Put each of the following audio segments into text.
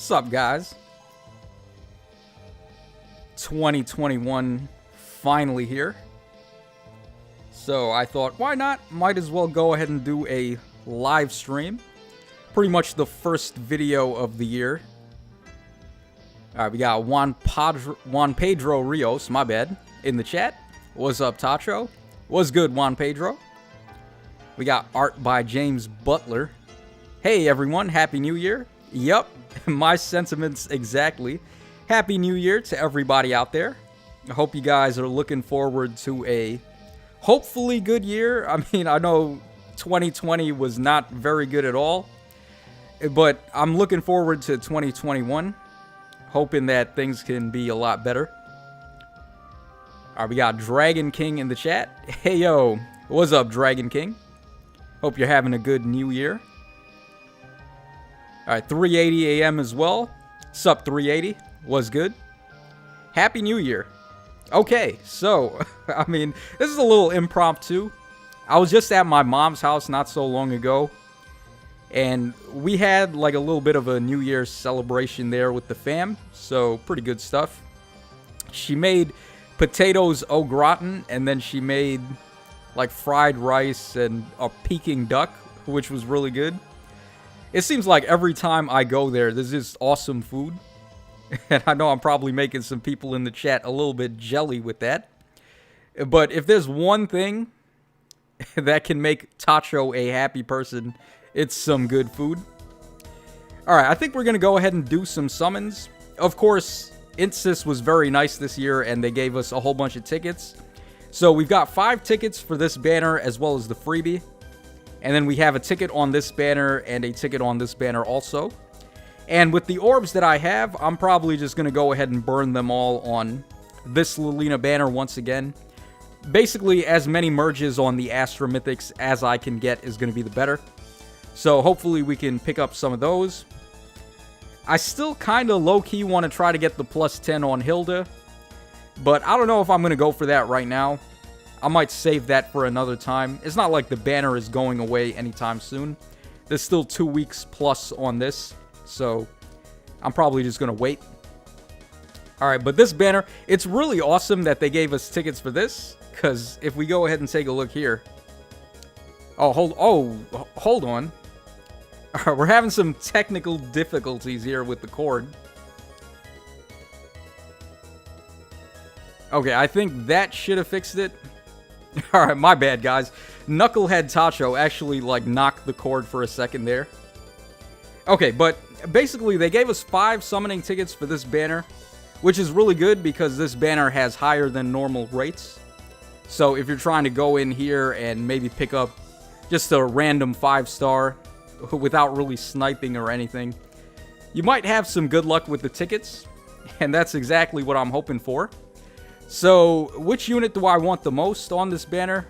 What's up, guys? 2021 finally here. So I thought, why not? Might as well go ahead and do a live stream. Pretty much the first video of the year. Alright, we got Juan Pedro Rios, my bad, in the chat. What's up, Tacho? What's good, Juan Pedro? We got art by James Butler. Hey, everyone. Happy New Year. Yup, my sentiments exactly. Happy New Year to everybody out there. I hope you guys are looking forward to a hopefully good year. I mean, I know 2020 was not very good at all, but I'm looking forward to 2021, hoping that things can be a lot better. Alright, we got Dragon King in the chat. Hey, yo. What's up, Dragon King? Hope you're having a good new year. Alright, 3:80 a.m. as well. Sup, 380? Was good? Happy New Year. Okay, so, I mean, this is a little impromptu. I was just at my mom's house not so long ago, and we had like a little bit of a New Year's celebration there with the fam, so pretty good stuff. She made potatoes au gratin, and then she made like fried rice and a Peking duck, which was really good. It seems like every time I go there, there's just awesome food. And I know I'm probably making some people in the chat a little bit jelly with that. But if there's one thing that can make Tacho a happy person, it's some good food. Alright, I think we're going to go ahead and do some summons. Of course, Insys was very nice this year, and they gave us a whole bunch of tickets. So we've got 5 tickets for this banner, as well as the freebie. And then we have a ticket on this banner and a ticket on this banner also. And with the orbs that I have, I'm probably just going to go ahead and burn them all on this Lilina banner once again. Basically, as many merges on the Astra Mythics as I can get is going to be the better. So hopefully we can pick up some of those. I still kind of low-key want to try to get the +10 on Hilda. But I don't know if I'm going to go for that right now. I might save that for another time. It's not like the banner is going away anytime soon. There's still 2 weeks plus on this. So I'm probably just going to wait. Alright, but this banner, it's really awesome that they gave us tickets for this. Because if we go ahead and take a look here. Hold on. Alright, we're having some technical difficulties here with the cord. Okay, I think that should have fixed it. Alright, my bad, guys. Knucklehead Tacho actually, like, knocked the cord for a second there. Okay, but basically, they gave us 5 summoning tickets for this banner, which is really good because this banner has higher than normal rates. So if you're trying to go in here and maybe pick up just a random 5-star without really sniping or anything, you might have some good luck with the tickets, and that's exactly what I'm hoping for. So, which unit do I want the most on this banner?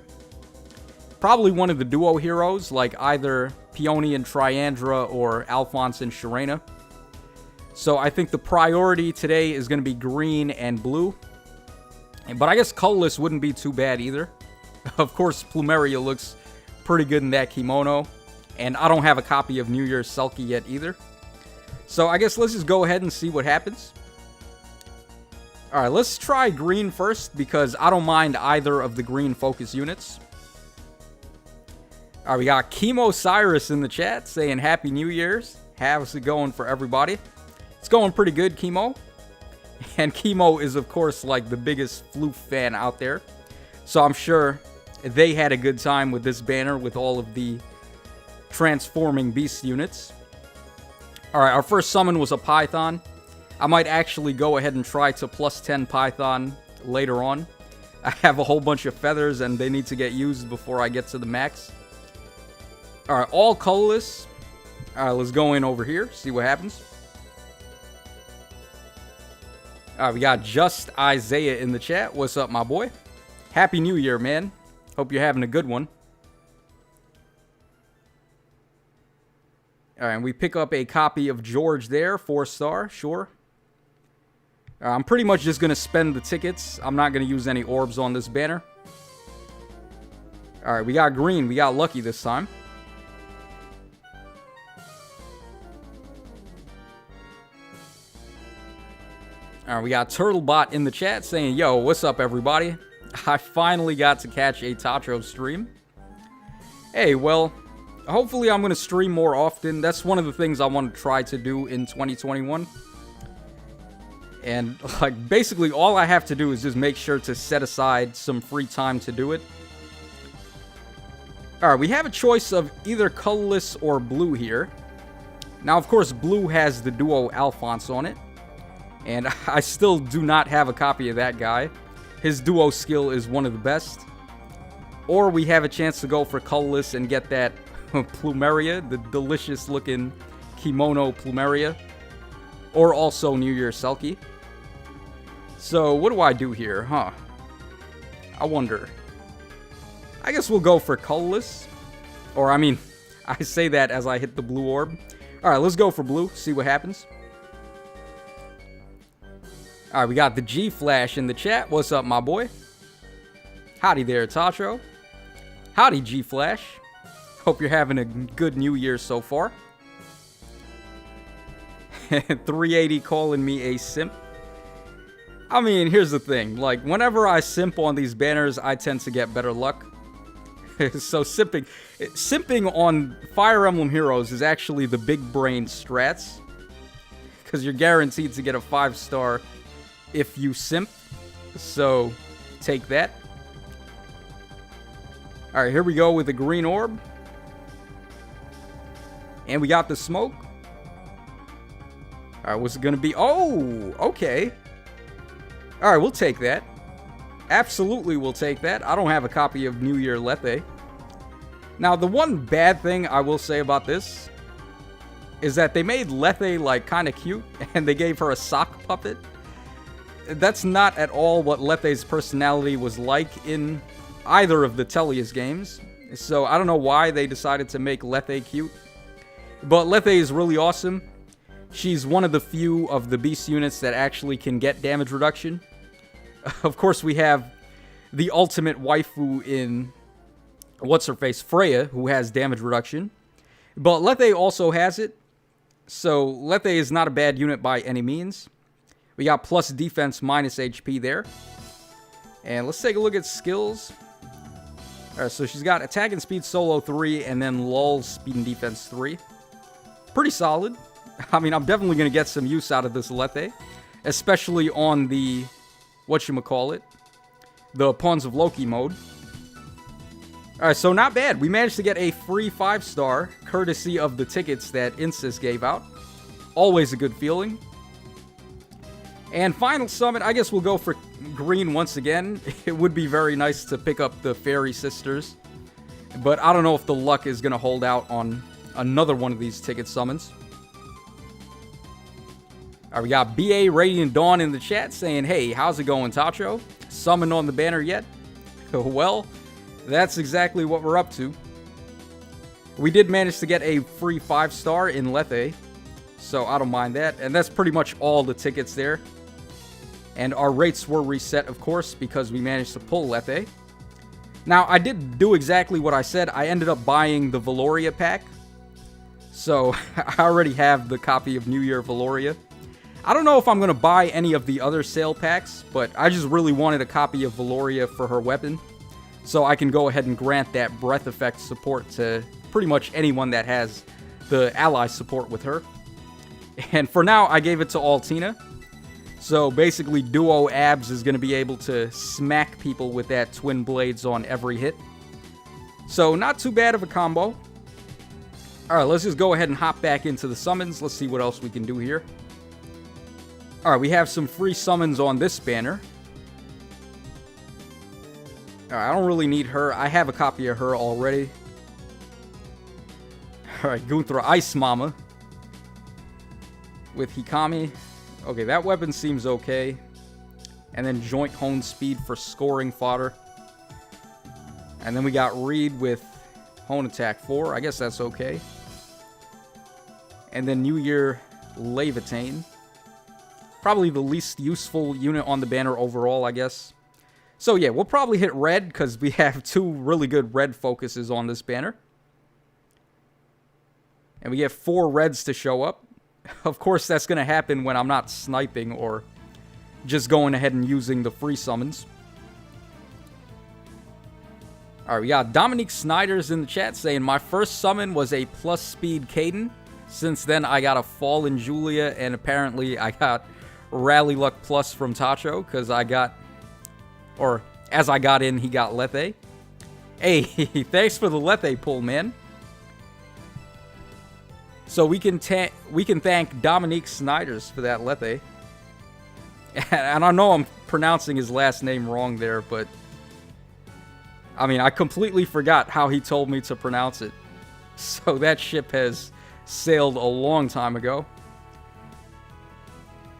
Probably one of the duo heroes, like either Peony and Triandra or Alphonse and Sharena. So, I think the priority today is going to be green and blue. But I guess colorless wouldn't be too bad either. Of course, Plumeria looks pretty good in that kimono. And I don't have a copy of New Year's Selkie yet either. So, I guess let's just go ahead and see what happens. Alright, let's try green first, because I don't mind either of the green focus units. Alright, we got Chemo Cyrus in the chat saying Happy New Year's. How's it going for everybody? It's going pretty good, Chemo. And Chemo is, of course, like the biggest Floof fan out there. So I'm sure they had a good time with this banner with all of the transforming beast units. Alright, our first summon was a Python. I might actually go ahead and try to +10 Python later on. I have a whole bunch of feathers and they need to get used before I get to the max. Alright, all colorless. Alright, let's go in over here, see what happens. Alright, we got Just Isaiah in the chat. What's up, my boy? Happy New Year, man. Hope you're having a good one. Alright, and we pick up a copy of George there, 4-star, sure. I'm pretty much just going to spend the tickets. I'm not going to use any orbs on this banner. Alright, we got green. We got lucky this time. Alright, we got Turtlebot in the chat saying, yo, what's up, everybody? I finally got to catch a Tacho stream. Hey, well, hopefully I'm going to stream more often. That's one of the things I want to try to do in 2021. And, like, basically all I have to do is just make sure to set aside some free time to do it. Alright, we have a choice of either colorless or blue here. Now, of course, blue has the duo Alphonse on it. And I still do not have a copy of that guy. His duo skill is one of the best. Or we have a chance to go for colorless and get that Plumeria, the delicious looking kimono Plumeria. Or also New Year Selkie. So what do I do here, huh? I wonder. I guess we'll go for colorless. Or I mean, I say that as I hit the blue orb. Alright, let's go for blue, see what happens. Alright, we got the G-Flash in the chat. What's up, my boy? Howdy there, Tacho. Howdy, G-Flash. Hope you're having a good New Year so far. 380 calling me a simp. I mean, here's the thing. Like, whenever I simp on these banners, I tend to get better luck. So simping on Fire Emblem Heroes is actually the big brain strats. Because you're guaranteed to get a 5-star if you simp. So, take that. Alright, here we go with the green orb. And we got the smoke. Alright, what's it gonna be? Oh, okay. Alright, we'll take that. Absolutely, we'll take that. I don't have a copy of New Year Lethe. Now, the one bad thing I will say about this is that they made Lethe, like, kind of cute, and they gave her a sock puppet. That's not at all what Lethe's personality was like in either of the Tellius games. So, I don't know why they decided to make Lethe cute. But Lethe is really awesome. She's one of the few of the beast units that actually can get damage reduction. Of course, we have the ultimate waifu in, what's-her-face, Freya, who has damage reduction. But Lethe also has it. So, Lethe is not a bad unit by any means. We got plus defense, minus HP there. And let's take a look at skills. Alright, so she's got attack and speed solo 3, and then lull speed and defense 3. Pretty solid. I mean, I'm definitely going to get some use out of this Lethe. Especially on the, whatchamacallit, the Pawns of Loki mode. Alright, so not bad. We managed to get a free 5-star, courtesy of the tickets that Insys gave out. Always a good feeling. And final summon, I guess we'll go for green once again. It would be very nice to pick up the Fairy Sisters. But I don't know if the luck is going to hold out on another one of these ticket summons. Alright, we got BA Radiant Dawn in the chat saying, hey, how's it going, Tacho? Summoned on the banner yet? Well, that's exactly what we're up to. We did manage to get a free 5-star in Lethe, so I don't mind that. And that's pretty much all the tickets there. And our rates were reset, of course, because we managed to pull Lethe. Now, I did do exactly what I said. I ended up buying the Valoria pack. So, I already have the copy of New Year Valoria. I don't know if I'm going to buy any of the other sale packs, but I just really wanted a copy of Valoria for her weapon. So I can go ahead and grant that breath effect support to pretty much anyone that has the ally support with her. And for now, I gave it to Altina. So basically, Duo Abs is going to be able to smack people with that Twin Blades on every hit. So not too bad of a combo. Alright, let's just go ahead and hop back into the summons. Let's see what else we can do here. Alright, we have some free summons on this banner. Alright, I don't really need her. I have a copy of her already. Alright, Gunther Ice Mama. With Hikami. Okay, that weapon seems okay. And then Joint Hone Speed for scoring fodder. And then we got Reed with Hone Attack 4. I guess that's okay. And then New Year Levitain. Probably the least useful unit on the banner overall, I guess. So yeah, we'll probably hit red because we have 2 really good red focuses on this banner. And we get 4 reds to show up. Of course, that's going to happen when I'm not sniping or just going ahead and using the free summons. Alright, we got Dominique Snyder's in the chat saying, my first summon was a plus speed Caden. Since then, I got a Fallen Julia, and apparently I got Rally Luck Plus from Tacho, because I got, or as I got in, he got Lethe. Hey, thanks for the Lethe pull, man. So we can thank Dominique Snyder's for that Lethe. And I know I'm pronouncing his last name wrong there, but I mean, I completely forgot how he told me to pronounce it. So that ship has sailed a long time ago.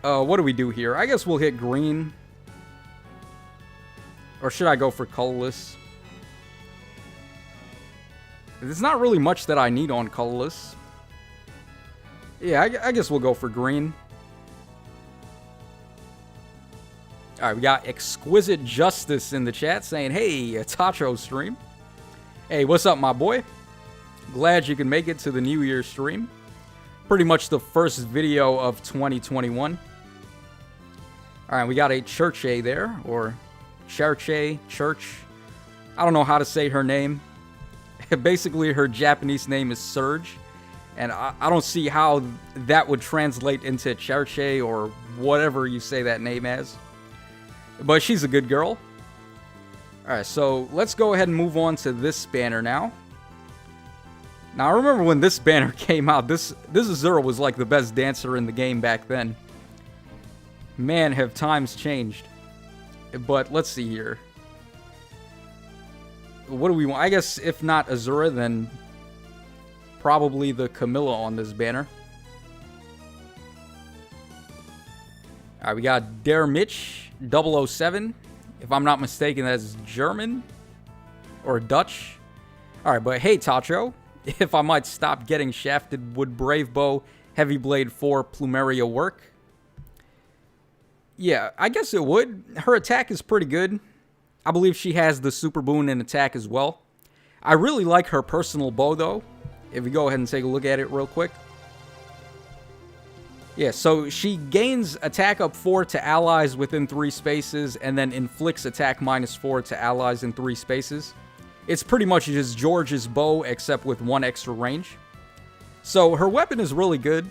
What do we do here? I guess we'll hit green. Or should I go for colorless? There's not really much that I need on colorless. Yeah, I guess we'll go for green. Alright, we got Exquisite Justice in the chat saying, hey, Tacho stream. Hey, what's up, my boy? Glad you can make it to the New Year's stream. Pretty much the first video of 2021. Alright, we got a Church-A there, or Church-A, Church. I don't know how to say her name. Basically, her Japanese name is Surge. And I don't see how that would translate into Church-A or whatever you say that name as. But she's a good girl. Alright, so let's go ahead and move on to this banner now. Now, I remember when this banner came out, this Azura was like the best dancer in the game back then. Man, have times changed. But let's see here. What do we want? I guess if not Azura, then probably the Camilla on this banner. Alright, we got Der Mitch 007. If I'm not mistaken, that's German or Dutch. Alright, but hey, Tacho. If I might stop getting shafted, would Brave Bow Heavy Blade 4 Plumeria work? Yeah, I guess it would. Her attack is pretty good. I believe she has the super boon in attack as well. I really like her personal bow, though. If we go ahead and take a look at it real quick. Yeah, so she gains attack up 4 to allies within 3 spaces, and then inflicts attack -4 to allies in 3 spaces. It's pretty much just George's bow, except with 1 extra range. So her weapon is really good.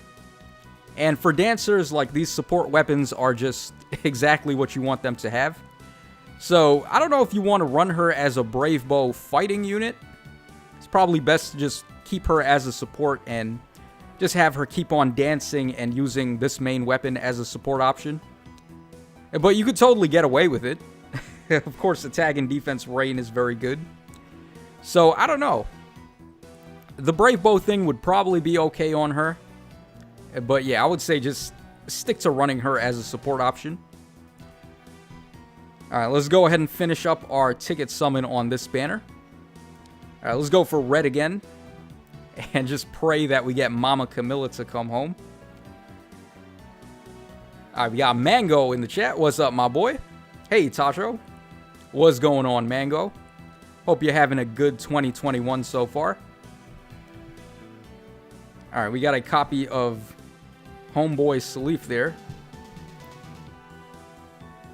And for dancers, like, these support weapons are just exactly what you want them to have. So I don't know if you want to run her as a Brave Bow fighting unit. It's probably best to just keep her as a support and just have her keep on dancing and using this main weapon as a support option. But you could totally get away with it. Of course, attack and defense rain is very good. So, I don't know. The Brave Bow thing would probably be okay on her. But yeah, I would say just stick to running her as a support option. Alright, let's go ahead and finish up our ticket summon on this banner. Alright, let's go for red again. And just pray that we get Mama Camilla to come home. Alright, we got Mango in the chat. What's up, my boy? Hey, Tacho. What's going on, Mango? Hope you're having a good 2021 so far. Alright, we got a copy of Homeboy Salif there.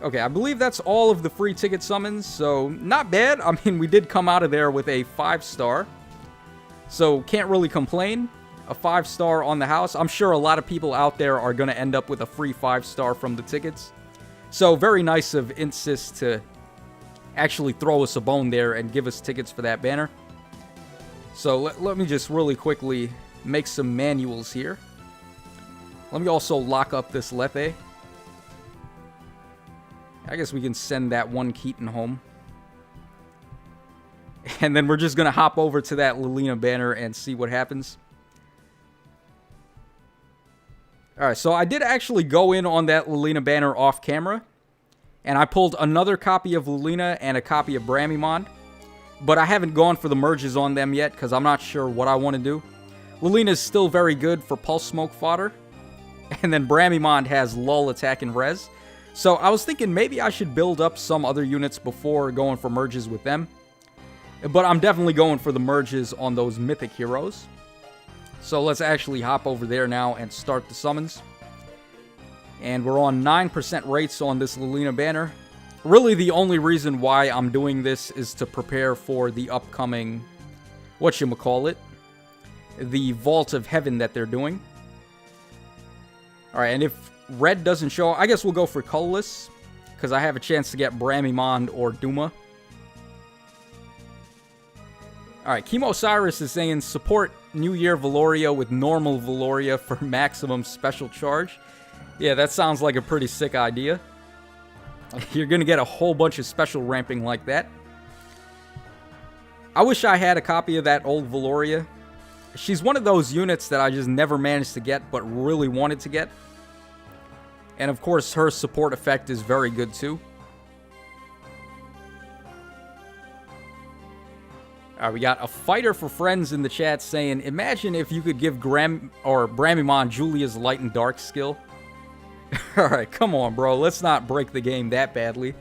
Okay, I believe that's all of the free ticket summons, so not bad. I mean, we did come out of there with a 5-star. So, can't really complain. A 5-star on the house. I'm sure a lot of people out there are going to end up with a free 5-star from the tickets. So, very nice of Insys to actually throw us a bone there and give us tickets for that banner. So, let me just really quickly make some manuals here. Let me also lock up this Lethe. I guess we can send that one Keaton home. And then we're just going to hop over to that Lilina banner and see what happens. Alright, so I did actually go in on that Lilina banner off camera. And I pulled another copy of Lilina and a copy of Bramimond. But I haven't gone for the merges on them yet because I'm not sure what I want to do. Lilina is still very good for Pulse Smoke fodder. And then Bramimond has lull attack and res. So I was thinking maybe I should build up some other units before going for merges with them. But I'm definitely going for the merges on those mythic heroes. So let's actually hop over there now and start the summons. And we're on 9% rates on this Altina banner. Really, the only reason why I'm doing this is to prepare for the upcoming, whatchamacallit, the Vault of Heaven that they're doing. Alright, and if red doesn't show, I guess we'll go for colorless, because I have a chance to get Bramimond or Duma. Alright, Chemo Cyrus is saying support New Year Valoria with normal Valoria for maximum special charge. Yeah, that sounds like a pretty sick idea. You're gonna get a whole bunch of special ramping like that. I wish I had a copy of that old Valoria. She's one of those units that I just never managed to get, but really wanted to get. And of course, her support effect is very good too. Alright, we got a Fighter for Friends in the chat saying, imagine if you could give Bramimond Julia's Light and Dark skill. Alright, come on, bro. Let's not break the game that badly.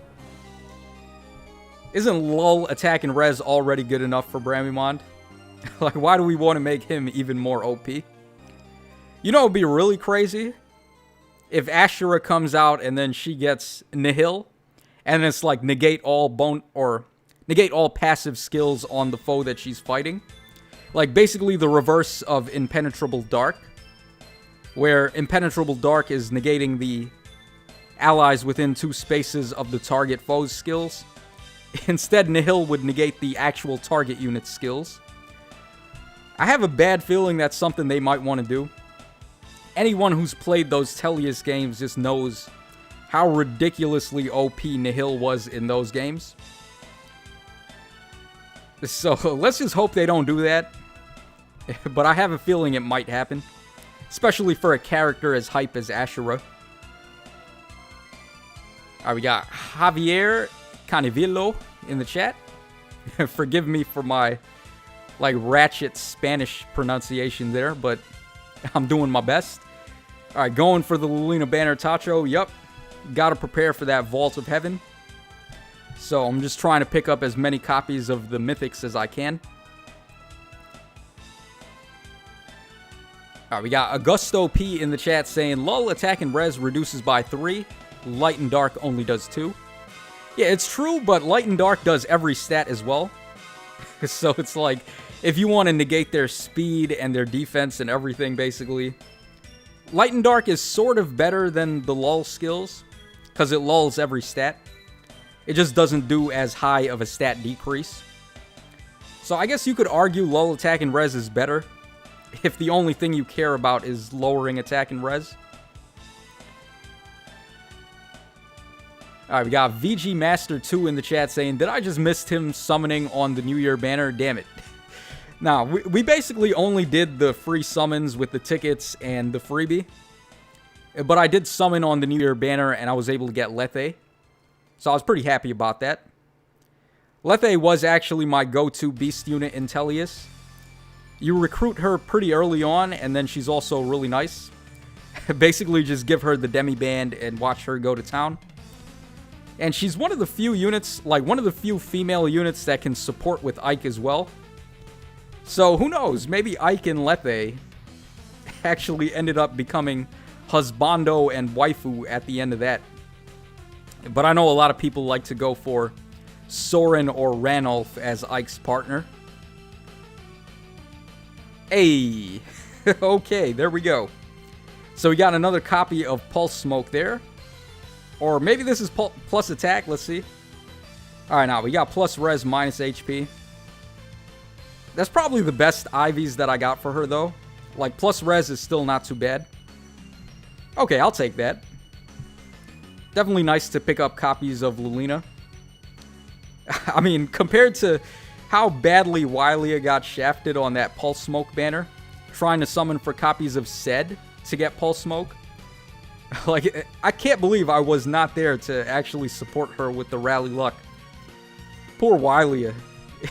Isn't lull, attack, and res already good enough for Bramimond? Like, why do we want to make him even more OP? You know, it would be really crazy if Ashura comes out and then she gets Nihil, and it's like negate all passive skills on the foe that she's fighting. Like, basically the reverse of Impenetrable Dark, where Impenetrable Dark is negating the allies within 2 spaces of the target foe's skills. Instead, Nihil would negate the actual target unit's skills. I have a bad feeling that's something they might want to do. Anyone who's played those Tellius games just knows how ridiculously OP Nihil was in those games. So let's just hope they don't do that. But I have a feeling it might happen. Especially for a character as hype as Ashura. Alright, we got Javier Canivillo in the chat. Forgive me for my, like, ratchet Spanish pronunciation there, but I'm doing my best. Alright, going for the Altina banner Tacho. Yup. Gotta prepare for that Vault of Heaven. So I'm just trying to pick up as many copies of the Mythics as I can. Alright, we got Augusto P in the chat saying, lull, attack, and res reduces by 3. Light and Dark only does 2. Yeah, it's true, but Light and Dark does every stat as well. So it's like, if you want to negate their speed and their defense and everything, basically, Light and Dark is sort of better than the lull skills, because it lulls every stat. It just doesn't do as high of a stat decrease. So I guess you could argue lull, attack, and res is better, if the only thing you care about is lowering attack and res. Alright, we got VG Master 2 in the chat saying, did I just miss him summoning on the New Year banner? Damn it. Nah, we basically only did the free summons with the tickets and the freebie. But I did summon on the New Year banner and I was able to get Lethe. So I was pretty happy about that. Lethe was actually my go-to beast unit in Tellius. You recruit her pretty early on and then she's also really nice. Basically just give her the demi band and watch her go to town. And she's one of the few units, like one of the few female units that can support with Ike as well. So who knows, maybe Ike and Lethe actually ended up becoming husbando and waifu at the end of that. But I know a lot of people like to go for Soren or Ranulf as Ike's partner. Hey, okay, there we go. So we got another copy of Pulse Smoke there. Or maybe this is plus attack. Let's see. Alright, now we got plus res minus HP. That's probably the best Ivies that I got for her, though. Like, plus res is still not too bad. Okay, I'll take that. Definitely nice to pick up copies of Lulina. I mean, compared to how badly Wylia got shafted on that Pulse Smoke banner, trying to summon for copies of Sed to get Pulse Smoke. Like, I can't believe I was not there to actually support her with the Rally Luck. Poor Wylia.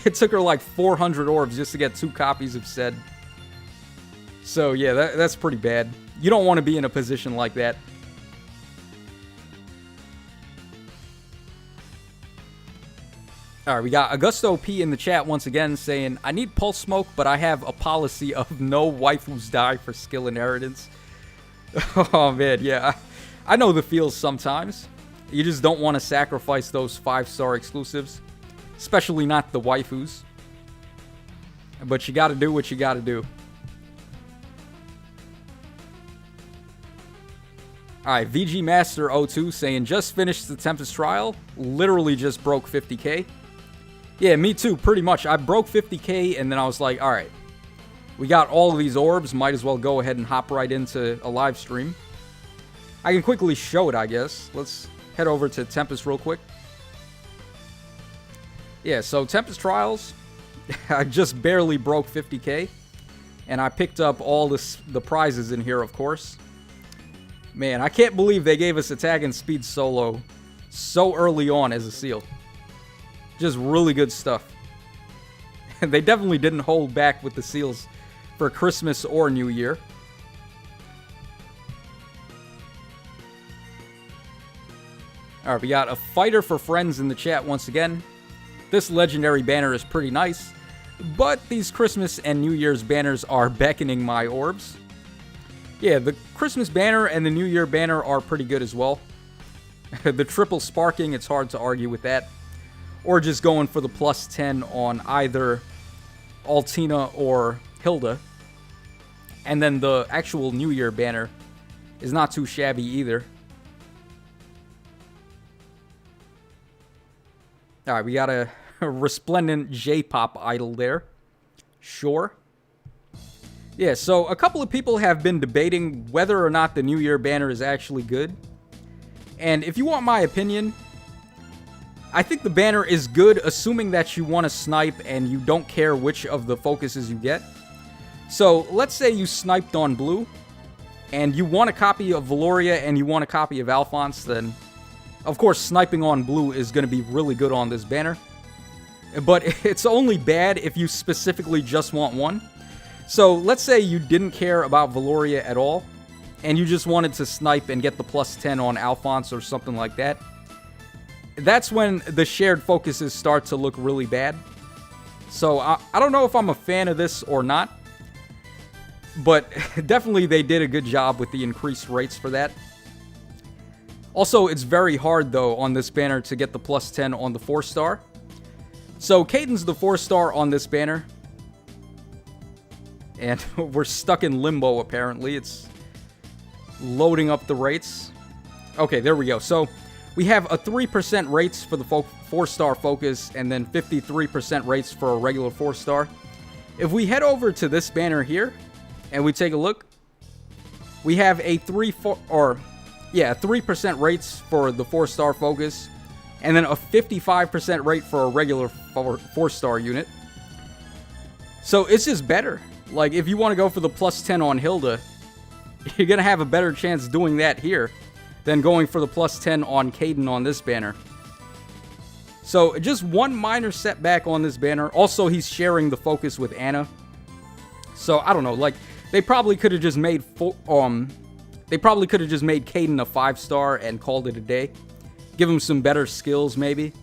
It took her like 400 orbs just to get 2 copies of Sed. So yeah, that's pretty bad. You don't want to be in a position like that. Alright, we got Augusto P in the chat once again saying, I need Pulse Smoke, but I have a policy of no waifus die for skill inheritance. Oh man, yeah. I know the feels sometimes. You just don't want to sacrifice those 5-star exclusives. Especially not the waifus. But you gotta do what you gotta do. Alright, VG Master 02 saying, just finished the Tempest Trial. Literally just broke 50k. Yeah, me too, pretty much. I broke 50k and then I was like, alright. We got all of these orbs. Might as well go ahead and hop right into a live stream. I can quickly show it, I guess. Let's head over to Tempest real quick. Yeah, so Tempest Trials. I just barely broke 50k. And I picked up all the prizes in here, of course. Man, I can't believe they gave us Attack and Speed Solo so early on as a seal. Just really good stuff. And they definitely didn't hold back with the seals for Christmas or New Year. Alright, we got a Fighter for Friends in the chat once again. This legendary banner is pretty nice, but these Christmas and New Year's banners are beckoning my orbs. Yeah, the Christmas banner and the New Year banner are pretty good as well. The triple sparking, it's hard to argue with that. Or just going for the plus 10 on either Altina or Hilda. And then the actual New Year banner is not too shabby either. Alright, we got a resplendent J-pop idol there. Sure. Yeah, so a couple of people have been debating whether or not the New Year banner is actually good. And if you want my opinion, I think the banner is good, assuming that you want to snipe and you don't care which of the focuses you get. So, let's say you sniped on blue, and you want a copy of Valoria and you want a copy of Alphonse, then, of course, sniping on blue is going to be really good on this banner. But it's only bad if you specifically just want one. So, let's say you didn't care about Valoria at all, and you just wanted to snipe and get the plus 10 on Alphonse or something like that. That's when the shared focuses start to look really bad. So, I don't know if I'm a fan of this or not, but definitely they did a good job with the increased rates for that. Also, it's very hard, though, on this banner to get the plus 10 on the 4-star. So, Caden's the 4-star on this banner. And we're stuck in limbo, apparently. It's loading up the rates. Okay, there we go. So, we have a 3% rates for the 4-star focus, and then 53% rates for a regular 4-star. If we head over to this banner here, and we take a look, we have a 3% rates for the 4-star focus, and then a 55% rate for a regular 4-star unit. So it's just better. Like, if you want to go for the plus 10 on Hilda, you're going to have a better chance doing that here than going for the plus 10 on Caden on this banner. So, just one minor setback on this banner. Also, he's sharing the focus with Anna. So, I don't know, like, they probably could have just made Caden a 5-star and called it a day. Give him some better skills, maybe.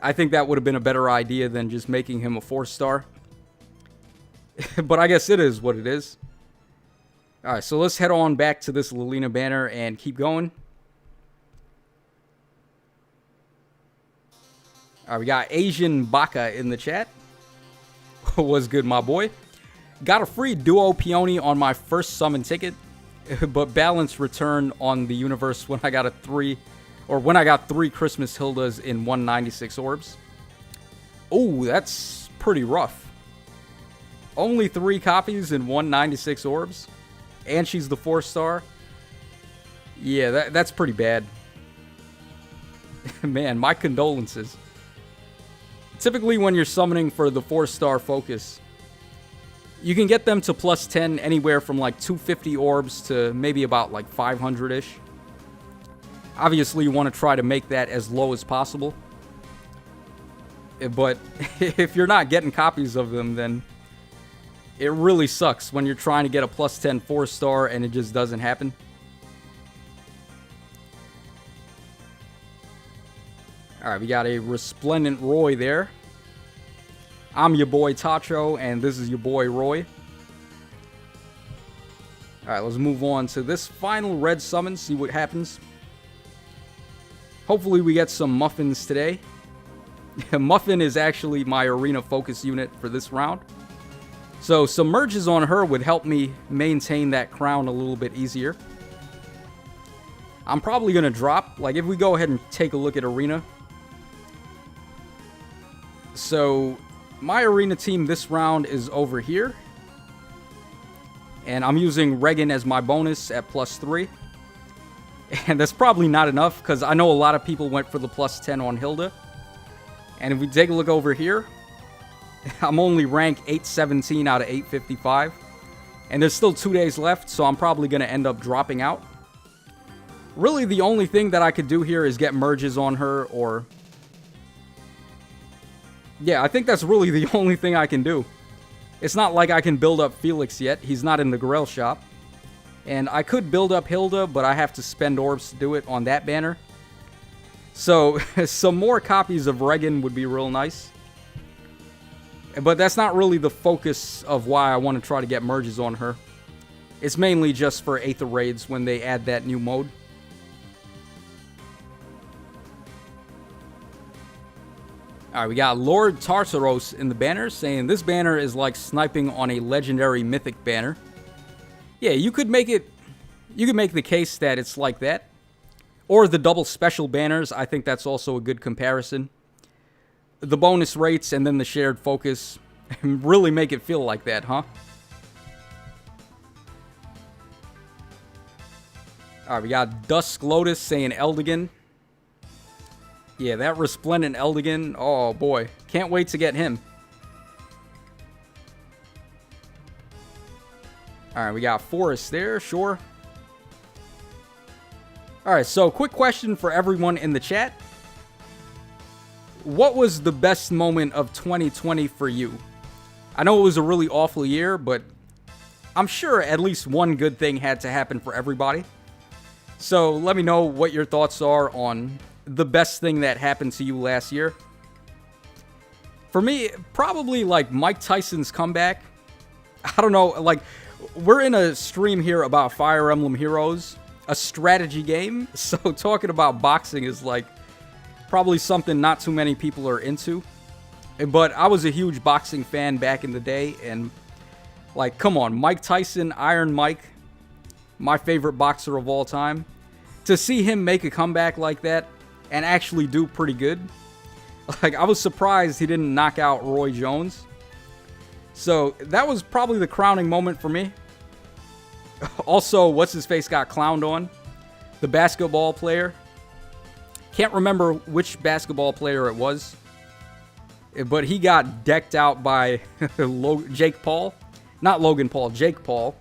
I think that would have been a better idea than just making him a 4-star. But I guess it is what it is. Alright, so let's head on back to this Lilina banner and keep going. Alright, we got Asian Baka in the chat. What's good, my boy? Got a free duo peony on my first summon ticket, but balance return on the universe when I got three Christmas Hildas in 196 orbs. Oh, that's pretty rough. Only 3 copies in 196 orbs, and she's the 4-star. Yeah, that's pretty bad. Man, my condolences. Typically, when you're summoning for the 4-star focus, you can get them to plus 10 anywhere from like 250 orbs to maybe about like 500-ish. Obviously, you want to try to make that as low as possible. But if you're not getting copies of them, then it really sucks when you're trying to get a plus 10 4-star and it just doesn't happen. Alright, we got a resplendent Roy there. I'm your boy Tacho, and this is your boy Roy. Alright, let's move on to this final red summon, see what happens. Hopefully we get some Muffins today. Muffin is actually my arena focus unit for this round. So some merges on her would help me maintain that crown a little bit easier. I'm probably going to drop, like if we go ahead and take a look at arena. So my arena team this round is over here. And I'm using Regan as my bonus at +3. And that's probably not enough because I know a lot of people went for the +10 on Hilda. And if we take a look over here, I'm only rank 817 out of 855. And there's still 2 days left, so I'm probably going to end up dropping out. Really, the only thing that I could do here is get merges on her, or... Yeah, I think that's really the only thing I can do. It's not like I can build up Felix yet. He's not in the Grail shop. And I could build up Hilda, but I have to spend orbs to do it on that banner. So, some more copies of Regan would be real nice. But that's not really the focus of why I want to try to get merges on her. It's mainly just for Aether raids when they add that new mode. Alright, we got Lord Tartaros in the banner, saying this banner is like sniping on a legendary mythic banner. Yeah, you could make it... You could make the case that it's like that. Or the double special banners, I think that's also a good comparison. The bonus rates and then the shared focus really make it feel like that, huh? Alright, we got Dusk Lotus saying Eldigan. Yeah, that Resplendent Eldigan, oh boy. Can't wait to get him. Alright, we got Forest there, sure. Alright, so quick question for everyone in the chat. What was the best moment of 2020 for you? I know it was a really awful year, but I'm sure at least one good thing had to happen for everybody. So let me know what your thoughts are on the best thing that happened to you last year. For me, probably like Mike Tyson's comeback. I don't know, like, we're in a stream here about Fire Emblem Heroes, a strategy game. So talking about boxing is like probably something not too many people are into. But I was a huge boxing fan back in the day, and like, come on, Mike Tyson, Iron Mike, my favorite boxer of all time. To see him make a comeback like that and actually do pretty good. Like, I was surprised he didn't knock out Roy Jones. So, that was probably the crowning moment for me. Also, what's-his-face got clowned on? The basketball player. Can't remember which basketball player it was. But he got decked out by Jake Paul. Not Logan Paul, Jake Paul.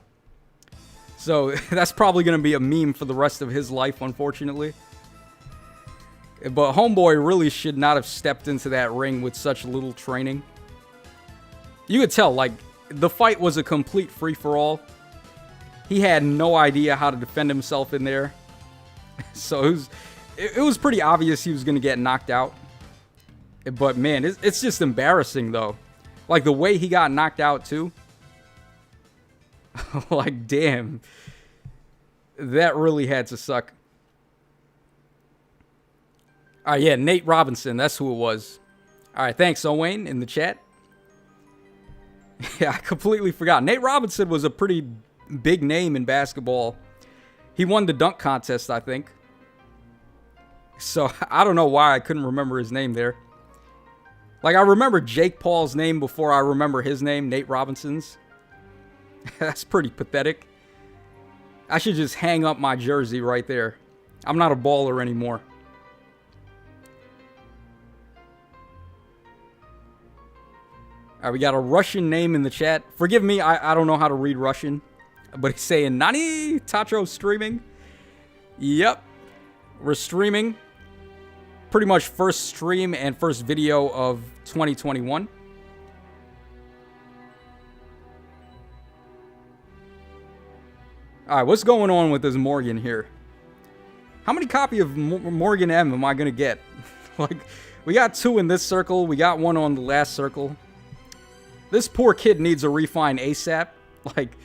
So, that's probably going to be a meme for the rest of his life, unfortunately. But Homeboy really should not have stepped into that ring with such little training. You could tell, like, the fight was a complete free-for-all. He had no idea how to defend himself in there. So, it was pretty obvious he was going to get knocked out. But, man, it's just embarrassing, though. Like, the way he got knocked out, too. Like, damn. That really had to suck. Alright, yeah, Nate Robinson, that's who it was. Alright, thanks, Owain, in the chat. Yeah, I completely forgot. Nate Robinson was a pretty big name in basketball. He won the dunk contest, I think. So, I don't know why I couldn't remember his name there. Like, I remember Jake Paul's name before I remember his name, Nate Robinson's. That's pretty pathetic. I should just hang up my jersey right there. I'm not a baller anymore. Alright, we got a Russian name in the chat. Forgive me, I don't know how to read Russian. But he's saying, Nani? Tacho streaming? Yep. We're streaming. Pretty much first stream and first video of 2021. Alright, what's going on with this Morgan here? How many copy of Morgan M am I going to get? Like, we got 2 in this circle. We got 1 on the last circle. This poor kid needs a refine ASAP. Like,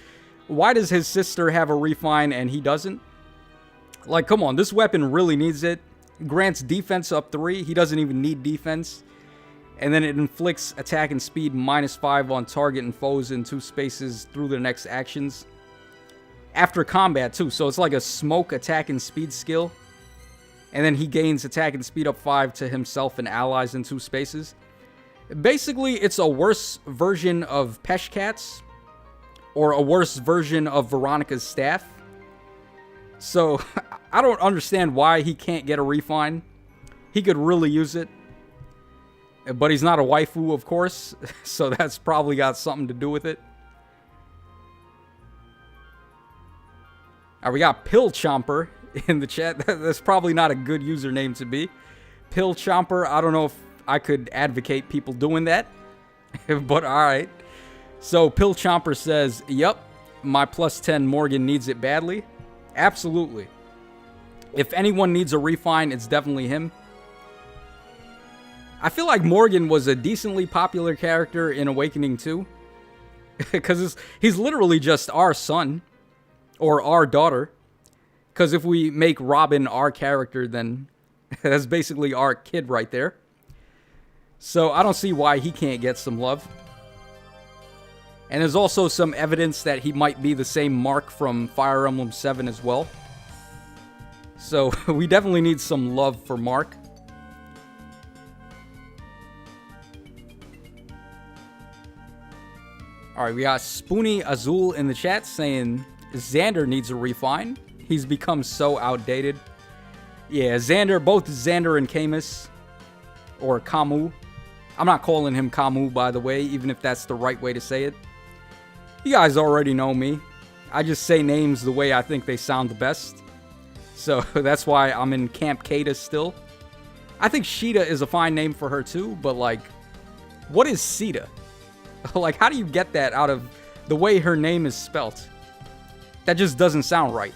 why does his sister have a refine and he doesn't? Like, come on, this weapon really needs it. Grants defense up 3. He doesn't even need defense. And then it inflicts attack and speed -5 on target and foes in 2 spaces through their next actions. After combat, too. So it's like a smoke attack and speed skill. And then he gains attack and speed up 5 to himself and allies in 2 spaces. Basically, it's a worse version of Peshkat's. Or a worse version of Veronica's staff. So, I don't understand why he can't get a refine. He could really use it. But he's not a waifu, of course. So that's probably got something to do with it. Alright, we got Pill Chomper in the chat. That's probably not a good username to be. Pill Chomper, I don't know if I could advocate people doing that. But alright. So, Pill Chomper says, "Yup, my +10 Morgan needs it badly." Absolutely. If anyone needs a refine, it's definitely him. I feel like Morgan was a decently popular character in Awakening 2. Because he's literally just our son. Or our daughter. Because if we make Robin our character, then that's basically our kid right there. So I don't see why he can't get some love. And there's also some evidence that he might be the same Mark from Fire Emblem 7 as well. So we definitely need some love for Mark. Alright, we got Spoony Azul in the chat saying Xander needs a refine. He's become so outdated. Yeah, Xander, both Xander and Camus. Or Camus. I'm not calling him Camus, by the way, even if that's the right way to say it. You guys already know me. I just say names the way I think they sound the best. So that's why I'm in Camp Kata still. I think Sheeta is a fine name for her too, but like, what is Sita? Like, how do you get that out of the way her name is spelt? That just doesn't sound right.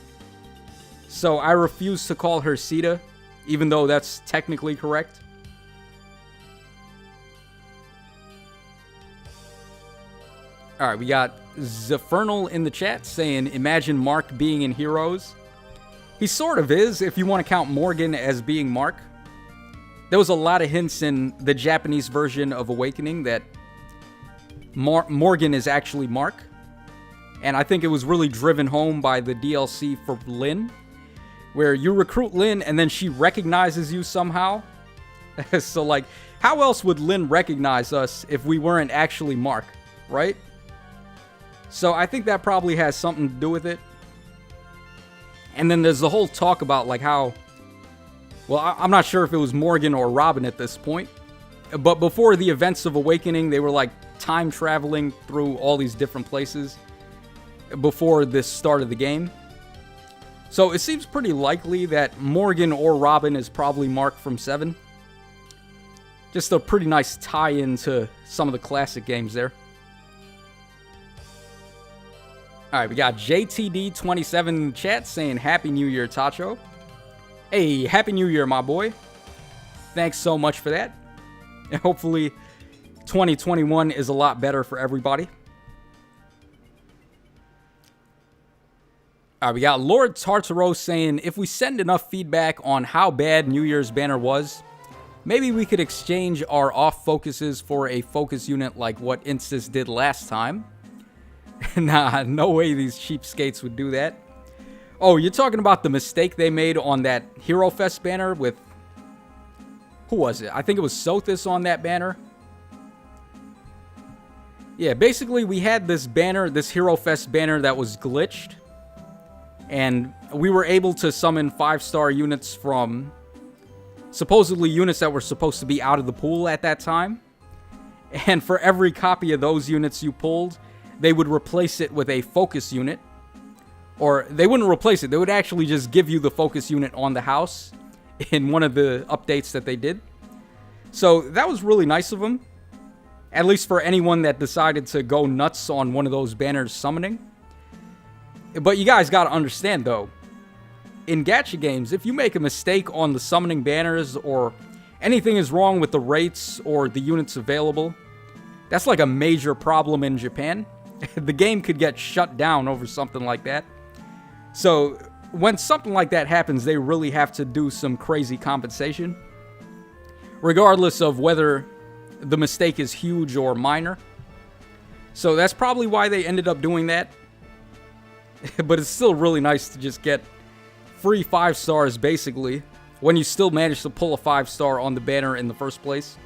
So I refuse to call her Sita, even though that's technically correct. Alright, we got Zephyernal in the chat saying, imagine Mark being in Heroes. He sort of is, if you want to count Morgan as being Mark. There was a lot of hints in the Japanese version of Awakening that Morgan is actually Mark. And I think it was really driven home by the DLC for Lynn, where you recruit Lynn and then she recognizes you somehow. So, like, how else would Lynn recognize us if we weren't actually Mark, right? So I think that probably has something to do with it. And then there's the whole talk about, like, how... Well, I'm not sure if it was Morgan or Robin at this point. But before the events of Awakening, they were, like, time traveling through all these different places before this start of the game. So it seems pretty likely that Morgan or Robin is probably Mark from 7. Just a pretty nice tie-in to some of the classic games there. Alright, we got JTD27 in the chat saying Happy New Year, Tacho. Hey, Happy New Year, my boy. Thanks so much for that. And hopefully 2021 is a lot better for everybody. Alright, we got Lord Tartaro saying, if we send enough feedback on how bad New Year's banner was, maybe we could exchange our off focuses for a focus unit like what Insys did last time. Nah, no way these cheapskates would do that. Oh, you're talking about the mistake they made on that Hero Fest banner with... Who was it? I think it was Sothis on that banner. Yeah, basically we had this banner, this Hero Fest banner that was glitched. And we were able to summon 5-star units from... supposedly units that were supposed to be out of the pool at that time. And for every copy of those units you pulled, they would replace it with a focus unit. Or they wouldn't replace it. They would actually just give you the focus unit on the house in one of the updates that they did. So that was really nice of them. At least for anyone that decided to go nuts on one of those banners summoning. But you guys got to understand, though. In gacha games, if you make a mistake on the summoning banners or anything is wrong with the rates or the units available, that's like a major problem in Japan. the game could get shut down over something like that. So when something like that happens, they really have to do some crazy compensation, regardless of whether the mistake is huge or minor. So that's probably why they ended up doing that. But it's still really nice to just get free 5 stars, basically, when you still manage to pull a 5-star on the banner in the first place.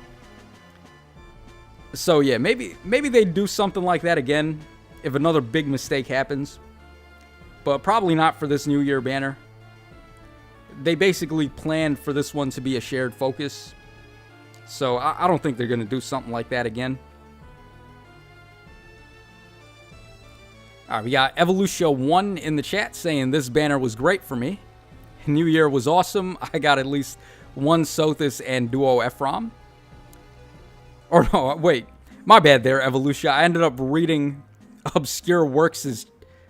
So yeah, maybe they do something like that again if another big mistake happens. But probably not for this New Year banner. They basically planned for this one to be a shared focus. So I don't think they're going to do something like that again. Alright, we got Evolution1 in the chat saying this banner was great for me. New Year was awesome. I got at least 1 Sothis and Duo Ephraim. Or no, wait. My bad there, Evolution. I ended up reading Obscure Works'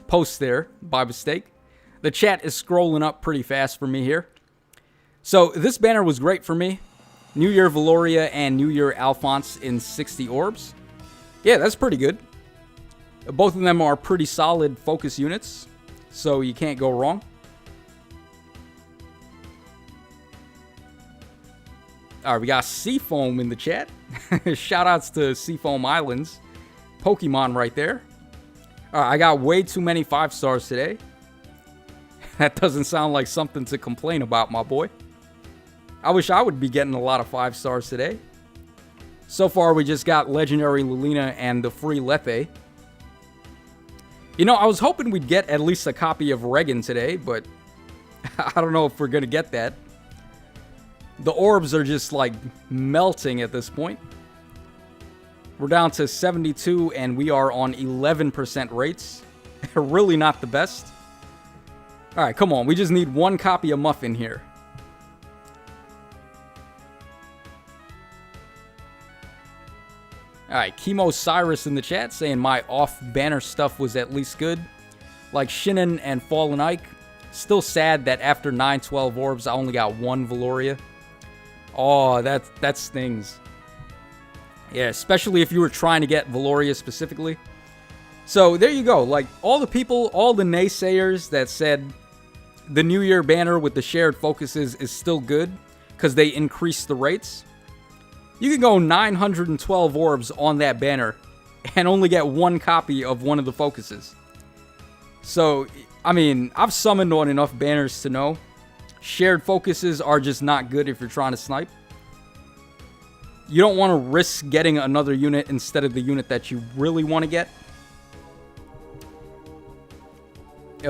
post there by mistake. The chat is scrolling up pretty fast for me here. So this banner was great for me. New Year Valoria and New Year Alphonse in 60 orbs. Yeah, that's pretty good. Both of them are pretty solid focus units, so you can't go wrong. Alright, we got Seafoam in the chat. Shoutouts to Seafoam Islands. Pokemon right there. Alright, I got way too many 5 stars today. That doesn't sound like something to complain about, my boy. I wish I would be getting a lot of 5 stars today. So far, we just got Legendary Lilina and the free Lethe. You know, I was hoping we'd get at least a copy of Regan today, but I don't know if we're going to get that. The orbs are just, like, melting at this point. We're down to 72, and we are on 11% rates. Really not the best. Alright, come on. We just need 1 copy of Muffin here. Alright, Chemo Cyrus in the chat saying my off-banner stuff was at least good. Like Shinnon and Fallen Ike. Still sad that after 9-12 orbs, I only got 1 Valoria. Oh, that stings. Yeah, especially if you were trying to get Valoria specifically. So, there you go. Like, all the people, all the naysayers that said the New Year banner with the shared focuses is still good because they increased the rates. You can go 912 orbs on that banner and only get 1 copy of one of the focuses. So, I mean, I've summoned on enough banners to know shared focuses are just not good if you're trying to snipe. You don't want to risk getting another unit instead of the unit that you really want to get.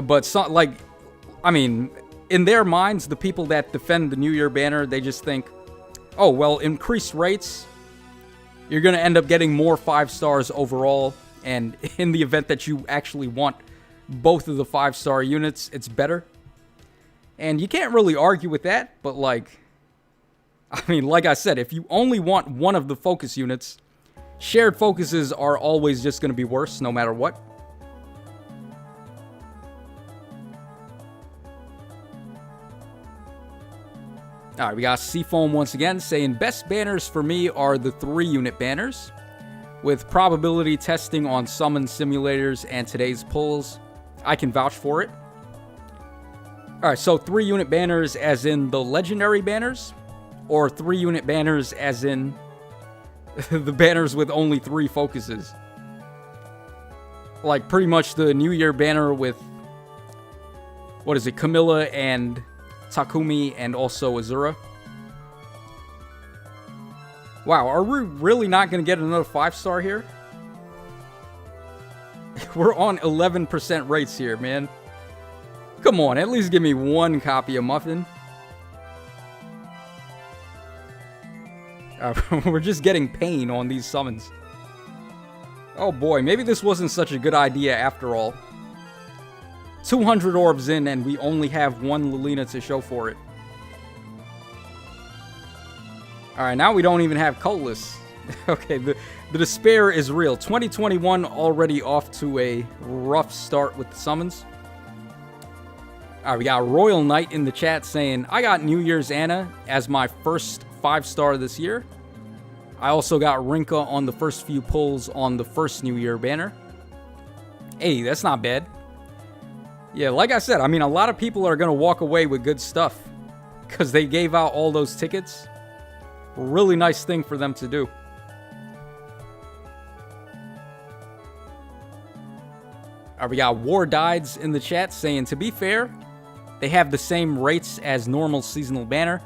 But, I mean, in their minds, the people that defend the New Year banner, they just think, oh, well, increased rates, you're going to end up getting more 5 stars overall, and in the event that you actually want both of the 5-star units, it's better. And you can't really argue with that, but like I said, if you only want one of the focus units, shared focuses are always just going to be worse no matter what. Alright, we got Seafoam once again saying best banners for me are the 3-unit banners, with probability testing on summon simulators and today's pulls. I can vouch for it. Alright, so 3-unit banners as in the legendary banners, or 3-unit banners as in the banners with only 3 focuses. Like pretty much the New Year banner with, what is it, Camilla and Takumi and also Azura. Wow, are we really not going to get another 5-star here? We're on 11% rates here, man. Come on, at least give me 1 copy of Muffin. We're just getting pain on these summons. Oh boy, maybe this wasn't such a good idea after all. 200 orbs in and we only have 1 Lilina to show for it. Alright, now we don't even have Cultus. Okay, the despair is real. 2021 already off to a rough start with the summons. Alright, we got Royal Knight in the chat saying, I got New Year's Anna as my first 5-star this year. I also got Rinka on the first few pulls on the first New Year banner. Hey, that's not bad. Yeah, like I said, I mean, a lot of people are going to walk away with good stuff because they gave out all those tickets. Really nice thing for them to do. Alright, we got War Dieds in the chat saying, to be fair, they have the same rates as normal seasonal banner.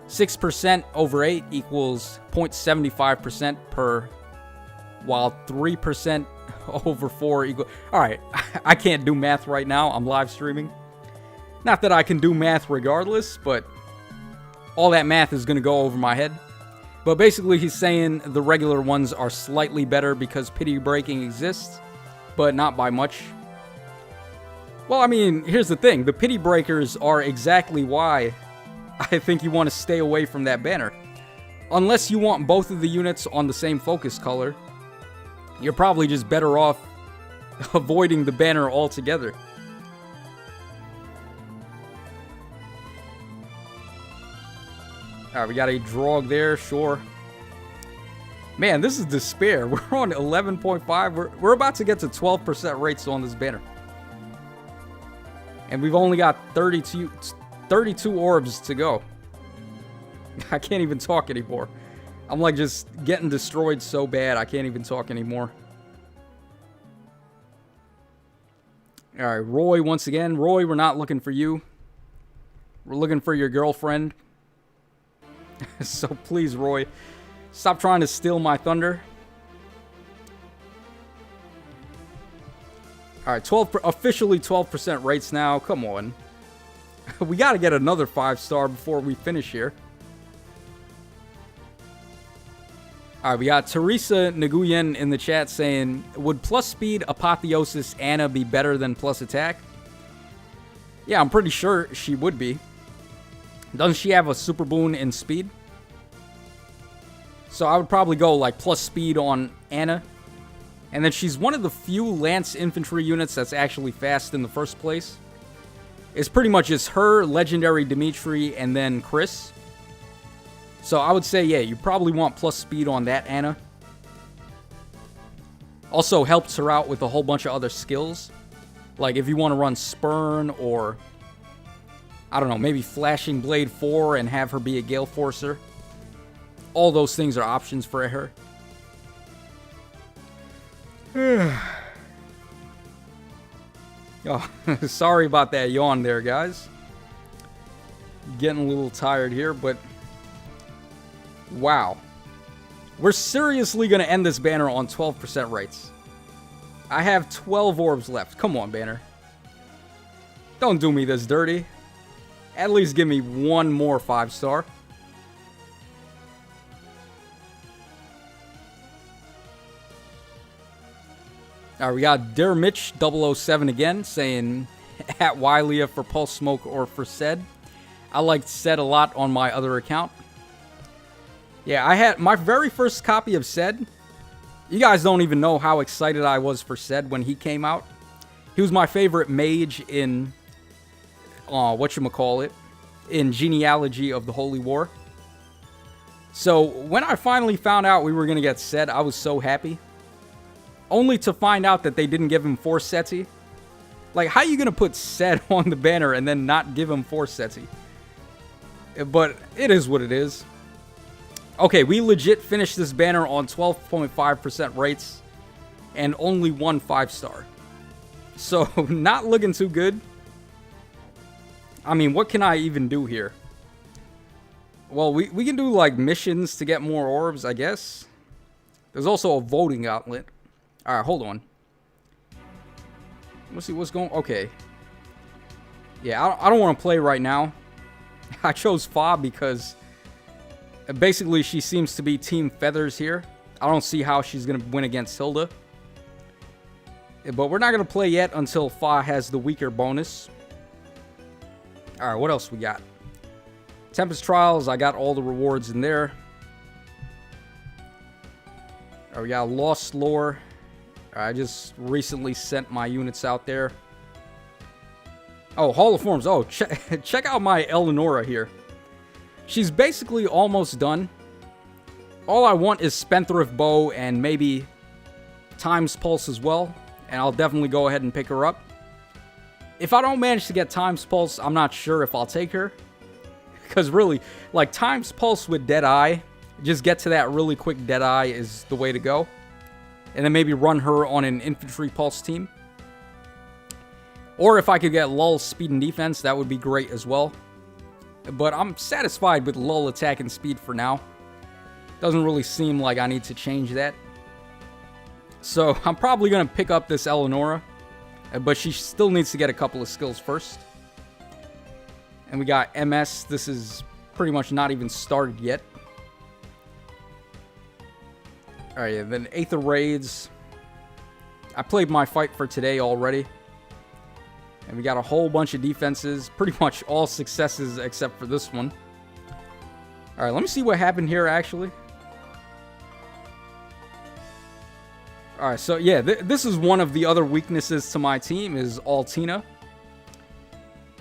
6% over 8 equals 0.75% per, while 3% over 4 equals... Alright, I can't do math right now. I'm live streaming. Not that I can do math regardless, but all that math is going to go over my head. But basically, he's saying the regular ones are slightly better because pity breaking exists, but not by much. Well, I mean, here's the thing. The pity breakers are exactly why I think you want to stay away from that banner. Unless you want both of the units on the same focus color, you're probably just better off avoiding the banner altogether. Alright, we got a Drog there, sure. Man, this is despair. We're on 11.5. We're about to get to 12% rates on this banner. And we've only got 32 orbs to go. I can't even talk anymore. I'm like just getting destroyed so bad I can't even talk anymore. Alright, Roy once again. Roy, we're not looking for you. We're looking for your girlfriend. So please, Roy, stop trying to steal my thunder. Alright, officially 12% rates now. Come on. We got to get another 5-star before we finish here. Alright, we got Teresa Nguyen in the chat saying, would plus speed Apotheosis Anna be better than plus attack? Yeah, I'm pretty sure she would be. Doesn't she have a super boon in speed? So I would probably go like plus speed on Anna. And then she's one of the few Lance Infantry units that's actually fast in the first place. It's pretty much just her, Legendary Dimitri, and then Chris. So I would say, yeah, you probably want plus speed on that Anna. Also helps her out with a whole bunch of other skills. Like if you want to run Spurn or, I don't know, maybe Flashing Blade 4 and have her be a Gale Forcer. All those things are options for her. Oh, sorry about that yawn there, guys. Getting a little tired here, but wow. We're seriously going to end this banner on 12% rates. I have 12 orbs left. Come on, banner. Don't do me this dirty. At least give me one more 5-star. Alright, we got Dare Mitch 007 again saying at Wylia for Pulse Smoke or for Sed. I liked Sed a lot on my other account. Yeah, I had my very first copy of Sed. You guys don't even know how excited I was for Sed when he came out. He was my favorite mage in whatchamacallit, in Genealogy of the Holy War. So when I finally found out we were going to get Sed, I was so happy. Only to find out that they didn't give him 4 Seti. Like, how are you going to put Sed on the banner and then not give him 4 Seti? But it is what it is. Okay, we legit finished this banner on 12.5% rates. And only one 5-star. So, not looking too good. I mean, what can I even do here? Well, we can do, like, missions to get more orbs, I guess. There's also a voting outlet. Alright, hold on. Let's see what's going on. Okay. Yeah, I don't want to play right now. I chose Fa because basically she seems to be Team Feathers here. I don't see how she's going to win against Hilda. But we're not going to play yet until Fa has the weaker bonus. Alright, what else we got? Tempest Trials, I got all the rewards in there. Alright, we got Lost Lore. I just recently sent my units out there. Oh, Hall of Forms. Oh, check out my Eleonora here. She's basically almost done. All I want is Spendthrift Bow and maybe Time's Pulse as well. and I'll definitely go ahead and pick her up. If I don't manage to get Times Pulse, I'm not sure if I'll take her. Because really, like, Times Pulse with Deadeye, just get to that really quick Deadeye is the way to go. And then maybe run her on an Infantry Pulse team. Or if I could get Lull Speed and Defense, that would be great as well. But I'm satisfied with Lull Attack and Speed for now. Doesn't really seem like I need to change that. So I'm probably going to pick up this Eleonora. But she still needs to get a couple of skills first. And we got MS. This is pretty much not even started yet. Alright, and then Aether Raids. I played my fight for today already. And we got a whole bunch of defenses. Pretty much all successes except for this one. Alright, let me see what happened here actually. Alright, so yeah, this is one of the other weaknesses to my team is Altina.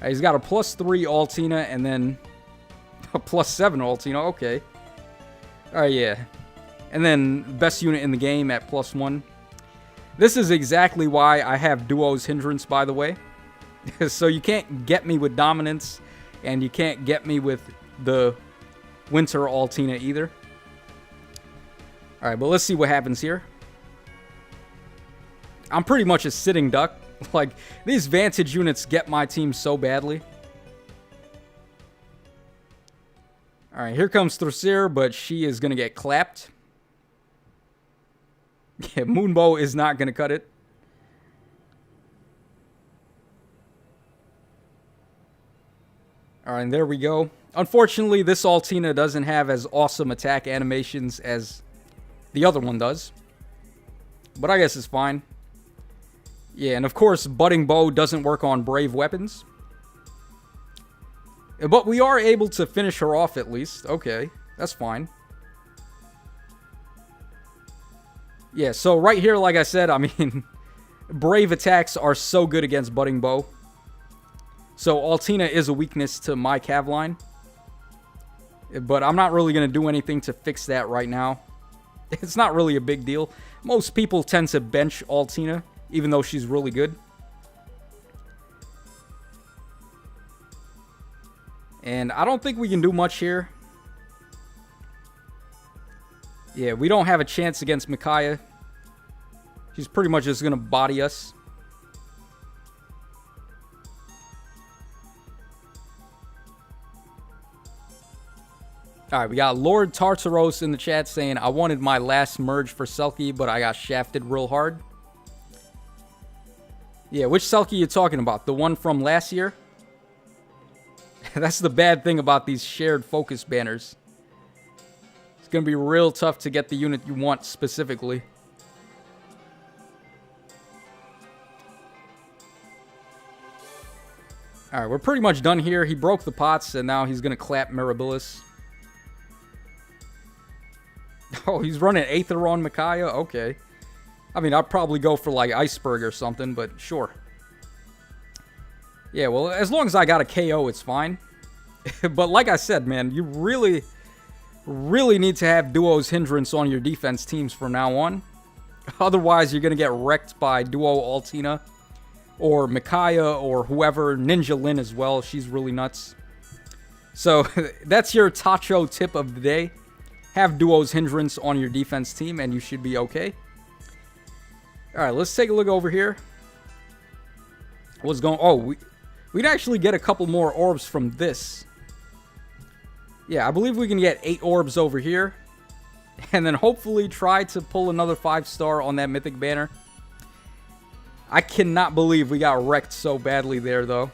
He's got a +3 Altina and then a +7 Altina. Okay. Alright, yeah. And then best unit in the game at +1. This is exactly why I have Duo's Hindrance, by the way. So you can't get me with Dominance, and you can't get me with the Winter Altina either. Alright, but let's see what happens here. I'm pretty much a sitting duck. Like, these Vantage units get my team so badly. Alright, here comes Thracier, but she is going to get clapped. Yeah, Moonbow is not going to cut it. Alright, and there we go. Unfortunately, this Altina doesn't have as awesome attack animations as the other one does. But I guess it's fine. Yeah, and of course, Budding Bow doesn't work on brave weapons. But we are able to finish her off at least. Okay, that's fine. Yeah, so right here, like I said, I mean, brave attacks are so good against Budding Bow. So Altina is a weakness to my Cav line. But I'm not really going to do anything to fix that right now. It's not really a big deal. Most people tend to bench Altina, even though she's really good. And I don't think we can do much here. Yeah, we don't have a chance against Micaiah. She's pretty much just going to body us. Alright, we got Lord Tartaros in the chat saying, I wanted my last merge for Selkie, but I got shafted real hard. Yeah, which Selkie you talking about? The one from last year? That's the bad thing about these shared focus banners. It's going to be real tough to get the unit you want specifically. Alright, we're pretty much done here. He broke the pots, and now he's going to clap Mirabilis. Oh, he's running Aether on Micaiah? Okay. I mean, I'd probably go for, like, Iceberg or something, but sure. Yeah, well, as long as I got a KO, it's fine. But like I said, man, you really need to have Duo's Hindrance on your defense teams from now on. Otherwise, you're going to get wrecked by Duo Altina or Micaiah or whoever. Ninja Lin as well. She's really nuts. So, that's your Tacho tip of the day. Have Duo's Hindrance on your defense team and you should be okay. Alright, let's take a look over here. What's going... Oh, we'd actually get a couple more orbs from this. Yeah, I believe we can get 8 orbs over here. And then hopefully try to pull another 5-star on that mythic banner. I cannot believe we got wrecked so badly there, though.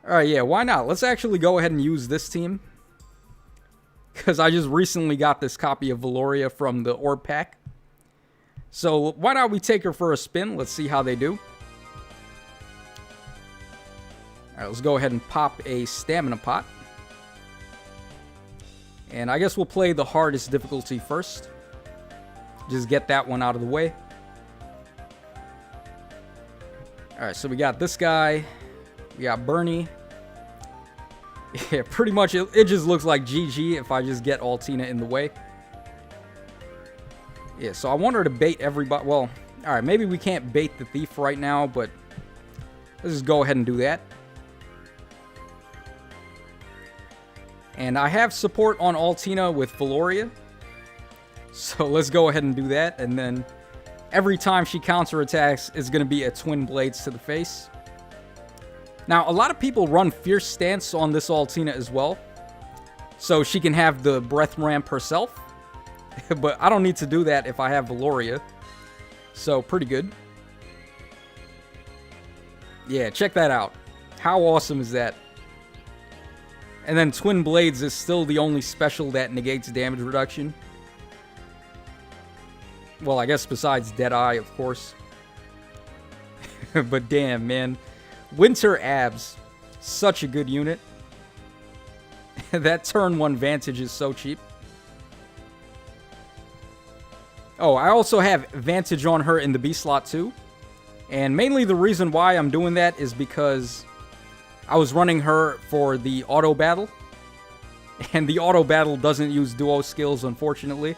Alright, yeah, why not? Let's actually go ahead and use this team. Because I just recently got this copy of Valoria from the orb pack. So why not we take her for a spin? Let's see how they do. Alright, let's go ahead and pop a stamina pot. And I guess we'll play the hardest difficulty first. Just get that one out of the way. Alright, so we got this guy. We got Bernie. Yeah, pretty much it just looks like GG if I just get Altina in the way. Yeah, so I want her to bait everybody. Well, Alright, maybe we can't bait the thief right now, but let's just go ahead and do that. And I have support on Altina with Valoria. So let's go ahead and do that. And then every time she counterattacks, it's going to be a Twin Blades to the face. Now, a lot of people run Fierce Stance on this Altina as well. So she can have the Breath Ramp herself. But I don't need to do that if I have Valoria. So, pretty good. Yeah, check that out. How awesome is that? And then Twin Blades is still the only special that negates damage reduction. Well, I guess besides Deadeye, of course. But damn, man. Winter Abs. Such a good unit. That turn 1 Vantage is so cheap. Oh, I also have Vantage on her in the B slot too. And mainly the reason why I'm doing that is because I was running her for the auto battle. And the auto battle doesn't use duo skills, unfortunately.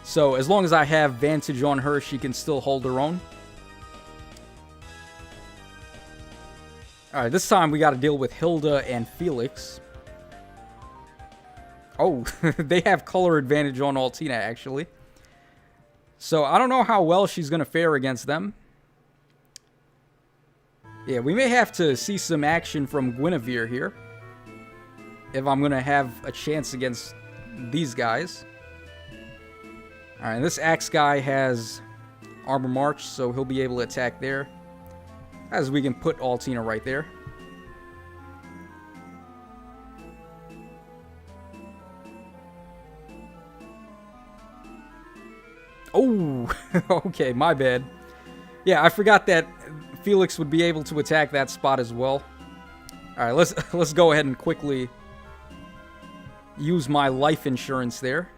So as long as I have Vantage on her, she can still hold her own. Alright, this time we gotta deal with Hilda and Felix. Oh, they have color advantage on Altina, actually. So I don't know how well she's going to fare against them. Yeah, we may have to see some action from Guinevere here. If I'm going to have a chance against these guys. Alright, this Axe guy has Armor March, so he'll be able to attack there. As we can put Altina right there. Oh, okay, my bad. Yeah, I forgot that Felix would be able to attack that spot as well. All right, let's go ahead and quickly use my life insurance there.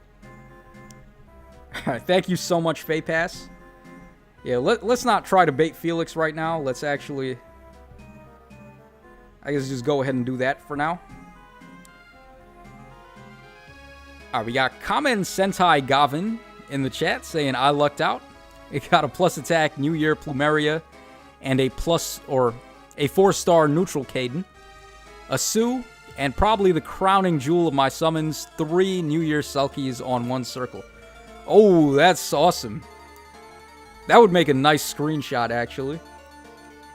All right, thank you so much, Faypass. Yeah, let's not try to bait Felix right now. Let's actually, I guess, just go ahead and do that for now. All right, we got Kamen Sentai Gavin in the chat saying I lucked out. It got a plus attack New Year Plumeria and a plus or a 4-star neutral Caden, a Sue, and probably the crowning jewel of my summons, 3 New Year Selkies on 1 circle. Oh, that's awesome. That would make a nice screenshot, actually.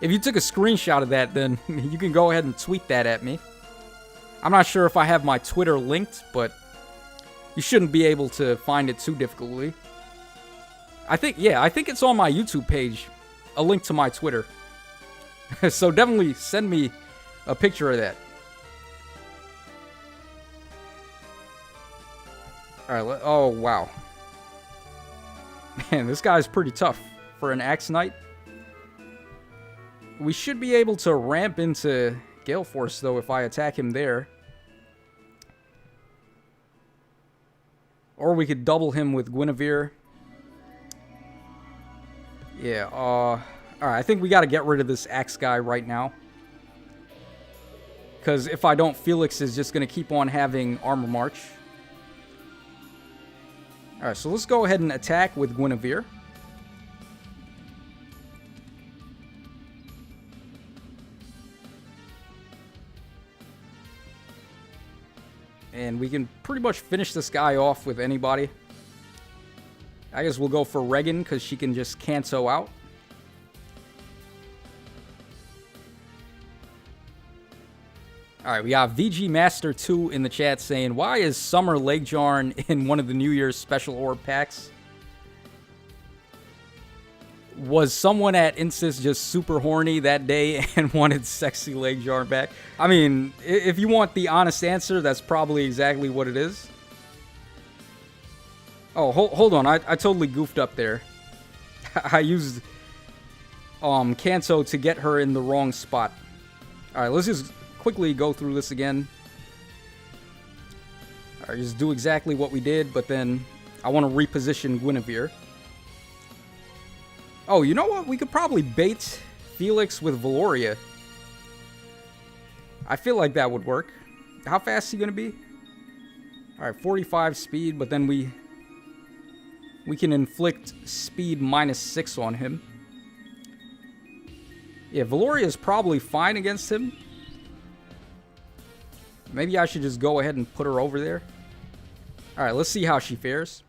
If you took a screenshot of that, then you can go ahead and tweet that at me. I'm not sure if I have my Twitter linked, but you shouldn't be able to find it too difficultly. I think it's on my YouTube page, a link to my Twitter. So definitely send me a picture of that. Alright, oh wow. Man, this guy's pretty tough for an Axe Knight. We should be able to ramp into Gale Force, though, if I attack him there. Or we could double him with Guinevere. Yeah, alright, I think we gotta get rid of this Axe guy right now. Because if I don't, Felix is just gonna keep on having Armor March. Alright, so let's go ahead and attack with Guinevere. And we can pretty much finish this guy off with anybody. I guess we'll go for Regan, because she can just Kanto out. Alright, we got VG Master 2 in the chat saying, why is Summer Lake Jarn in one of the New Year's special orb packs? Was someone at Insys just super horny that day and wanted sexy Lake Jarn back? I mean, if you want the honest answer, that's probably exactly what it is. Oh, hold on. I totally goofed up there. I used Kanto to get her in the wrong spot. Alright, let's just quickly go through this again. Alright, just do exactly what we did, but then I want to reposition Guinevere. Oh, you know what? We could probably bait Felix with Valoria. I feel like that would work. How fast is he going to be? Alright, 45 speed, but then we We can inflict speed -6 on him. Yeah, Valoria is probably fine against him. Maybe I should just go ahead and put her over there. Alright, let's see how she fares.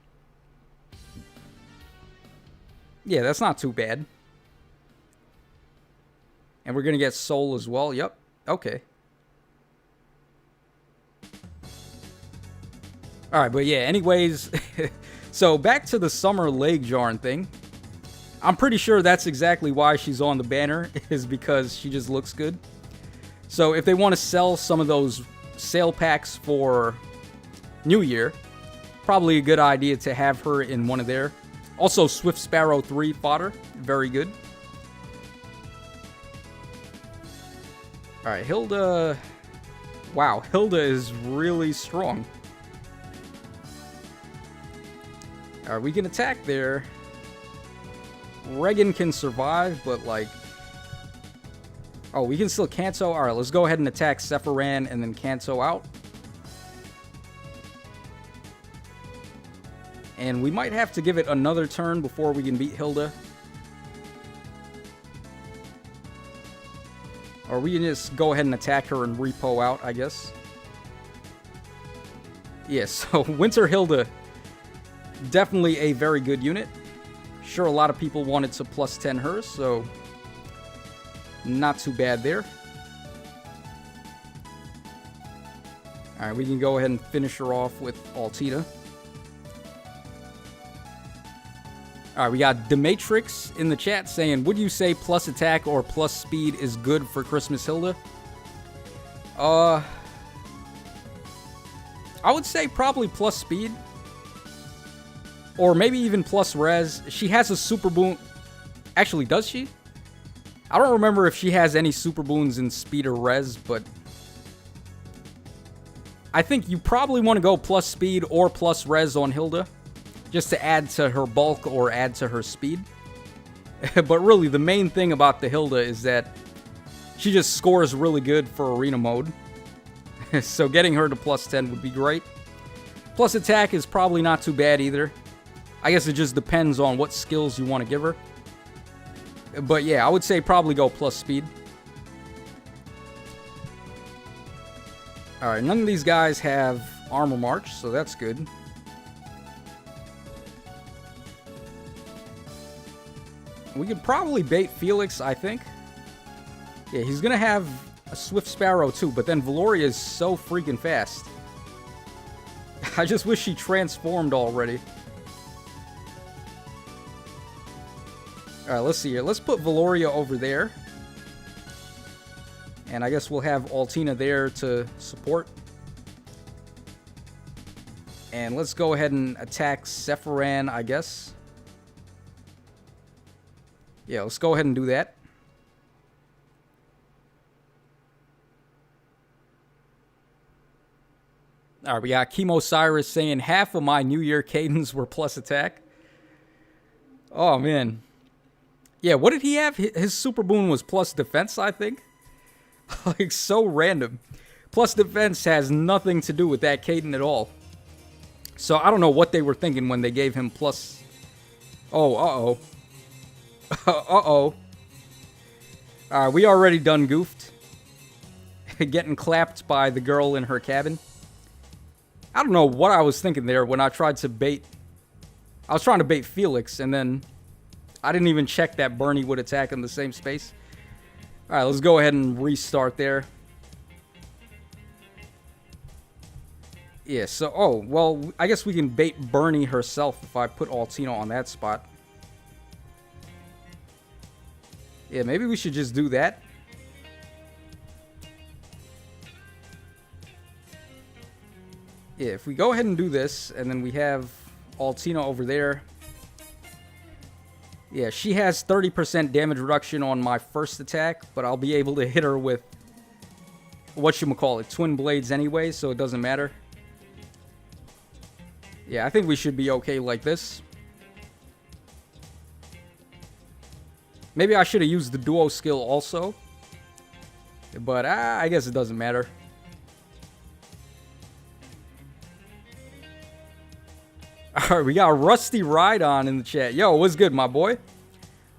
Yeah, that's not too bad. And we're going to get Soul as well. Yep. Okay. Alright, but yeah, anyways. So, back to the Summer Leg Jarn thing. I'm pretty sure that's exactly why she's on the banner, is because she just looks good. So if they want to sell some of those sale packs for New Year, probably a good idea to have her in one of there. Also, Swift Sparrow 3 fodder, very good. Alright, Hilda... Wow, Hilda is really strong. Alright, we can attack there. Regan can survive, but like... Oh, we can still Kanto. Alright, let's go ahead and attack Sephiran and then Kanto out. And we might have to give it another turn before we can beat Hilda. Or we can just go ahead and attack her and repo out, I guess. Yeah, so Winter Hilda, definitely a very good unit. Sure, a lot of people wanted to +10 hers, so not too bad there. Alright, we can go ahead and finish her off with Altina. Alright, we got Dematrix in the chat saying, would you say plus attack or plus speed is good for Christmas Hilda? I would say probably plus speed. Or maybe even plus res. She has a super boon. Actually, does she? I don't remember if she has any super boons in speed or res, but I think you probably want to go plus speed or plus res on Hilda, just to add to her bulk or add to her speed. But really, the main thing about the Hilda is that she just scores really good for arena mode. So getting her to +10 would be great. Plus attack is probably not too bad either. I guess it just depends on what skills you want to give her. But yeah, I would say probably go plus speed. Alright, none of these guys have armor march, so that's good. We could probably bait Felix, I think. Yeah, he's gonna have a Swift Sparrow too, but then Valoria is so freaking fast. I just wish she transformed already. Alright, let's see here. Let's put Valoria over there. And I guess we'll have Altina there to support. And let's go ahead and attack Sephiran, I guess. Yeah, let's go ahead and do that. Alright, we got Chemo Cyrus saying half of my New Year cadence were plus attack. Oh, man. Yeah, what did he have? His super boon was plus defense, I think. Like, so random. Plus defense has nothing to do with that cadence at all. So, I don't know what they were thinking when they gave him plus... Oh, uh-oh. Uh-oh. Alright, we already done goofed. Getting clapped by the girl in her cabin. I don't know what I was thinking there when I tried to bait... I was trying to bait Felix, and then... I didn't even check that Bernie would attack in the same space. Alright, let's go ahead and restart there. Yeah, so... Oh, well, I guess we can bait Bernie herself if I put Altina on that spot. Yeah, maybe we should just do that. Yeah, if we go ahead and do this, and then we have Altina over there... Yeah, she has 30% damage reduction on my first attack, but I'll be able to hit her with whatchamacallit, Twin Blades anyway, so it doesn't matter. Yeah, I think we should be okay like this. Maybe I should have used the duo skill also, but I guess it doesn't matter. Alright, we got Rusty Rhydon in the chat. Yo, what's good, my boy?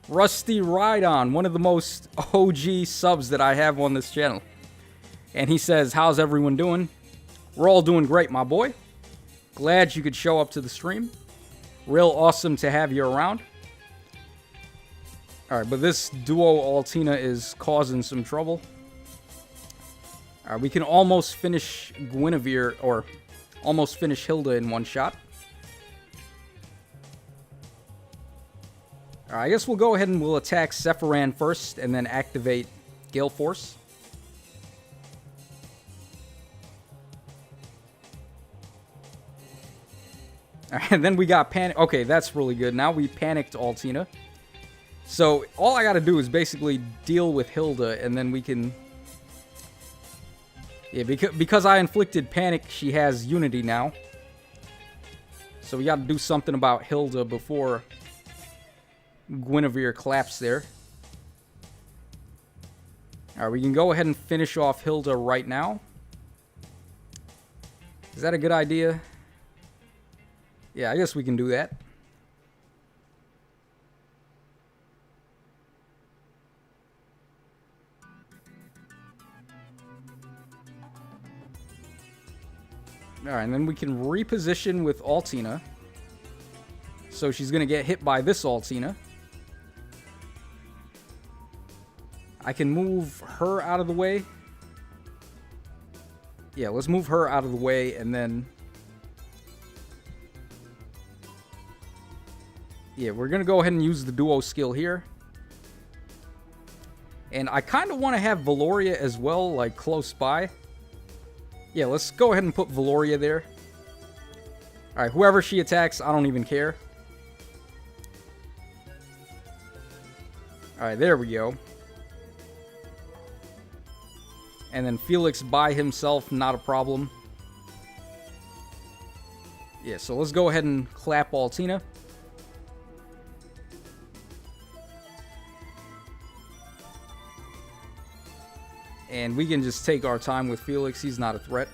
Rusty Rhydon, one of the most OG subs that I have on this channel. And he says, how's everyone doing? We're all doing great, my boy. Glad you could show up to the stream. Real awesome to have you around. Alright, but this duo Altina is causing some trouble. Alright, we can almost finish Guinevere, or almost finish Hilda in one shot. Alright, I guess we'll go ahead and we'll attack Sephiran first, and then activate Gale Force. Alright, and then we got Panic. Okay, that's really good. Now we panicked Altina. So, all I gotta do is basically deal with Hilda, and then we can... Yeah, because I inflicted panic, she has Unity now. So we gotta do something about Hilda before Guinevere collapsed there. Alright, we can go ahead and finish off Hilda right now. Is that a good idea? Yeah, I guess we can do that. Alright, and then we can reposition with Altina. So she's going to get hit by this Altina. I can move her out of the way. Yeah, let's move her out of the way, and then... Yeah, we're going to go ahead and use the duo skill here. And I kind of want to have Valoria as well, like, close by. Yeah, let's go ahead and put Valoria there. Alright, whoever she attacks, I don't even care. Alright, there we go. And then Felix by himself, not a problem. Yeah, so let's go ahead and clap Altina. And we can just take our time with Felix. He's not a threat.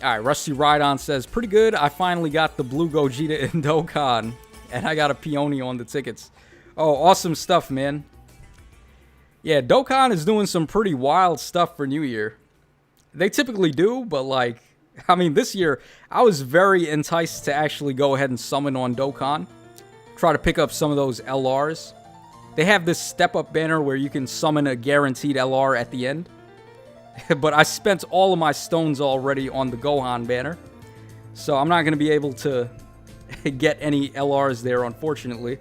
Alright, Rusty Rhydon says, pretty good. I finally got the Blue Gogeta in Dokkan. And I got a Peony on the tickets. Oh, awesome stuff, man. Yeah, Dokkan is doing some pretty wild stuff for New Year. They typically do, but like... I mean, this year, I was very enticed to actually go ahead and summon on Dokkan. Try to pick up some of those LRs. They have this step-up banner where you can summon a guaranteed LR at the end. But I spent all of my stones already on the Gohan banner. So I'm not going to be able to get any LRs there, unfortunately.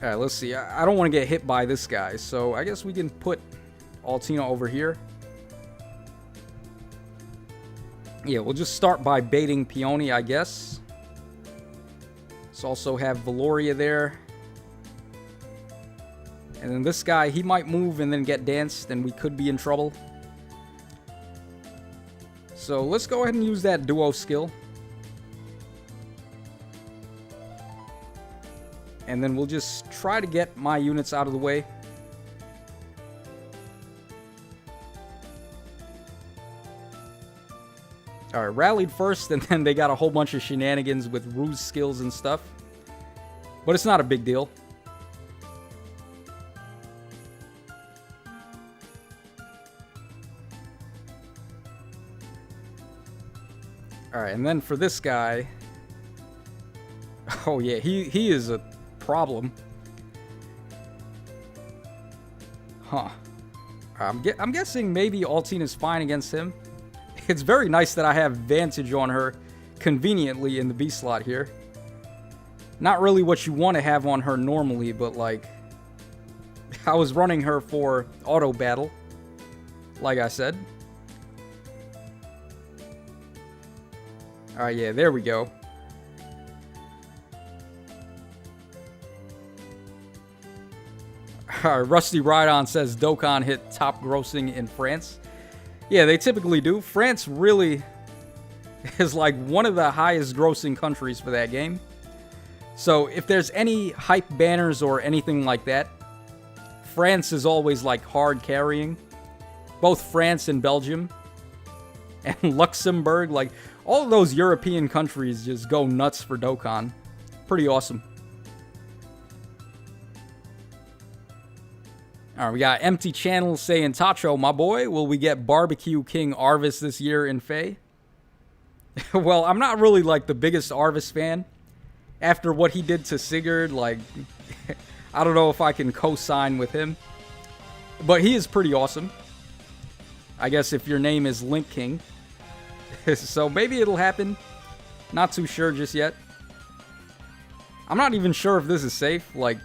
Alright, let's see. I don't want to get hit by this guy. So I guess we can put Altina over here. Yeah, we'll just start by baiting Peony, I guess. Let's also have Valoria there. And then this guy, he might move and then get danced, and we could be in trouble. So let's go ahead and use that duo skill. And then we'll just try to get my units out of the way. Alright, rallied first, and then they got a whole bunch of shenanigans with ruse skills and stuff. But it's not a big deal. Alright, and then for this guy... Oh yeah, he is a problem. Huh. I'm guessing maybe Altina's fine against him. It's very nice that I have Vantage on her conveniently in the B slot here. Not really what you want to have on her normally, but like... I was running her for auto battle, like I said. Alright, yeah, there we go. Rusty Rhydon says Dokkan hit top grossing in France. Yeah, they typically do. France really is like one of the highest grossing countries for that game. So if there's any hype banners or anything like that, France is always like hard carrying. Both France and Belgium. And Luxembourg, like all of those European countries just go nuts for Dokkan. Pretty awesome. Alright, we got Empty Channel saying, Tacho, my boy, will we get Barbecue King Arvis this year in Faye? Well, I'm not really like the biggest Arvis fan. After what he did to Sigurd, like, I don't know if I can co-sign with him. But he is pretty awesome. I guess if your name is Link King. So maybe it'll happen. Not too sure just yet. I'm not even sure if this is safe. Like,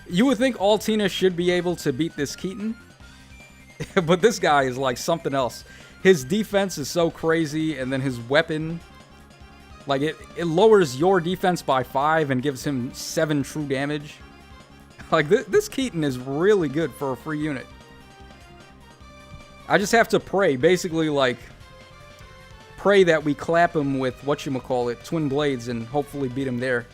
you would think Altina should be able to beat this Keaton. But this guy is like something else. His defense is so crazy, and then his weapon, like it lowers your defense by 5 and gives him 7 true damage. Like this Keaton is really good for a free unit. I just have to pray, basically like pray that we clap him with whatchamacallit, Twin Blades, and hopefully beat him there.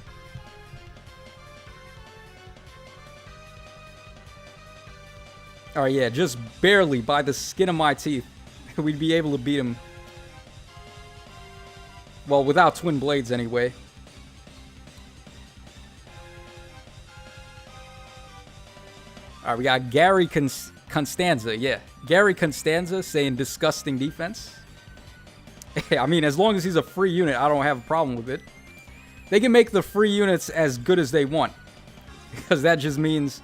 Alright, yeah, just barely, by the skin of my teeth, we'd be able to beat him. Well, without Twin Blades anyway. Alright, we got Gary Constanza, yeah. Gary Constanza saying disgusting defense. I mean, as long as he's a free unit, I don't have a problem with it. They can make the free units as good as they want. Because that just means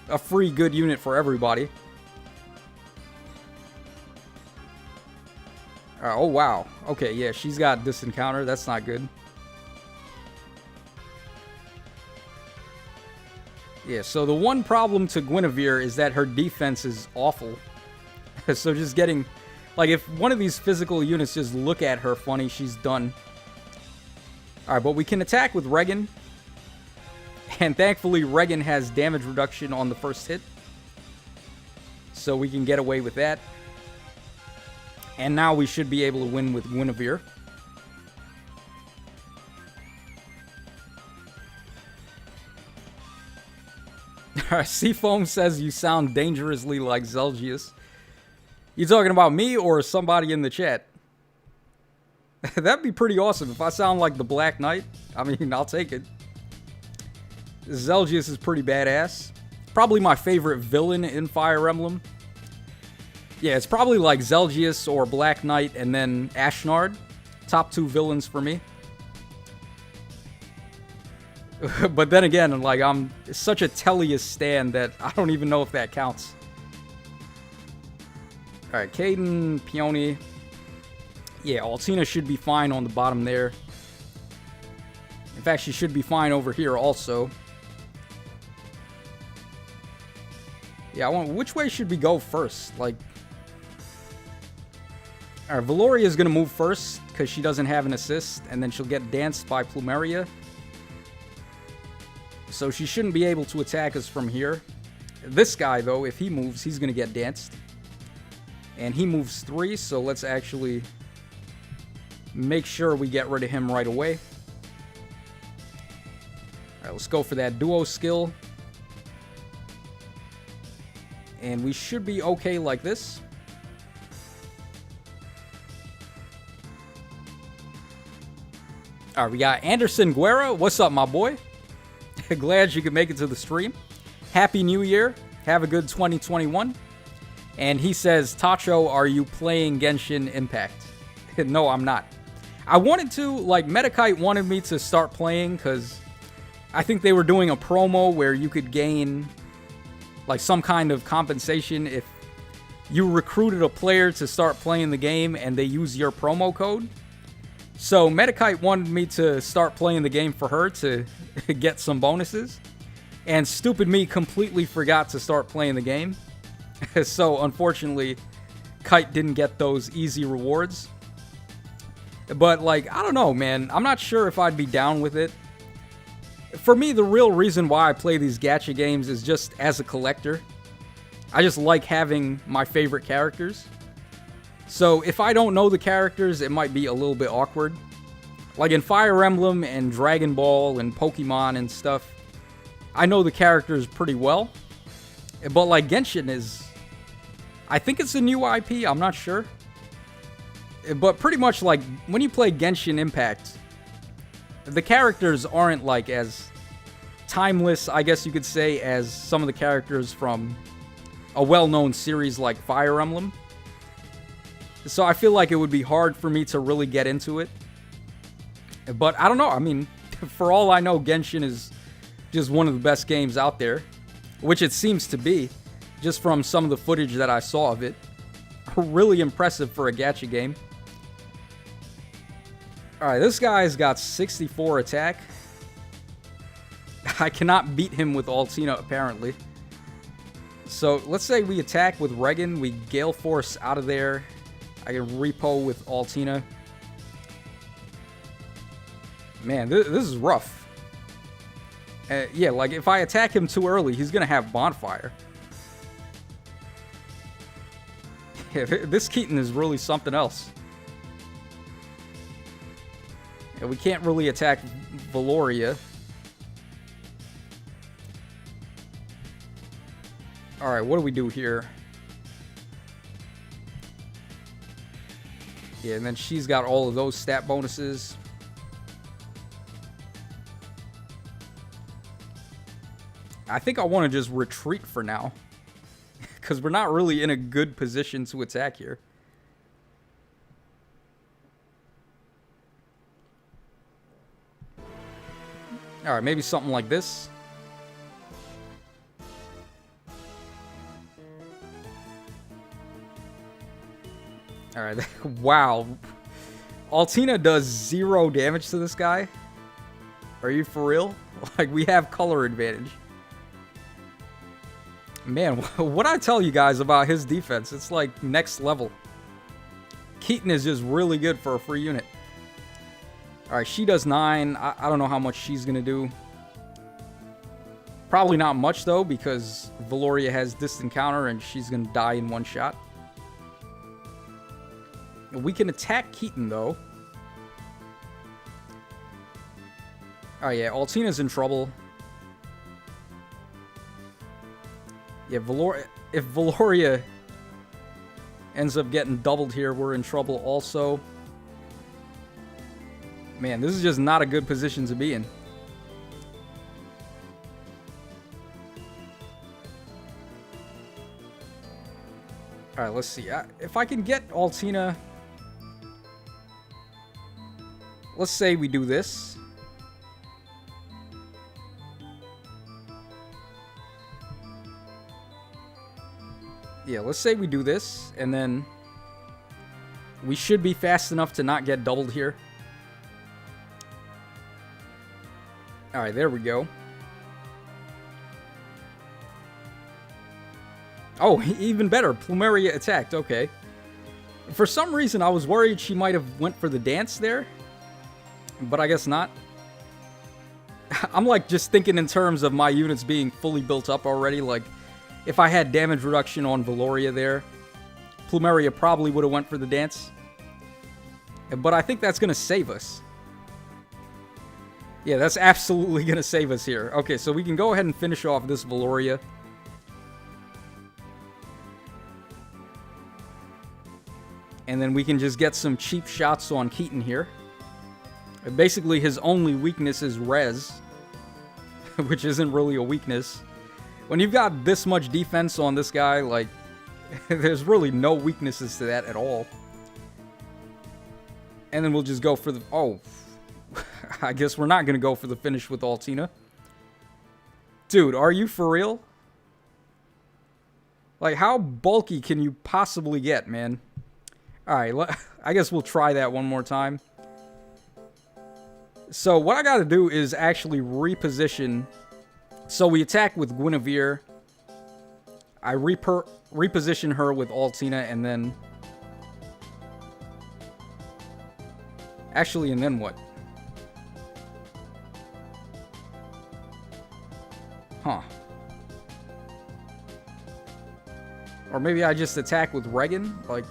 a free good unit for everybody. Oh, wow. Okay, yeah, she's got this encounter. That's not good. Yeah, so the one problem to Guinevere is that her defense is awful. So just getting... Like, if one of these physical units just look at her funny, she's done. Alright, but we can attack with Regan. And thankfully, Regan has damage reduction on the first hit. So we can get away with that. And now we should be able to win with Guinevere. Seafoam says you sound dangerously like Zelgius. You talking about me or somebody in the chat? That'd be pretty awesome. If I sound like the Black Knight, I mean, I'll take it. Zelgius is pretty badass. Probably my favorite villain in Fire Emblem. Yeah, it's probably like Zelgius or Black Knight and then Ashnard. Top 2 villains for me. But then again, like, I'm such a Tellius stan that I don't even know if that counts. Alright, Caden, Peony. Yeah, Altina should be fine on the bottom there. In fact, she should be fine over here also. Yeah, which way should we go first? Like... Alright, Valoria is going to move first because she doesn't have an assist, and then she'll get danced by Plumeria. So she shouldn't be able to attack us from here. This guy, though, if he moves, he's going to get danced. And he moves 3, so let's actually make sure we get rid of him right away. Alright, let's go for that duo skill. And we should be okay like this. Alright, we got Anderson Guerra. What's up, my boy? Glad you could make it to the stream. Happy New Year. Have a good 2021. And he says, Tacho, are you playing Genshin Impact? No, I'm not. I wanted to, like, Metakite wanted me to start playing because I think they were doing a promo where you could gain, like, some kind of compensation if you recruited a player to start playing the game and they use your promo code. So Metakite wanted me to start playing the game for her to get some bonuses. And stupid me completely forgot to start playing the game. So unfortunately, Kite didn't get those easy rewards. But like, I don't know, man. I'm not sure if I'd be down with it. For me, the real reason why I play these gacha games is just as a collector. I just like having my favorite characters. So if I don't know the characters, it might be a little bit awkward. Like in Fire Emblem and Dragon Ball and Pokemon and stuff, I know the characters pretty well. But like Genshin is, I think it's a new IP, I'm not sure. But pretty much like when you play Genshin Impact, the characters aren't like as timeless, I guess you could say, as some of the characters from a well-known series like Fire Emblem. So I feel like it would be hard for me to really get into it. But I don't know, I mean, for all I know, Genshin is just one of the best games out there. Which it seems to be, just from some of the footage that I saw of it. Really impressive for a gacha game. Alright, this guy's got 64 attack. I cannot beat him with Altina, apparently. So, let's say we attack with Regan. We Gale Force out of there. I can repo with Altina. Man, this is rough. Yeah, like if I attack him too early, he's gonna have Bonfire. Yeah, this Keaton is really something else. Yeah, we can't really attack Valoria. Alright, what do we do here? Yeah, and then she's got all of those stat bonuses. I think I want to just retreat for now. Because we're not really in a good position to attack here. Alright, maybe something like this. Alright, wow. Altina does 0 damage to this guy? Are you for real? Like, we have color advantage. Man, what I tell you guys about his defense, it's like next level. Keaton is just really good for a free unit. Alright, she does 9. I don't know how much she's going to do. Probably not much, though, because Valoria has distant counter and she's going to die in one shot. We can attack Keaton, though. Oh, yeah, Altina's in trouble. Yeah, if Valoria ends up getting doubled here, we're in trouble also. Man, this is just not a good position to be in. Alright, let's see. If I can get Altina... Let's say we do this. Yeah, let's say we do this, and then we should be fast enough to not get doubled here. Alright, there we go. Oh, even better. Plumeria attacked. Okay. For some reason, I was worried she might have went for the dance there. But I guess not. I'm like just thinking in terms of my units being fully built up already. Like, if I had damage reduction on Valoria there, Plumeria probably would have went for the dance. But I think that's going to save us. Yeah, that's absolutely going to save us here. Okay, so we can go ahead and finish off this Valoria. And then we can just get some cheap shots on Keaton here. Basically, his only weakness is res. Which isn't really a weakness. When you've got this much defense on this guy, like, there's really no weaknesses to that at all. And then we'll just go for the... Oh, I guess we're not going to go for the finish with Altina. Dude, are you for real? Like, how bulky can you possibly get, man? Alright, I guess we'll try that one more time. So, what I gotta do is actually reposition... So we attack with Guinevere. I reposition her with Altina, and then... Actually, and then what? Huh. Or maybe I just attack with Regan? Like...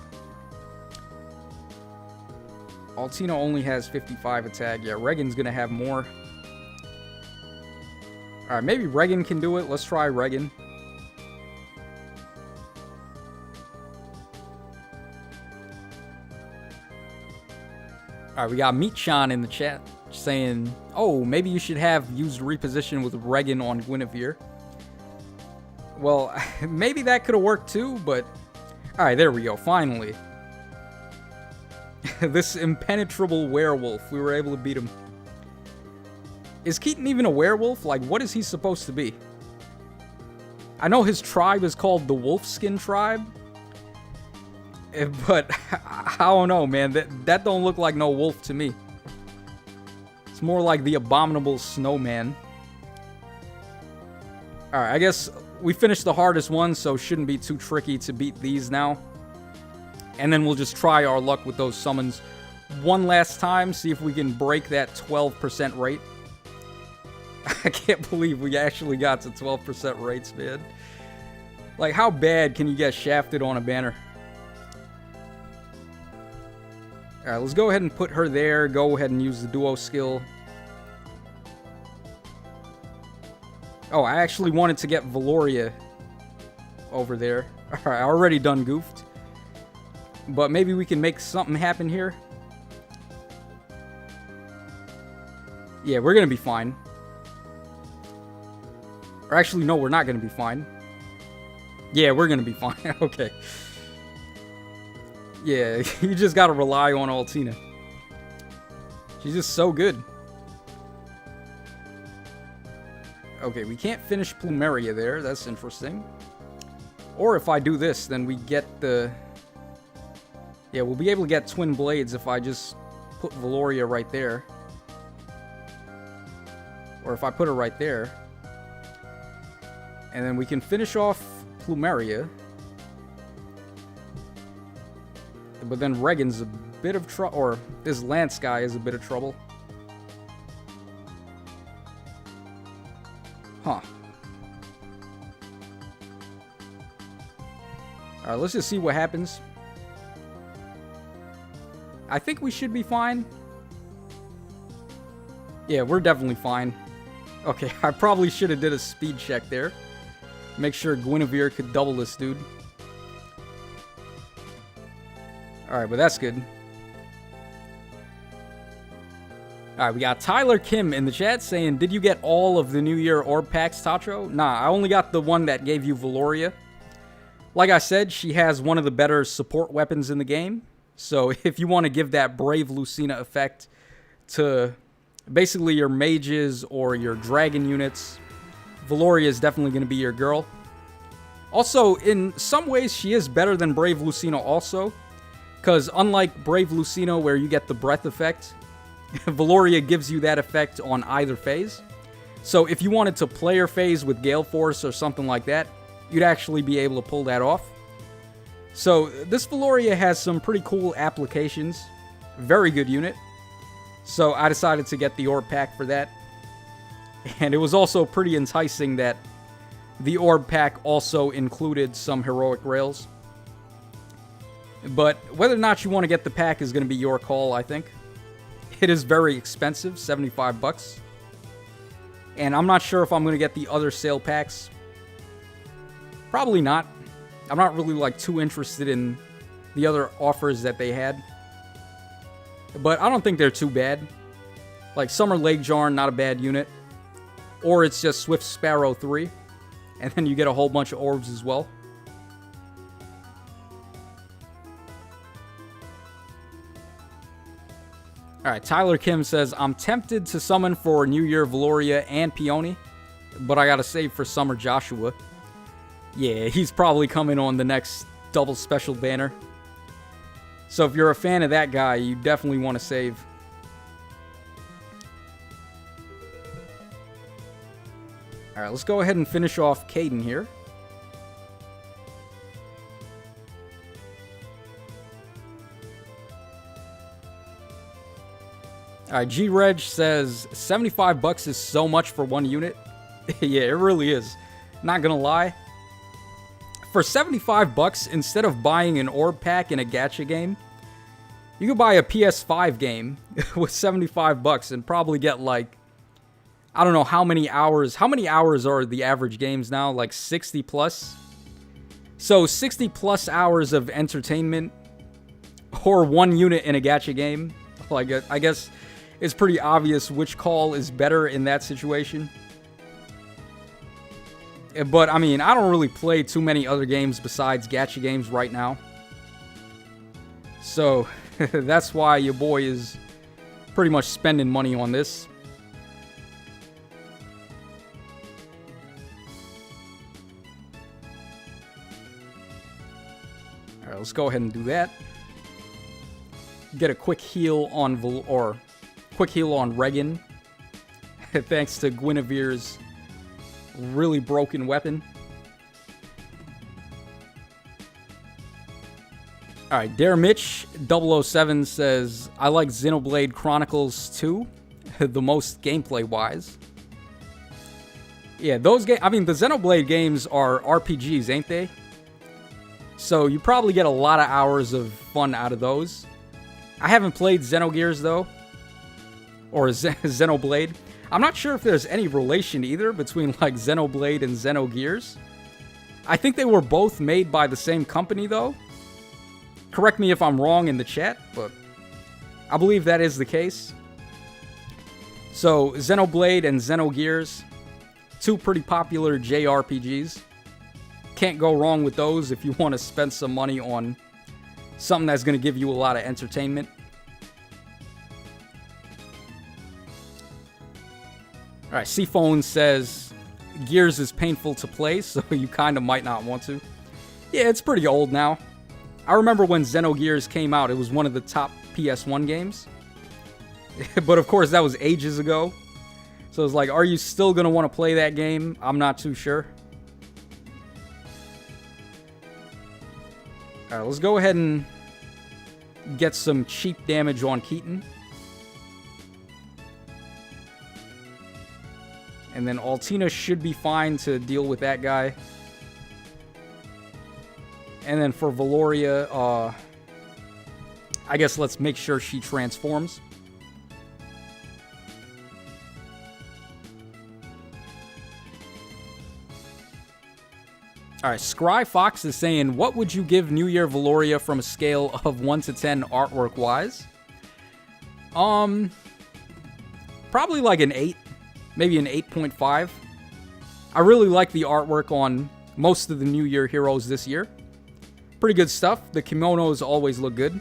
Altina only has 55 attack. Yeah, Regan's gonna have more. Alright, maybe Regan can do it. Let's try Regan. Alright, we got Meatchan in the chat saying, oh, maybe you should have used reposition with Regan on Guinevere. Well, maybe that could have worked too, but... Alright, there we go, finally. This impenetrable werewolf, we were able to beat him. Is Keaton even a werewolf? Like, what is he supposed to be? I know his tribe is called the Wolfskin Tribe. But, I don't know, man. That don't look like no wolf to me. It's more like the Abominable Snowman. Alright, I guess we finished the hardest one, so it shouldn't be too tricky to beat these now. And then we'll just try our luck with those summons one last time, see if we can break that 12% rate. I can't believe we actually got to 12% rates, man. Like, how bad can you get shafted on a banner? Alright, let's go ahead and put her there. Go ahead and use the duo skill. Oh, I actually wanted to get Valoria over there. Alright, I already done goofed. But maybe we can make something happen here. Yeah, we're gonna be fine. Or actually, no, we're not gonna be fine. Yeah, we're gonna be fine. Okay. Yeah, you just gotta rely on Altina. She's just so good. Okay, we can't finish Plumeria there. That's interesting. Or if I do this, then we get the... Yeah, we'll be able to get Twin Blades if I just put Valoria right there. Or if I put her right there. And then we can finish off Plumeria. But then Regan's a bit of trouble, or this Lance guy is a bit of trouble. Huh. Alright, let's just see what happens. I think we should be fine. Yeah, we're definitely fine. Okay, I probably should have did a speed check there. Make sure Guinevere could double this dude. Alright, but that's good. Alright, we got Tyler Kim in the chat saying, did you get all of the New Year orb packs, Tacho? Nah, I only got the one that gave you Valoria. Like I said, she has one of the better support weapons in the game. So if you want to give that Brave Lucina effect to basically your mages or your dragon units, Valoria is definitely going to be your girl. Also, in some ways, she is better than Brave Lucina also. Because unlike Brave Lucina, where you get the breath effect, Valoria gives you that effect on either phase. So if you wanted to player phase with Gale Force or something like that, you'd actually be able to pull that off. So this Valoria has some pretty cool applications. Very good unit. So I decided to get the orb pack for that. And it was also pretty enticing that the orb pack also included some heroic rails. But whether or not you want to get the pack is going to be your call, I think. It is very expensive, 75 bucks. And I'm not sure if I'm going to get the other sale packs. Probably not. I'm not really like too interested in the other offers that they had. But I don't think they're too bad. Like Summer Lake Jarn, not a bad unit. Or it's just Swift Sparrow 3. And then you get a whole bunch of orbs as well. Alright, Tyler Kim says, I'm tempted to summon for New Year Valoria and Peony, but I gotta save for Summer Joshua. Yeah, he's probably coming on the next double special banner. So if you're a fan of that guy, you definitely want to save. Alright, let's go ahead and finish off Caden here. Alright, G-Reg says, 75 bucks is so much for one unit. Yeah, it really is. Not gonna lie. For 75 bucks, instead of buying an orb pack in a gacha game, you could buy a PS5 game with 75 bucks and probably get like, I don't know how many hours. How many hours are the average games now? Like 60 plus? So 60 plus hours of entertainment or one unit in a gacha game. Like, I guess it's pretty obvious which call is better in that situation. But, I mean, I don't really play too many other games besides gacha games right now. So, that's why your boy is pretty much spending money on this. Alright, let's go ahead and do that. Get a quick heal on Regan. Thanks to Guinevere's really broken weapon. Alright, Dare Mitch 007 says, I like Xenoblade Chronicles 2 the most gameplay-wise. Yeah, those games, I mean, the Xenoblade games are RPGs, ain't they? So you probably get a lot of hours of fun out of those. I haven't played Xenogears, though. Or Xenoblade. I'm not sure if there's any relation either between, like, Xenoblade and Xenogears. I think they were both made by the same company, though. Correct me if I'm wrong in the chat, but I believe that is the case. So, Xenoblade and Xenogears, two pretty popular JRPGs. Can't go wrong with those if you want to spend some money on something that's going to give you a lot of entertainment. Alright, Seaphone says, Gears is painful to play, so you kind of might not want to. Yeah, it's pretty old now. I remember when Xenogears came out, it was one of the top PS1 games. But of course, that was ages ago. So it's like, are you still going to want to play that game? I'm not too sure. Alright, let's go ahead and get some cheap damage on Keaton. And then Altina should be fine to deal with that guy. And then for Valoria, I guess let's make sure she transforms. Alright, Scry Fox is saying, what would you give New Year Valoria from a scale of 1 to 10 artwork-wise? Probably like an 8. Maybe an 8.5. I really like the artwork on most of the New Year heroes this year. Pretty good stuff. The kimonos always look good.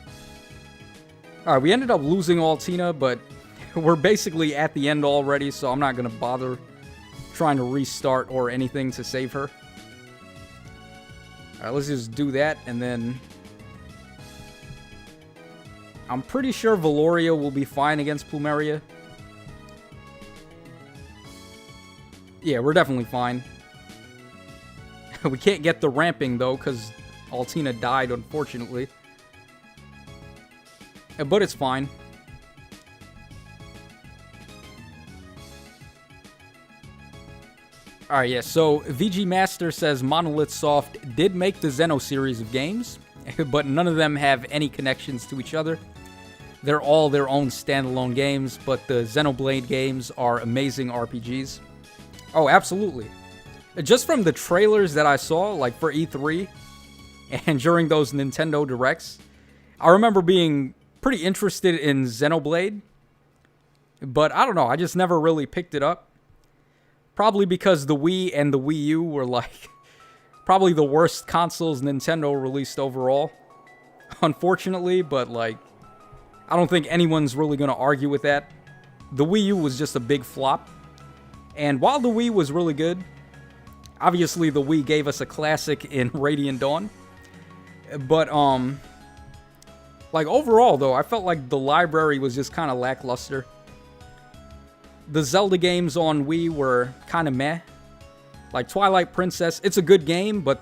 Alright, we ended up losing Altina, but we're basically at the end already, so I'm not going to bother trying to restart or anything to save her. Alright, let's just do that, and then I'm pretty sure Valoria will be fine against Plumeria. Yeah, we're definitely fine. We can't get the ramping, though, because Altina died, unfortunately. But it's fine. Alright, yeah, so VG Master says Monolith Soft did make the Xeno series of games, but none of them have any connections to each other. They're all their own standalone games, but the Xenoblade games are amazing RPGs. Oh, absolutely. Just from the trailers that I saw, like for E3, and during those Nintendo Directs, I remember being pretty interested in Xenoblade, but I don't know, I just never really picked it up. Probably because the Wii and the Wii U were like, probably the worst consoles Nintendo released overall. Unfortunately, but like, I don't think anyone's really going to argue with that. The Wii U was just a big flop. And while the Wii was really good, obviously the Wii gave us a classic in Radiant Dawn. But, like overall though, I felt like the library was just kind of lackluster. The Zelda games on Wii were kind of meh. Like Twilight Princess, it's a good game, but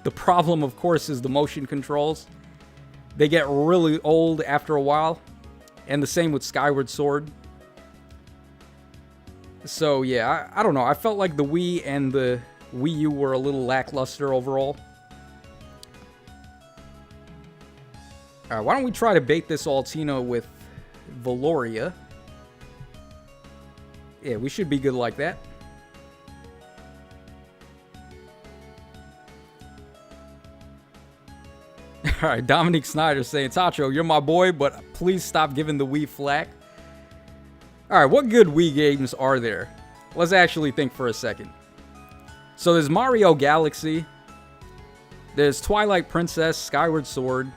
the problem, of course, is the motion controls. They get really old after a while. And the same with Skyward Sword. So, yeah, I don't know. I felt like the Wii and the Wii U were a little lackluster overall. Alright, why don't we try to bait this Altina with Valoria? Yeah, we should be good like that. Alright, Dominique Snyder saying, Tacho, you're my boy, but please stop giving the Wii flack. Alright, what good Wii games are there? Let's actually think for a second. So there's Mario Galaxy. There's Twilight Princess, Skyward Sword.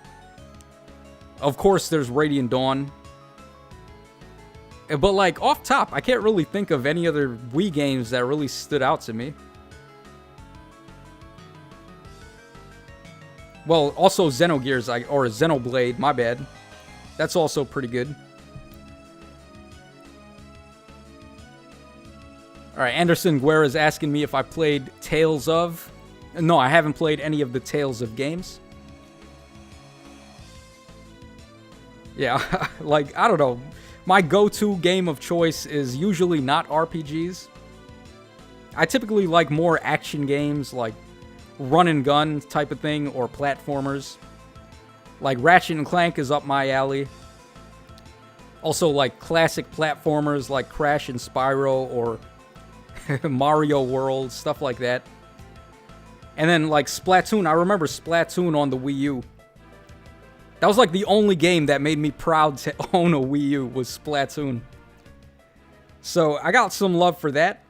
Of course, there's Radiant Dawn. But, like, off top, I can't really think of any other Wii games that really stood out to me. Well, also Xenogears, or Xenoblade, my bad. That's also pretty good. Alright, Anderson Guerra is asking me if I played Tales of. No, I haven't played any of the Tales of games. Yeah, like, I don't know. My go-to game of choice is usually not RPGs. I typically like more action games, like run and gun type of thing, or platformers. Like Ratchet and Clank is up my alley. Also like classic platformers like Crash and Spyro or Mario World, stuff like that. And then like Splatoon, I remember Splatoon on the Wii U. That was like the only game that made me proud to own a Wii U was Splatoon. So I got some love for that.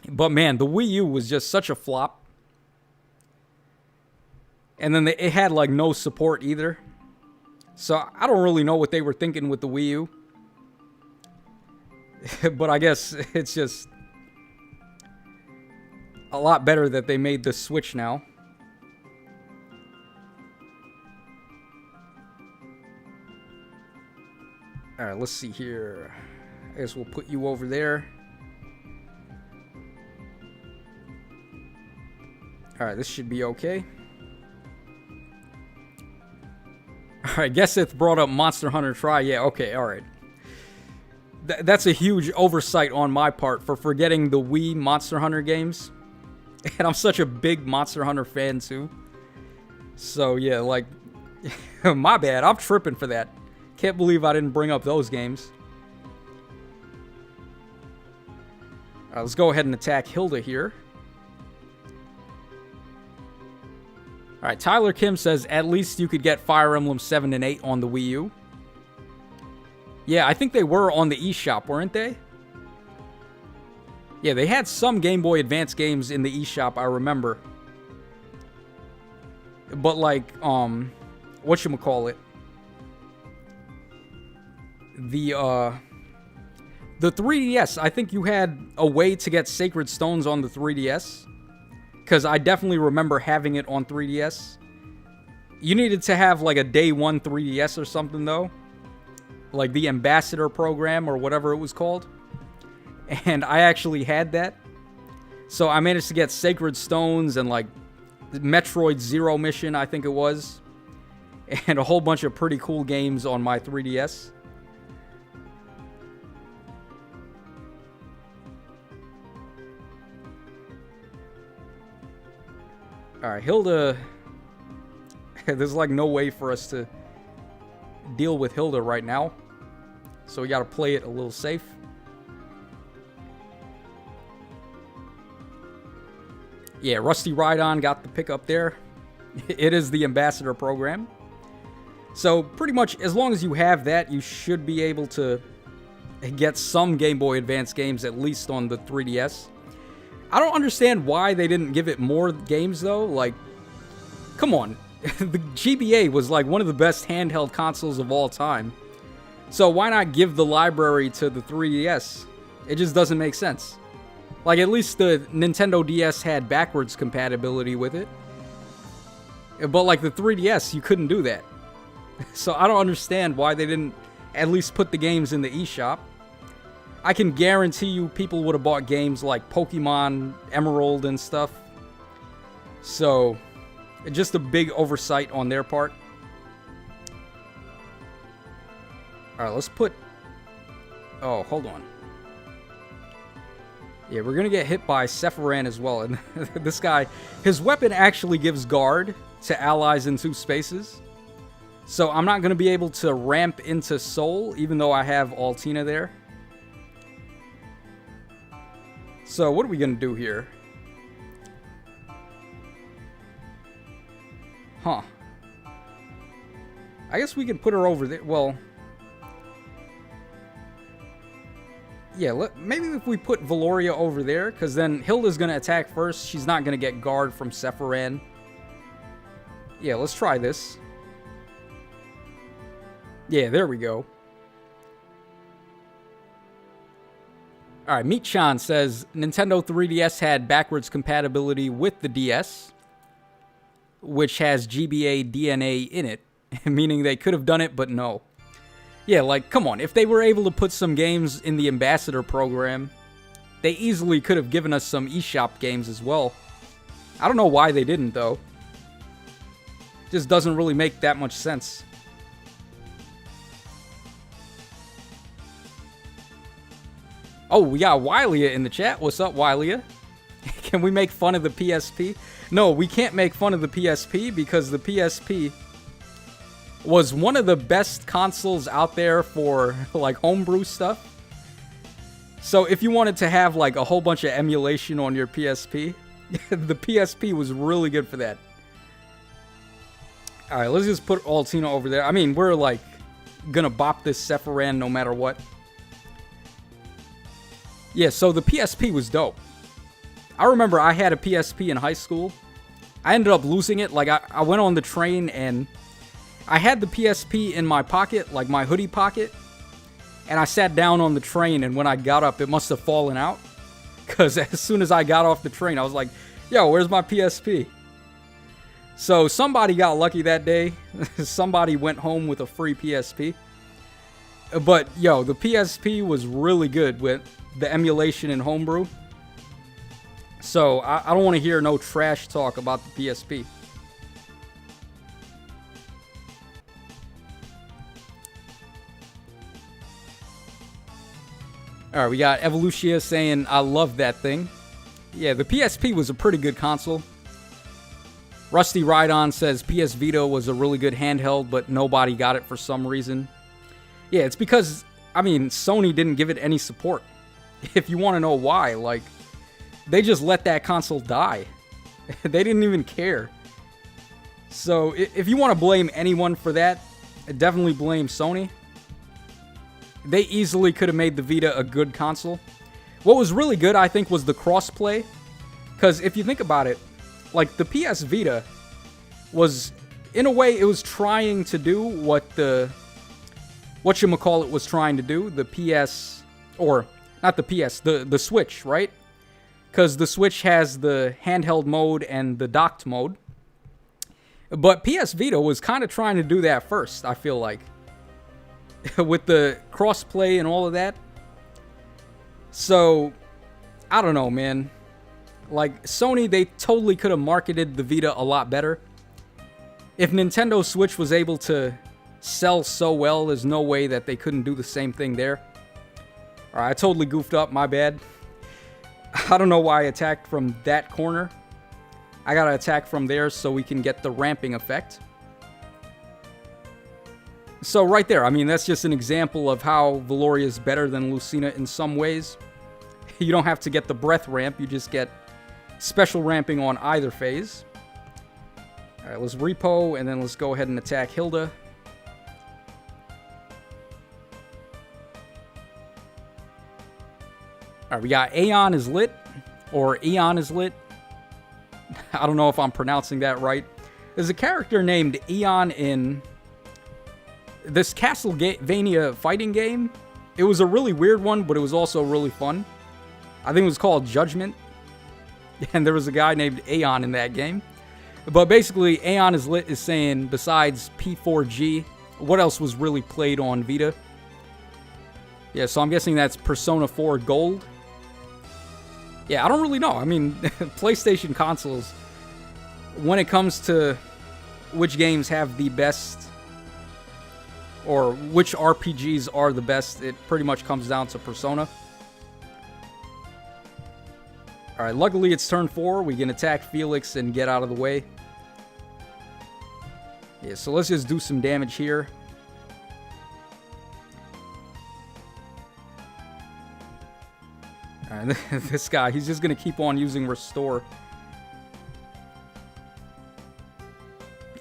But man, the Wii U was just such a flop. And then it had like no support either. So I don't really know what they were thinking with the Wii U. But I guess it's just a lot better that they made the Switch now. Alright, let's see here. I guess we'll put you over there. Alright, this should be okay. Alright, Guesseth brought up Monster Hunter Tri. Yeah, okay, alright. That's a huge oversight on my part for forgetting the Wii Monster Hunter games. And I'm such a big Monster Hunter fan too. So yeah, like, my bad. I'm tripping for that. Can't believe I didn't bring up those games. Alright, let's go ahead and attack Hilda here. Alright, Tyler Kim says, at least you could get Fire Emblem 7 and 8 on the Wii U. Yeah, I think they were on the eShop, weren't they? Yeah, they had some Game Boy Advance games in the eShop, I remember. But like, whatchamacallit? The 3DS, I think you had a way to get Sacred Stones on the 3DS. Because I definitely remember having it on 3DS. You needed to have like a day one 3DS or something though. Like the Ambassador program or whatever it was called. And I actually had that. So I managed to get Sacred Stones and like Metroid Zero Mission, I think it was. And a whole bunch of pretty cool games on my 3DS. Alright, Hilda. There's like no way for us to deal with Hilda right now. So we gotta play it a little safe. Yeah, Rusty Ride-On got the pick up there. It is the Ambassador program. So pretty much as long as you have that, you should be able to get some Game Boy Advance games at least on the 3DS. I don't understand why they didn't give it more games though. Like, come on. The GBA was like one of the best handheld consoles of all time. So why not give the library to the 3DS? It just doesn't make sense. Like, at least the Nintendo DS had backwards compatibility with it. But like the 3DS, you couldn't do that. So I don't understand why they didn't at least put the games in the eShop. I can guarantee you people would have bought games like Pokemon, Emerald, and stuff. So, just a big oversight on their part. Alright, let's put... Oh, hold on. Yeah, we're gonna get hit by Sephiran as well. And this guy, his weapon actually gives guard to allies in 2 spaces. So I'm not gonna be able to ramp into Soul, even though I have Altina there. So, what are we gonna do here? Huh. I guess we can put her over there. Well, yeah, maybe if we put Valoria over there, because then Hilda's going to attack first. She's not going to get guard from Sephiran. Yeah, let's try this. Yeah, there we go. Alright, Meat-chan says, Nintendo 3DS had backwards compatibility with the DS, which has GBA DNA in it, meaning they could have done it, but no. Yeah, like, come on, if they were able to put some games in the Ambassador program, they easily could have given us some eShop games as well. I don't know why they didn't, though. Just doesn't really make that much sense. Oh, we got Wylia in the chat. What's up, Wylia? Can we make fun of the PSP? No, we can't make fun of the PSP because the PSP was one of the best consoles out there for, like, homebrew stuff. So if you wanted to have, like, a whole bunch of emulation on your PSP, the PSP was really good for that. Alright, let's just put Altina over there. I mean, we're, like, gonna bop this Sephiran no matter what. Yeah, so the PSP was dope. I remember I had a PSP in high school. I ended up losing it. Like, I went on the train and I had the PSP in my pocket, like my hoodie pocket. And I sat down on the train, and when I got up, it must have fallen out. Because as soon as I got off the train, I was like, yo, where's my PSP? So somebody got lucky that day. Somebody went home with a free PSP. But, yo, the PSP was really good with the emulation and homebrew. So, I don't want to hear no trash talk about the PSP. Alright, we got Evolutia saying, I love that thing. Yeah, the PSP was a pretty good console. Rusty Ride-On says PS Vita was a really good handheld, but nobody got it for some reason. Yeah, it's because, I mean, Sony didn't give it any support. If you want to know why, like, they just let that console die. They didn't even care. So, if you want to blame anyone for that, definitely blame Sony. They easily could have made the Vita a good console. What was really good, I think, was the crossplay. Because if you think about it, like, the PS Vita was, in a way, it was trying to do what the, whatchamacallit was trying to do. The PS, or, not the PS, the Switch, right? Because the Switch has the handheld mode and the docked mode. But PS Vita was kind of trying to do that first, I feel like. With the crossplay and all of that. So, I don't know, man. Like, Sony, they totally could have marketed the Vita a lot better. If Nintendo Switch was able to sell so well, there's no way that they couldn't do the same thing there. Alright, I totally goofed up, my bad. I don't know why I attacked from that corner. I gotta attack from there so we can get the ramping effect. So right there, I mean, that's just an example of how Valoria is better than Lucina in some ways. You don't have to get the breath ramp, you just get special ramping on either phase. Alright, let's repo, and then let's go ahead and attack Hilda. Alright, we got Aeon is lit, or Eon is lit. I don't know if I'm pronouncing that right. There's a character named Eon in this Castlevania fighting game. It was a really weird one, but it was also really fun. I think it was called Judgment. And there was a guy named Aeon in that game. But basically, Aeon is lit is saying, besides P4G, what else was really played on Vita? Yeah, so I'm guessing that's Persona 4 Gold. Yeah, I don't really know. I mean, PlayStation consoles, when it comes to which games have the best, or which RPGs are the best, it pretty much comes down to Persona. Alright, luckily it's turn 4. We can attack Felix and get out of the way. Yeah, so let's just do some damage here. Alright, this guy, he's just going to keep on using Restore.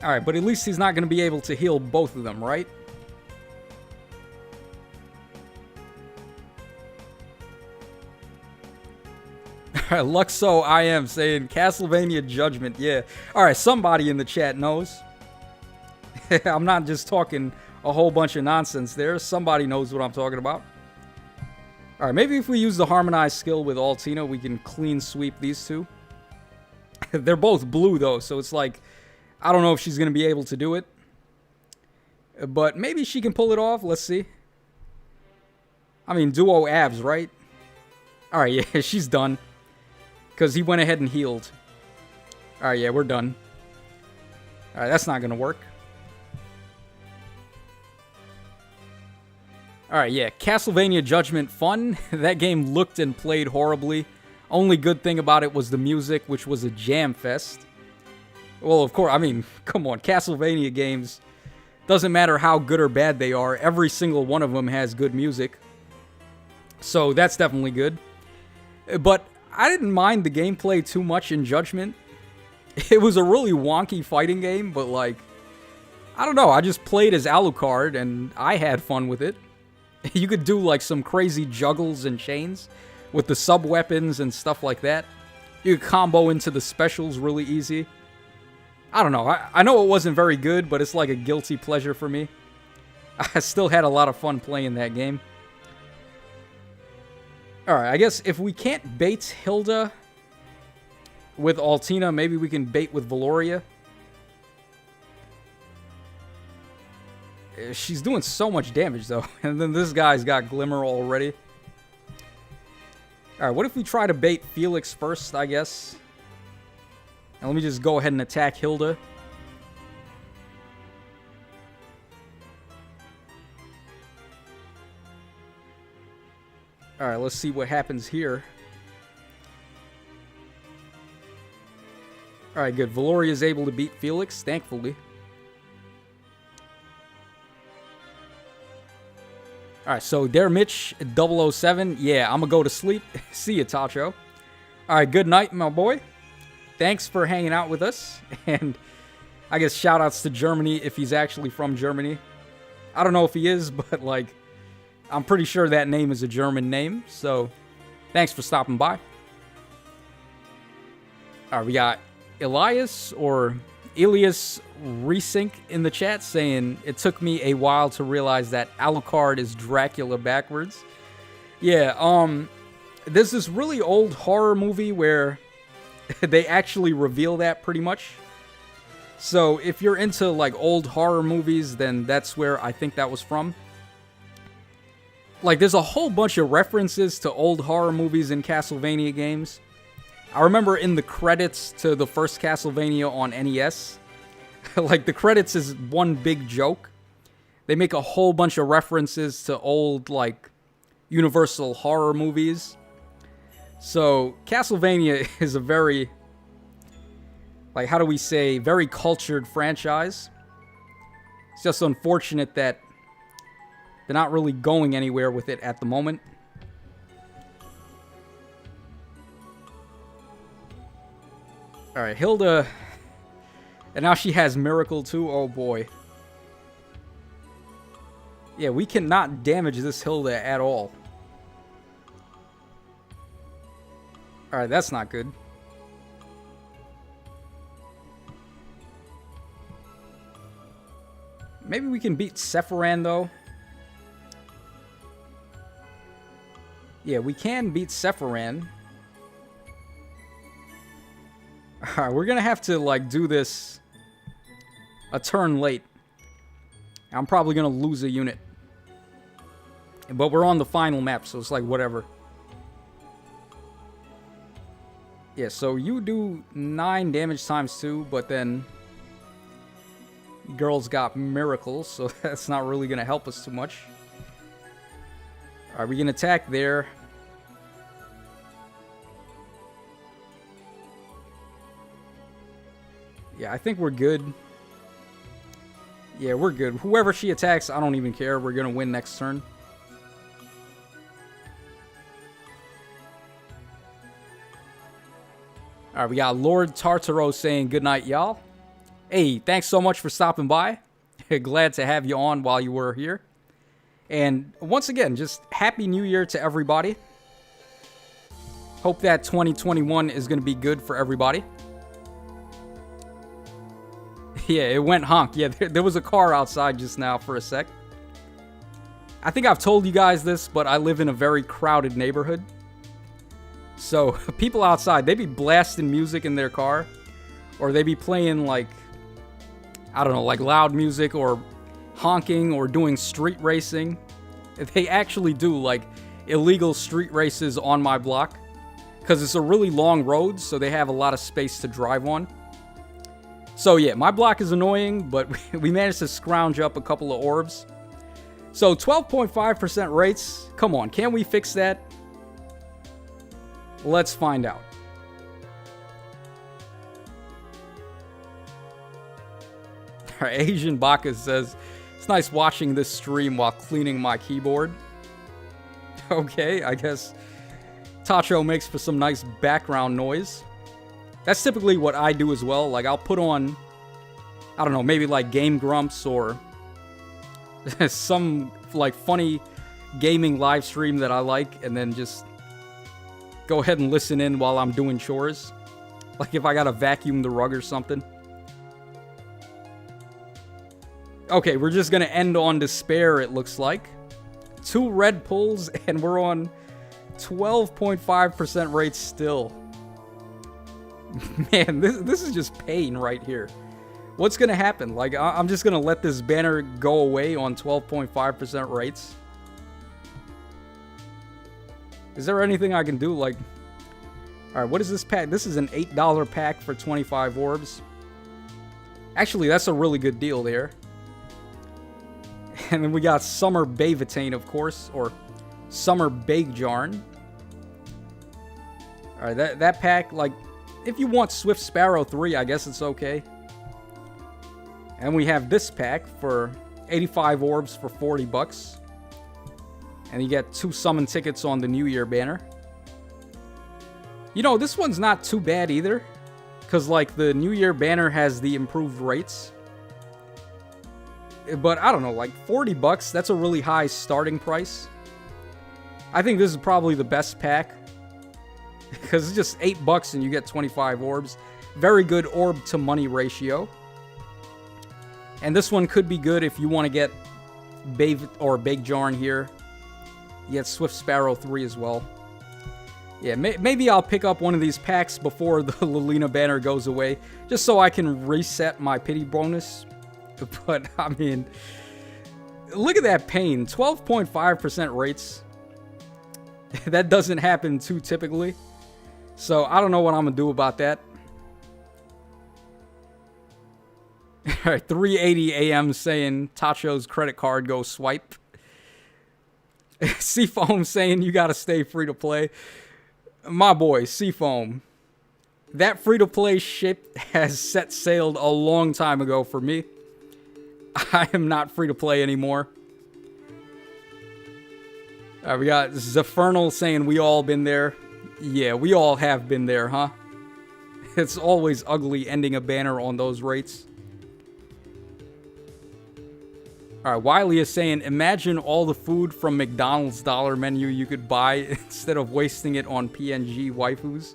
Alright, but at least he's not going to be able to heal both of them, right? Alright, Luxo I am saying Castlevania Judgment, yeah. Alright, somebody in the chat knows. I'm not just talking a whole bunch of nonsense there. Somebody knows what I'm talking about. Alright, maybe if we use the Harmonized skill with Altina, we can clean sweep these two. They're both blue, though, so it's like, I don't know if she's going to be able to do it. But maybe she can pull it off. Let's see. I mean, duo abs, right? Alright, yeah, she's done. Because he went ahead and healed. Alright, yeah, we're done. Alright, that's not going to work. Alright, yeah, Castlevania Judgment, fun. That game looked and played horribly. Only good thing about it was the music, which was a jam fest. Well, of course, I mean, come on, Castlevania games, doesn't matter how good or bad they are, every single one of them has good music. So that's definitely good. But I didn't mind the gameplay too much in Judgment. It was a really wonky fighting game, but like, I don't know, I just played as Alucard and I had fun with it. You could do like some crazy juggles and chains with the sub-weapons and stuff like that. You could combo into the specials really easy. I don't know, I know it wasn't very good, but it's like a guilty pleasure for me. I still had a lot of fun playing that game. Alright, I guess if we can't bait Hilda with Altina, maybe we can bait with Valoria. She's doing so much damage, though. And then this guy's got Glimmer already. Alright, what if we try to bait Felix first, I guess? And let me just go ahead and attack Hilda. Alright, let's see what happens here. Alright, good. Valoria is able to beat Felix, thankfully. Alright, so there, Mitch, 007. Yeah, I'm gonna go to sleep. See ya, Tacho. Alright, good night, my boy. Thanks for hanging out with us. And I guess shout-outs to Germany if he's actually from Germany. I don't know if he is, but, like, I'm pretty sure that name is a German name. So, thanks for stopping by. Alright, we got Elias Resync in the chat saying, it took me a while to realize that Alucard is Dracula backwards. Yeah, there's this really old horror movie where they actually reveal that pretty much. So if you're into like old horror movies, then that's where I think that was from. Like there's a whole bunch of references to old horror movies in Castlevania games. I remember in the credits to the first Castlevania on NES, like the credits is one big joke. They make a whole bunch of references to old like Universal horror movies. So Castlevania is a very, like, how do we say, very cultured franchise. It's just unfortunate that they're not really going anywhere with it at the moment. Alright, Hilda. And now she has Miracle too. Oh boy. Yeah, we cannot damage this Hilda at all. Alright, that's not good. Maybe we can beat Sephiran, though. Yeah, we can beat Sephiran. Alright, we're gonna have to, like, do this a turn late. I'm probably gonna lose a unit. But we're on the final map, so it's like, whatever. Yeah, so you do 9 damage times 2, but then girl's got miracles, so that's not really going to help us too much. Alright, we can attack there. Yeah, I think we're good. Yeah, we're good. Whoever she attacks, I don't even care. We're going to win next turn. Alright, we got Lord Tartaro saying good night, y'all. Hey, thanks so much for stopping by. Glad to have you on while you were here. And once again, just Happy New Year to everybody. Hope that 2021 is going to be good for everybody. Yeah, it went honk. Yeah, there was a car outside just now for a sec. I think I've told you guys this, but I live in a very crowded neighborhood. So people outside, they be blasting music in their car. Or they be playing like, I don't know, like loud music or honking or doing street racing. They actually do like illegal street races on my block. Because it's a really long road, so they have a lot of space to drive on. So yeah, my block is annoying, but we managed to scrounge up a couple of orbs. So 12.5% rates, come on, can we fix that? Let's find out. Our Asian Baka says, it's nice watching this stream while cleaning my keyboard. Okay, I guess Tacho makes for some nice background noise. That's typically what I do as well. Like, I'll put on, I don't know, maybe like Game Grumps or some like funny gaming live stream that I like, and then just go ahead and listen in while I'm doing chores. Like if I gotta vacuum the rug or something. Okay, we're just gonna end on despair, it looks like. 2 red pulls, and we're on 12.5% rates still. Man, this is just pain right here. What's gonna happen? Like, I'm just gonna let this banner go away on 12.5% rates? Is there anything I can do? Like, alright, what is this pack? This is an $8 pack for 25 orbs. Actually, that's a really good deal there. And then we got Summer Bavatane, of course, or Summer Bakejarn. Alright, that pack, like, if you want Swift Sparrow 3, I guess it's okay. And we have this pack for 85 orbs for 40 bucks. And you get 2 summon tickets on the New Year banner. You know, this one's not too bad either. Because, like, the New Year banner has the improved rates. But, I don't know, like, 40 bucks, that's a really high starting price. I think this is probably the best pack. Because it's just 8 bucks and you get 25 orbs. Very good orb to money ratio. And this one could be good if you want to get Bakejarn here. You get Swift Sparrow 3 as well. Yeah, maybe I'll pick up one of these packs before the Lilina banner goes away. Just so I can reset my pity bonus. But, I mean, look at that pain. 12.5% rates. That doesn't happen too typically. So, I don't know what I'm going to do about that. Alright, 3:80 a.m. saying Tacho's credit card go swipe. Seafoam saying you gotta stay free to play. My boy, Seafoam. That free to play ship has set sailed a long time ago for me. I am not free to play anymore. Alright, we got Zephyernal saying we all been there. Yeah, we all have been there, huh? It's always ugly ending a banner on those rates. Alright, Wiley is saying, imagine all the food from McDonald's dollar menu you could buy instead of wasting it on PNG waifus.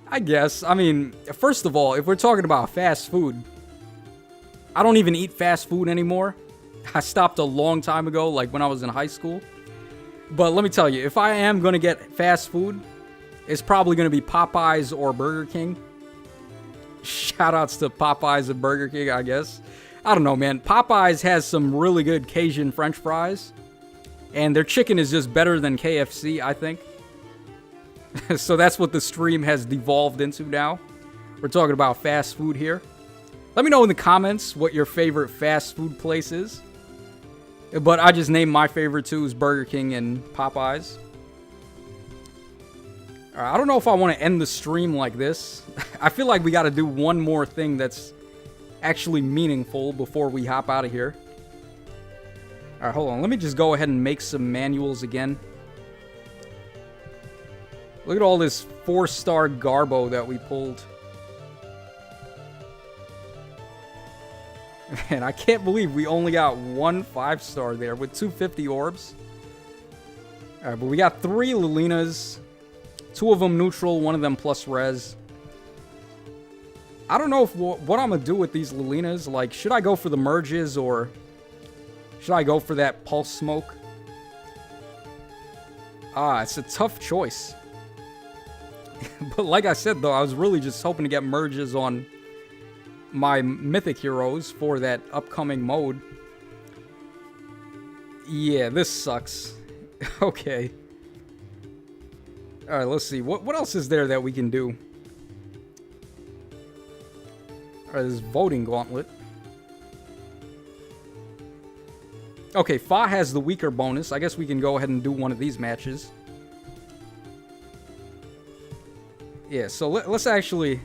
I guess. I mean, first of all, if we're talking about fast food, I don't even eat fast food anymore. I stopped a long time ago, like when I was in high school. But let me tell you, if I am going to get fast food, it's probably going to be Popeyes or Burger King. Shoutouts to Popeyes and Burger King, I guess. I don't know, man. Popeyes has some really good Cajun French fries. And their chicken is just better than KFC, I think. So that's what the stream has devolved into now. We're talking about fast food here. Let me know in the comments what your favorite fast food place is. But I just named my favorite two is Burger King and Popeyes. Alright, I don't know if I want to end the stream like this. I feel like we got to do one more thing that's actually meaningful before we hop out of here. Alright, hold on. Let me just go ahead and make some manuals again. Look at all this 4-star Garbo that we pulled. Man, I can't believe we only got 1 5-star there with 250 orbs. Alright, but we got 3 Lilinas. 2 of them neutral, 1 of them plus res. I don't know if what I'm going to do with these Lilinas. Like, should I go for the merges or should I go for that pulse smoke? It's a tough choice. But like I said, though, I was really just hoping to get merges on my mythic heroes for that upcoming mode. Yeah, this sucks. Okay. Alright, let's see. What else is there that we can do? Alright, this voting gauntlet. Okay, Fa has the weaker bonus. I guess we can go ahead and do one of these matches. Yeah, so let's actually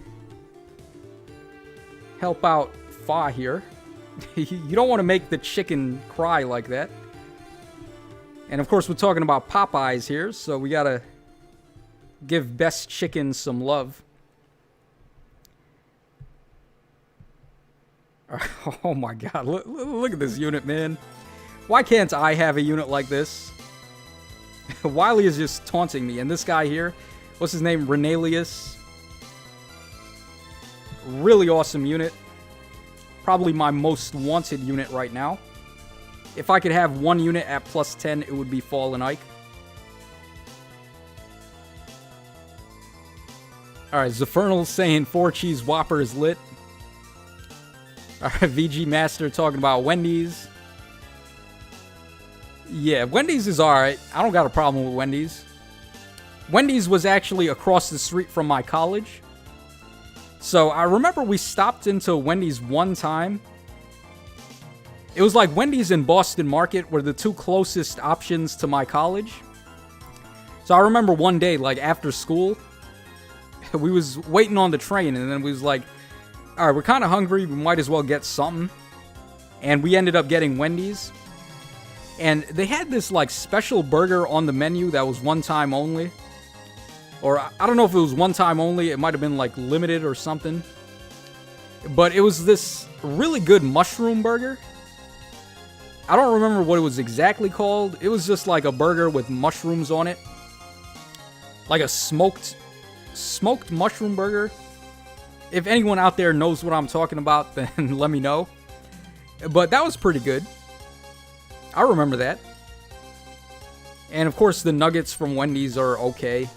help out Fa here. You don't want to make the chicken cry like that. And of course, we're talking about Popeyes here, so we gotta give Best Chicken some love. Oh my god, look at this unit, man. Why can't I have a unit like this? Wily is just taunting me. And this guy here, what's his name? Renalius. Really awesome unit. Probably my most wanted unit right now. If I could have one unit at plus 10, it would be Fallen Ike. Alright, Zafernal's saying 4 cheese Whopper is lit. Alright, VG Master talking about Wendy's. Yeah, Wendy's is alright. I don't got a problem with Wendy's. Wendy's was actually across the street from my college. So I remember we stopped into Wendy's one time. It was like Wendy's and Boston Market were the 2 closest options to my college. So I remember one day, like after school, we was waiting on the train and then we was like, alright, we're kind of hungry, we might as well get something. And we ended up getting Wendy's. And they had this like special burger on the menu that was one time only. Or I don't know if it was one time only, it might have been like limited or something. But it was this really good mushroom burger. I don't remember what it was exactly called. It was just like a burger with mushrooms on it. Like a smoked mushroom burger. If anyone out there knows what I'm talking about, then let me know. But that was pretty good. I remember that. And of course the nuggets from Wendy's are okay.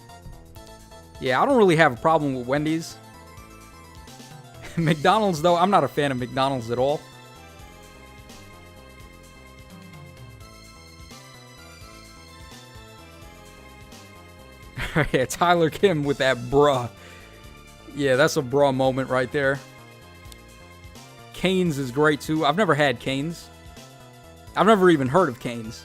Yeah, I don't really have a problem with Wendy's. McDonald's, though, I'm not a fan of McDonald's at all. Yeah, Tyler Kim with that bruh. Yeah, that's a bruh moment right there. Cane's is great, too. I've never had Cane's. I've never even heard of Cane's.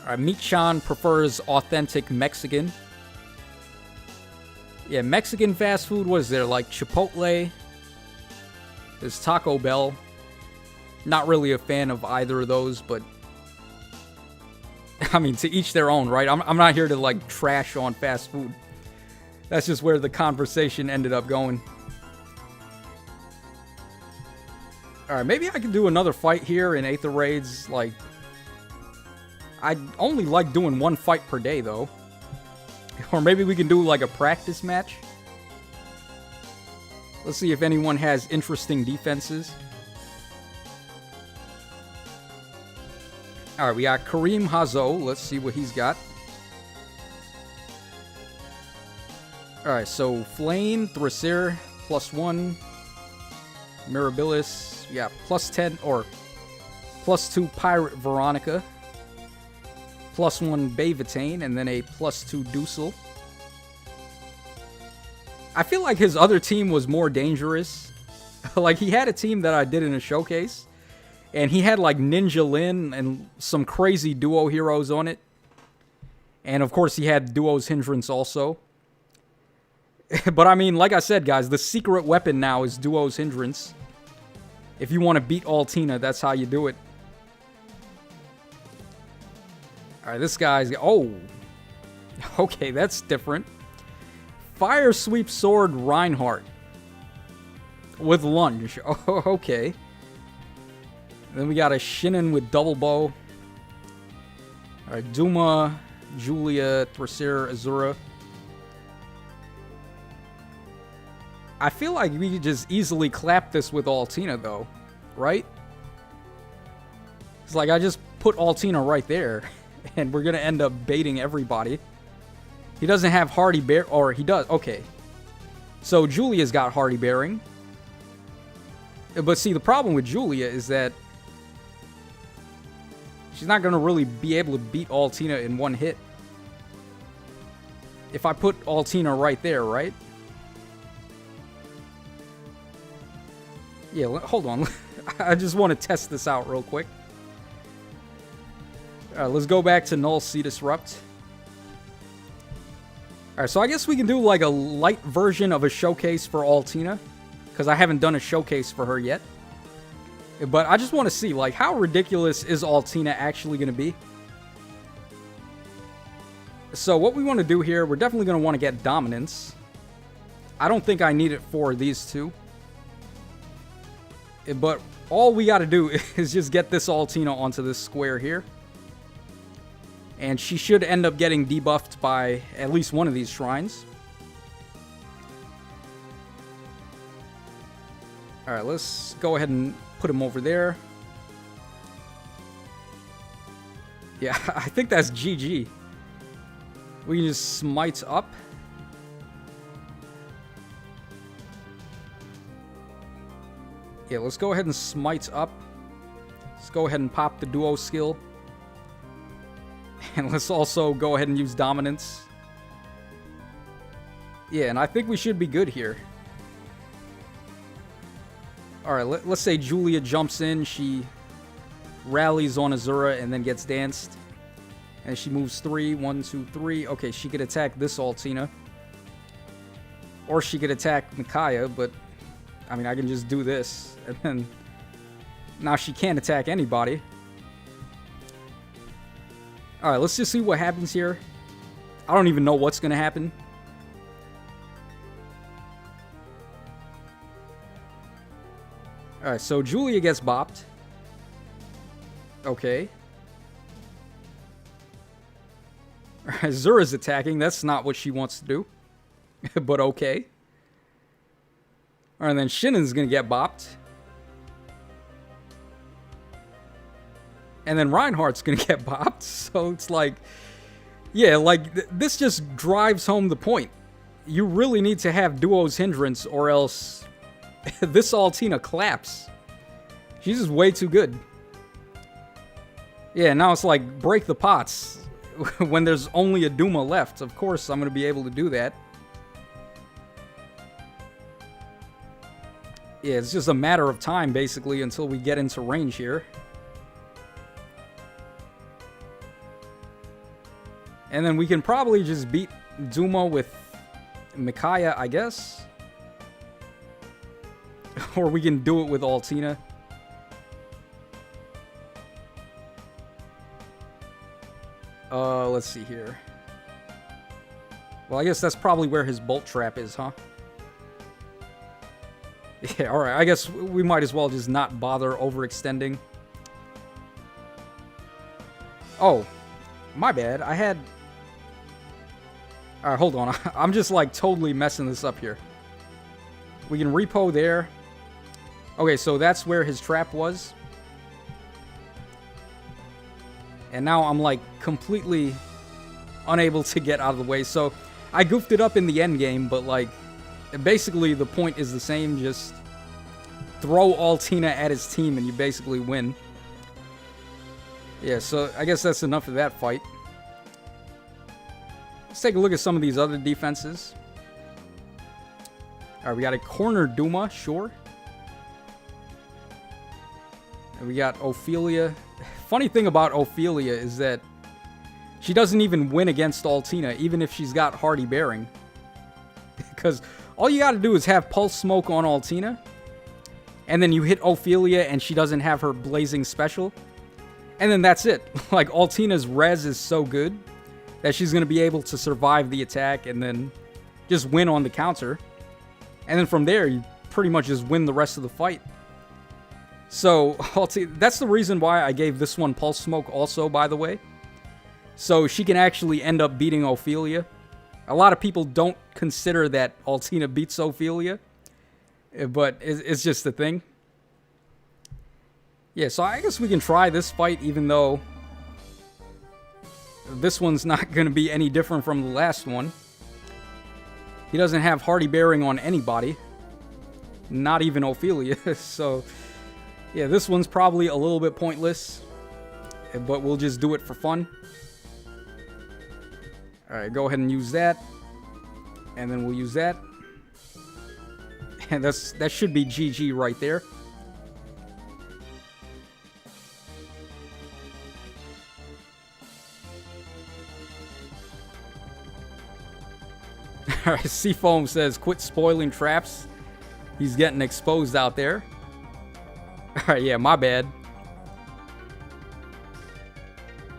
Alright, Meat-chan prefers authentic Mexican. Yeah, Mexican fast food, what is there? Like Chipotle. There's Taco Bell. Not really a fan of either of those, but I mean, to each their own, right? I'm not here to, like, trash on fast food. That's just where the conversation ended up going. Alright, maybe I can do another fight here in Aether Raids. Like, I only like doing 1 fight per day, though. Or maybe we can do, like, a practice match. Let's see if anyone has interesting defenses. Alright, we got Kareem Hazo. Let's see what he's got. Alright, so Flame, Thracer, +1. Mirabilis, yeah, +10, or +2 Pirate Veronica. +1 Bayvatane, and then a +2 Dusel. I feel like his other team was more dangerous. Like, he had a team that I did in a showcase. And he had, like, Ninja Lin and some crazy duo heroes on it. And, of course, he had Duo's Hindrance also. But, I mean, like I said, guys, the secret weapon now is Duo's Hindrance. If you want to beat Altina, that's how you do it. Alright, this guy's... Oh! Okay, that's different. Fire Sweep Sword Reinhardt. with lunge. Oh, okay. Then we got a Shinin with double bow. Alright, Duma, Julia, Thracer, Azura. I feel like we could just easily clap this with Altina, though. Right? It's like I just put Altina right there. And we're going to end up baiting everybody. He doesn't have Hardy Bear. Or he does. Okay. So Julia's got Hardy Bearing. But see, the problem with Julia is that she's not going to really be able to beat Altina in one hit. If I put Altina right there, right? Yeah, hold on. I just want to test this out real quick. Alright, let's go back to Null Sea Disrupt. Alright, so I guess we can do like a light version of a showcase for Altina. Because I haven't done a showcase for her yet. But I just want to see, like, how ridiculous is Altina actually going to be? So what we want to do here, we're definitely going to want to get Dominance. I don't think I need it for these two. But all we got to do is just get this Altina onto this square here. And she should end up getting debuffed by at least one of these shrines. Alright, let's go ahead and put him over there. Yeah, I think that's GG. We can just smite up. Yeah, let's go ahead and smite up. Let's go ahead and pop the duo skill. And let's also go ahead and use Dominance. Yeah, and I think we should be good here. Alright, let's say Julia jumps in. She rallies on Azura and then gets danced. And she moves 3. 1, 2, 3. Okay, she could attack this Altina. Or she could attack Micaiah, but I mean, I can just do this. And then now she can't attack anybody. Alright, let's just see what happens here. I don't even know what's going to happen. Alright, so Julia gets bopped. Okay. Zura's attacking. That's not what she wants to do. But okay. Alright, then Shinin's going to get bopped. And then Reinhardt's going to get bopped. So it's like, yeah, like, this just drives home the point. You really need to have Duo's Hindrance or else this Altina claps. She's just way too good. Yeah, now it's like, break the pots. When there's only a Duma left, of course I'm going to be able to do that. Yeah, it's just a matter of time, basically, until we get into range here. And then we can probably just beat Duma with Micaiah, I guess. Or we can do it with Altina. Let's see here. Well, I guess that's probably where his Bolt Trap is, huh? Yeah, alright. I guess we might as well just not bother overextending. Oh, my bad. I had... Alright, hold on. I'm just, like, totally messing this up here. We can repo there. Okay, so that's where his trap was. And now I'm, like, completely unable to get out of the way. So, I goofed it up in the end game, but, like, basically the point is the same. Just throw Altina at his team and you basically win. Yeah, so I guess that's enough of that fight. Let's take a look at some of these other defenses. Alright, we got a corner Duma, sure. And we got Ophelia. Funny thing about Ophelia is that she doesn't even win against Altina, even if she's got Hardy Bearing. Because all you gotta do is have Pulse Smoke on Altina, and then you hit Ophelia and she doesn't have her Blazing Special. And then that's it. Like, Altina's res is so good that she's gonna be able to survive the attack and then just win on the counter. And then from there, pretty much just win the rest of the fight. So, that's the reason why I gave this one Pulse Smoke also, by the way. So she can actually end up beating Ophelia. A lot of people don't consider that Altina beats Ophelia, but it's just the thing. Yeah, so I guess we can try this fight, even though this one's not going to be any different from the last one. He doesn't have Hardy Bearing on anybody, not even Ophelia. So, yeah, this one's probably a little bit pointless, but we'll just do it for fun. Alright, go ahead and use that. And then we'll use that. And that should be GG right there. Alright, Seafoam says, quit spoiling traps. He's getting exposed out there. Alright, yeah, my bad.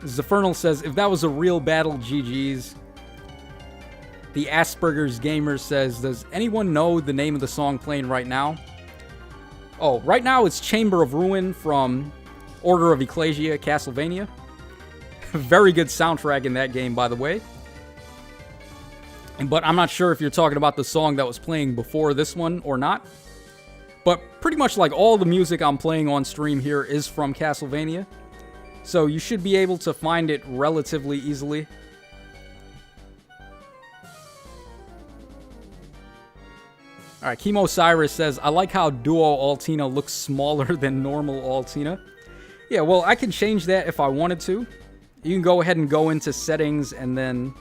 Zafernal says, if that was a real battle, GG's. The Asperger's Gamer says, does anyone know the name of the song playing right now? Oh, right now it's Chamber of Ruin from Order of Ecclesia, Castlevania. Very good soundtrack in that game, by the way. But I'm not sure if you're talking about the song that was playing before this one or not. But pretty much like all the music I'm playing on stream here is from Castlevania. So you should be able to find it relatively easily. Alright, Chemo Cyrus says, I like how Duo Altina looks smaller than normal Altina. Yeah, well, I can change that if I wanted to. You can go ahead and go into settings and then...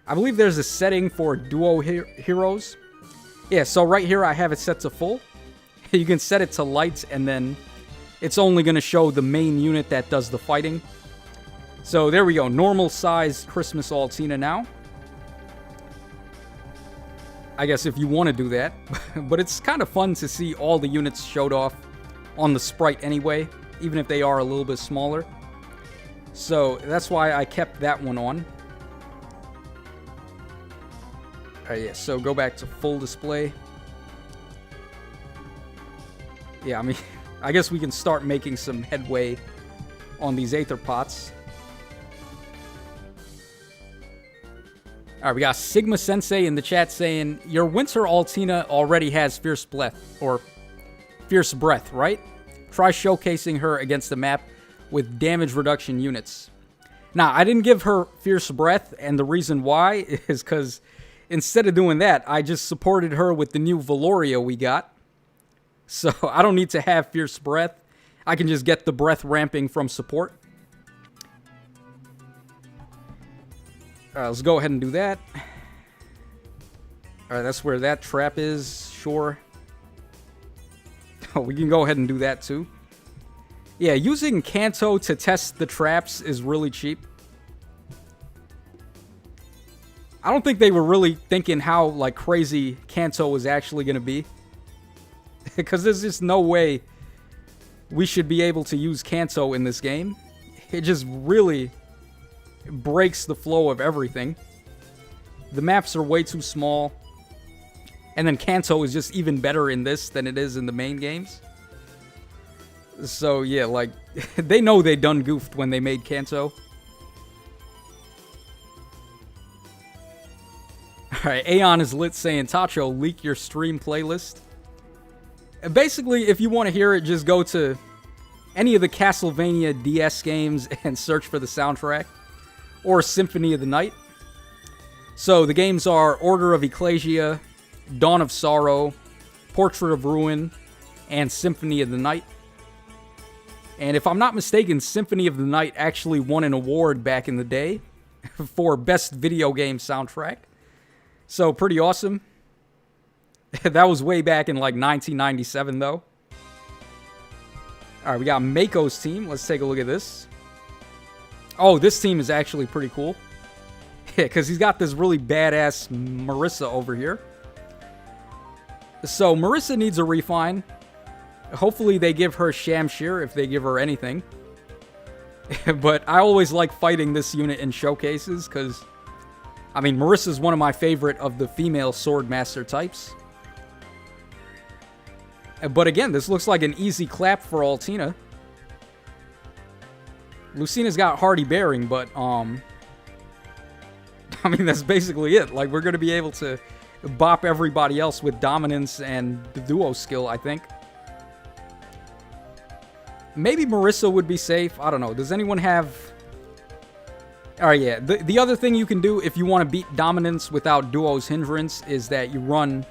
I believe there's a setting for Duo Heroes. Yeah, so right here I have it set to full. You can set it to light and then it's only going to show the main unit that does the fighting. So there we go, normal size Christmas Altina now. I guess if you want to do that. But it's kind of fun to see all the units showed off on the sprite anyway, even if they are a little bit smaller. So that's why I kept that one on. Alright, yeah, so go back to full display. Yeah, I mean, I guess we can start making some headway on these Aether Pots. Alright, we got Sigma Sensei in the chat saying, your Winter Altina already has Fierce Breath, right? Try showcasing her against the map with damage reduction units. Now, I didn't give her Fierce Breath, and the reason why is because instead of doing that, I just supported her with the new Valoria we got. So, I don't need to have Fierce Breath. I can just get the breath ramping from support. Alright, let's go ahead and do that. Alright, that's where that trap is. Sure. Oh, we can go ahead and do that too. Yeah, using Kanto to test the traps is really cheap. I don't think they were really thinking how, like, crazy Kanto was actually going to be. Because there's just no way we should be able to use Kanto in this game. It just really breaks the flow of everything. The maps are way too small. And then Kanto is just even better in this than it is in the main games. So, yeah, like, they know they done goofed when they made Kanto. Alright, Aeon is lit saying, Tacho, leak your stream playlist. Basically, if you want to hear it, just go to any of the Castlevania DS games and search for the soundtrack. Or Symphony of the Night. So, the games are Order of Ecclesia, Dawn of Sorrow, Portrait of Ruin, and Symphony of the Night. And if I'm not mistaken, Symphony of the Night actually won an award back in the day for Best Video Game Soundtrack. So, pretty awesome. That was way back in, like, 1997, though. Alright, we got Mako's team. Let's take a look at this. Oh, this team is actually pretty cool. Yeah, because he's got this really badass Marissa over here. So, Marissa needs a refine. Hopefully they give her Shamshir if they give her anything. But I always like fighting this unit in showcases because, I mean, Marissa's one of my favorite of the female Swordmaster types. But again, this looks like an easy clap for Altina. Lucina's got Hardy Bearing, but, I mean, that's basically it. Like, we're going to be able to bop everybody else with Dominance and the Duo skill, I think. Maybe Marissa would be safe. I don't know. Does anyone have... Alright, yeah. The other thing you can do if you want to beat Dominance without Duo's Hindrance is that you run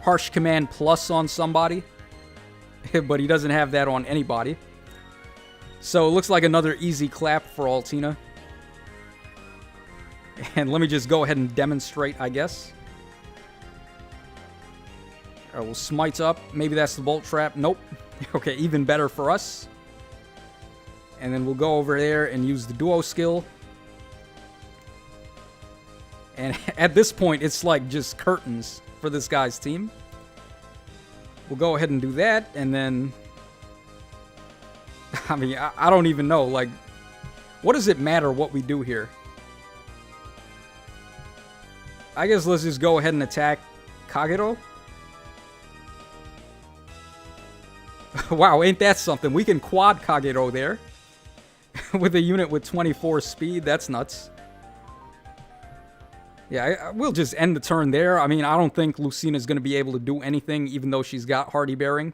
Harsh Command Plus on somebody. But he doesn't have that on anybody. So it looks like another easy clap for Altina. And let me just go ahead and demonstrate, I guess. Alright, we'll smite up. Maybe that's the Bolt Trap. Nope. Okay, even better for us. And then we'll go over there and use the Duo skill. And at this point, it's like just curtains for this guy's team. We'll go ahead and do that, and then... I mean, I don't even know, like... What does it matter what we do here? I guess let's just go ahead and attack Kagero. Wow, ain't that something? We can quad Kagero there. With a unit with 24 speed, that's nuts. Yeah, we'll just end the turn there. I mean, I don't think Lucina's going to be able to do anything, even though she's got Hardy Bearing.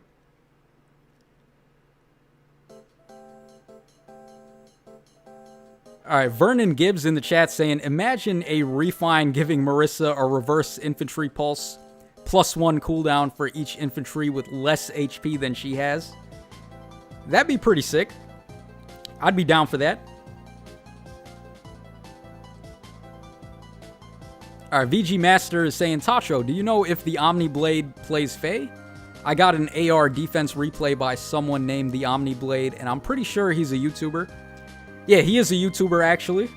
Alright, Vernon Gibbs in the chat saying, imagine a Refine giving Marissa a reverse infantry pulse, +1 cooldown for each infantry with less HP than she has. That'd be pretty sick. I'd be down for that. Alright, VG Master is saying, Tacho, do you know if the Omni Blade plays Faye? I got an AR defense replay by someone named the Omni Blade, and I'm pretty sure he's a YouTuber. Yeah, he is a YouTuber, actually.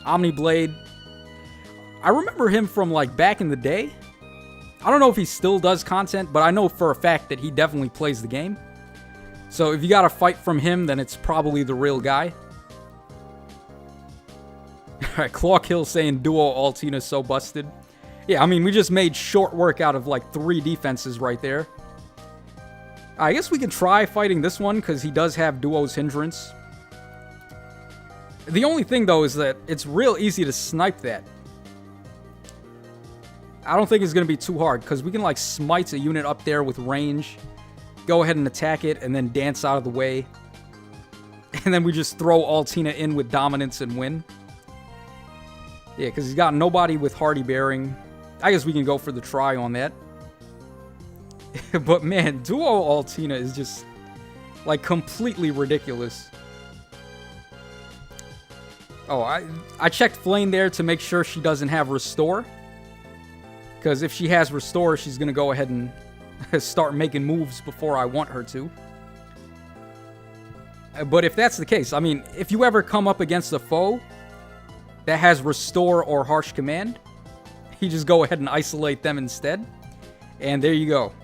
Omni Blade. I remember him from, like, back in the day. I don't know if he still does content, but I know for a fact that he definitely plays the game. So if you got a fight from him, then it's probably the real guy. Alright, Clawkill saying Duo Altina's so busted. Yeah, I mean, we just made short work out of, like, 3 defenses right there. I guess we can try fighting this one, because he does have Duo's Hindrance. The only thing, though, is that it's real easy to snipe that. I don't think it's going to be too hard, because we can, like, smite a unit up there with range, go ahead and attack it, and then dance out of the way. And then we just throw Altina in with Dominance and win. Yeah, because he's got nobody with Hardy Bearing. I guess we can go for the try on that. But, man, Duo Altina is just, like, completely ridiculous. Oh, I checked Flame there to make sure she doesn't have Restore. Because if she has Restore, she's going to go ahead and start making moves before I want her to. But if that's the case, I mean, if you ever come up against a foe that has Restore or Harsh Command, you just go ahead and isolate them instead. And there you go.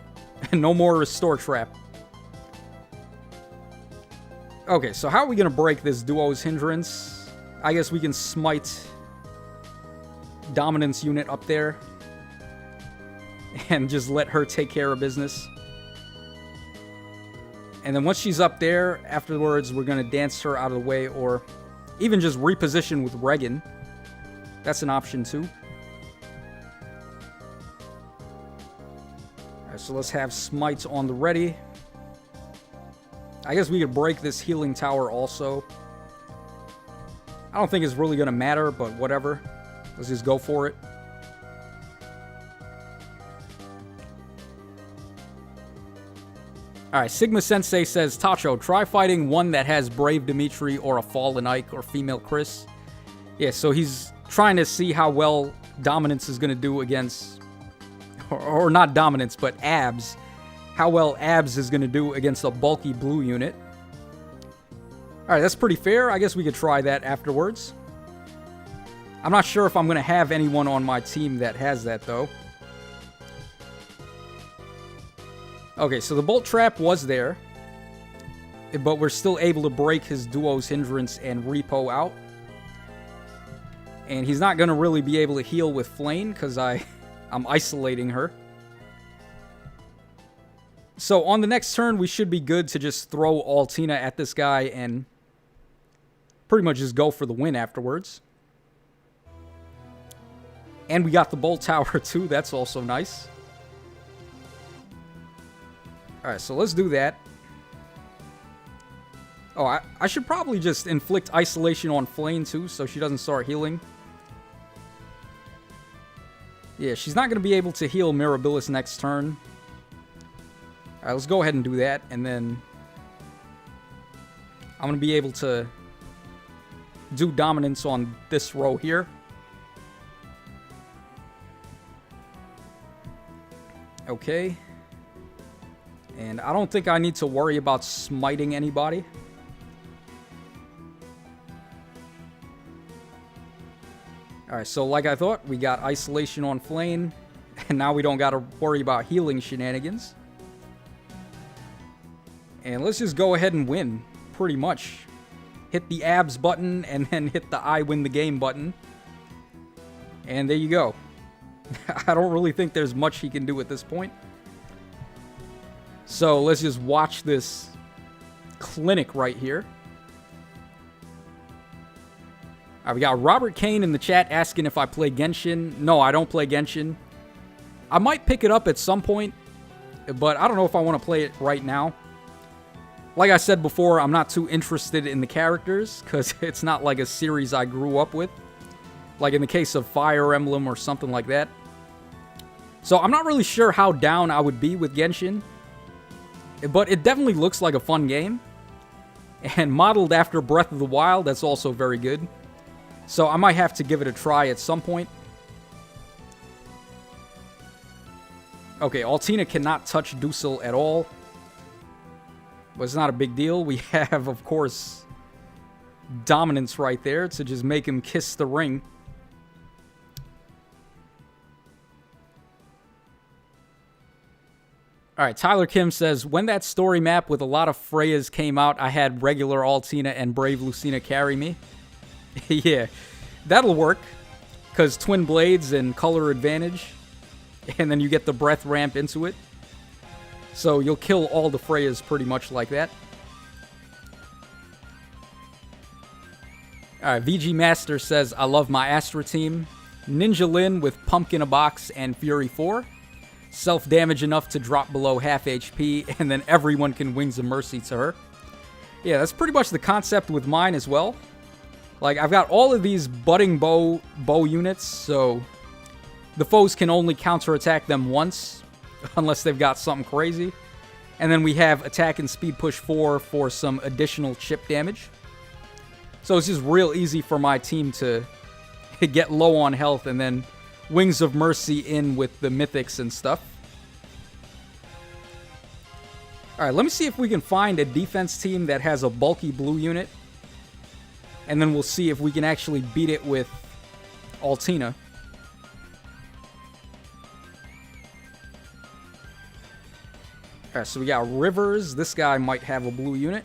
No more Restore Trap. Okay, so how are we going to break this Duo's Hindrance? I guess we can smite Dominance unit up there and just let her take care of business. And then once she's up there, afterwards we're going to dance her out of the way, or even just reposition with Regan. That's an option too. Alright, so let's have smites on the ready. I guess we could break this healing tower also. I don't think it's really going to matter, but whatever. Let's just go for it. Alright, Sigma Sensei says, Tacho, try fighting one that has Brave Dimitri or a Fallen Ike or Female Chris. Yeah, so he's trying to see how well Dominance is going to do against... Or not Dominance, but Abs. How well Abs is going to do against a bulky blue unit. Alright, that's pretty fair. I guess we could try that afterwards. I'm not sure if I'm going to have anyone on my team that has that, though. Okay, so the Bolt Trap was there. But we're still able to break his Duo's Hindrance and Repo out. And he's not going to really be able to heal with Flame, because I'm isolating her. So on the next turn, we should be good to just throw Altina at this guy and pretty much just go for the win afterwards. And we got the Bolt Tower too. That's also nice. Alright, so let's do that. Oh, I should probably just inflict Isolation on Flame too, so she doesn't start healing. Yeah, she's not going to be able to heal Mirabilis next turn. Alright, let's go ahead and do that, and then I'm going to be able to do Dominance on this row here. Okay. And I don't think I need to worry about smiting anybody. Alright, so like I thought, we got Isolation on Flame, and now we don't got to worry about healing shenanigans. And let's just go ahead and win, pretty much. Hit the abs button, and then hit the I win the game button. And there you go. I don't really think there's much he can do at this point. So let's just watch this clinic right here. We got Robert Kane in the chat asking if I play Genshin. No, I don't play Genshin. I might pick it up at some point, but I don't know if I want to play it right now. Like I said before, I'm not too interested in the characters, because it's not like a series I grew up with. Like in the case of Fire Emblem or something like that. So I'm not really sure how down I would be with Genshin. But it definitely looks like a fun game. And modeled after Breath of the Wild, that's also very good. So I might have to give it a try at some point. Okay, Altina cannot touch Dusel at all. But it's not a big deal. We have, of course, Dominance right there to just make him kiss the ring. Alright, Tyler Kim says, when that story map with a lot of Freyas came out, I had regular Altina and Brave Lucina carry me. Yeah, that'll work. Because Twin Blades and Color Advantage. And then you get the Breath ramp into it. So you'll kill all the Freyas pretty much like that. Alright, VG Master says, I love my Astra team. Ninja Lin with Pumpkin a Box and Fury 4. Self-damage enough to drop below half HP, and then everyone can Wings of Mercy to her. Yeah, that's pretty much the concept with mine as well. Like, I've got all of these budding bow units, so the foes can only counterattack them once, unless they've got something crazy. And then we have Attack and Speed Push 4 for some additional chip damage. So it's just real easy for my team to get low on health and then Wings of Mercy in with the mythics and stuff. Alright, let me see if we can find a defense team that has a bulky blue unit. And then we'll see if we can actually beat it with Altina. Alright, so we got Rivers. This guy might have a blue unit.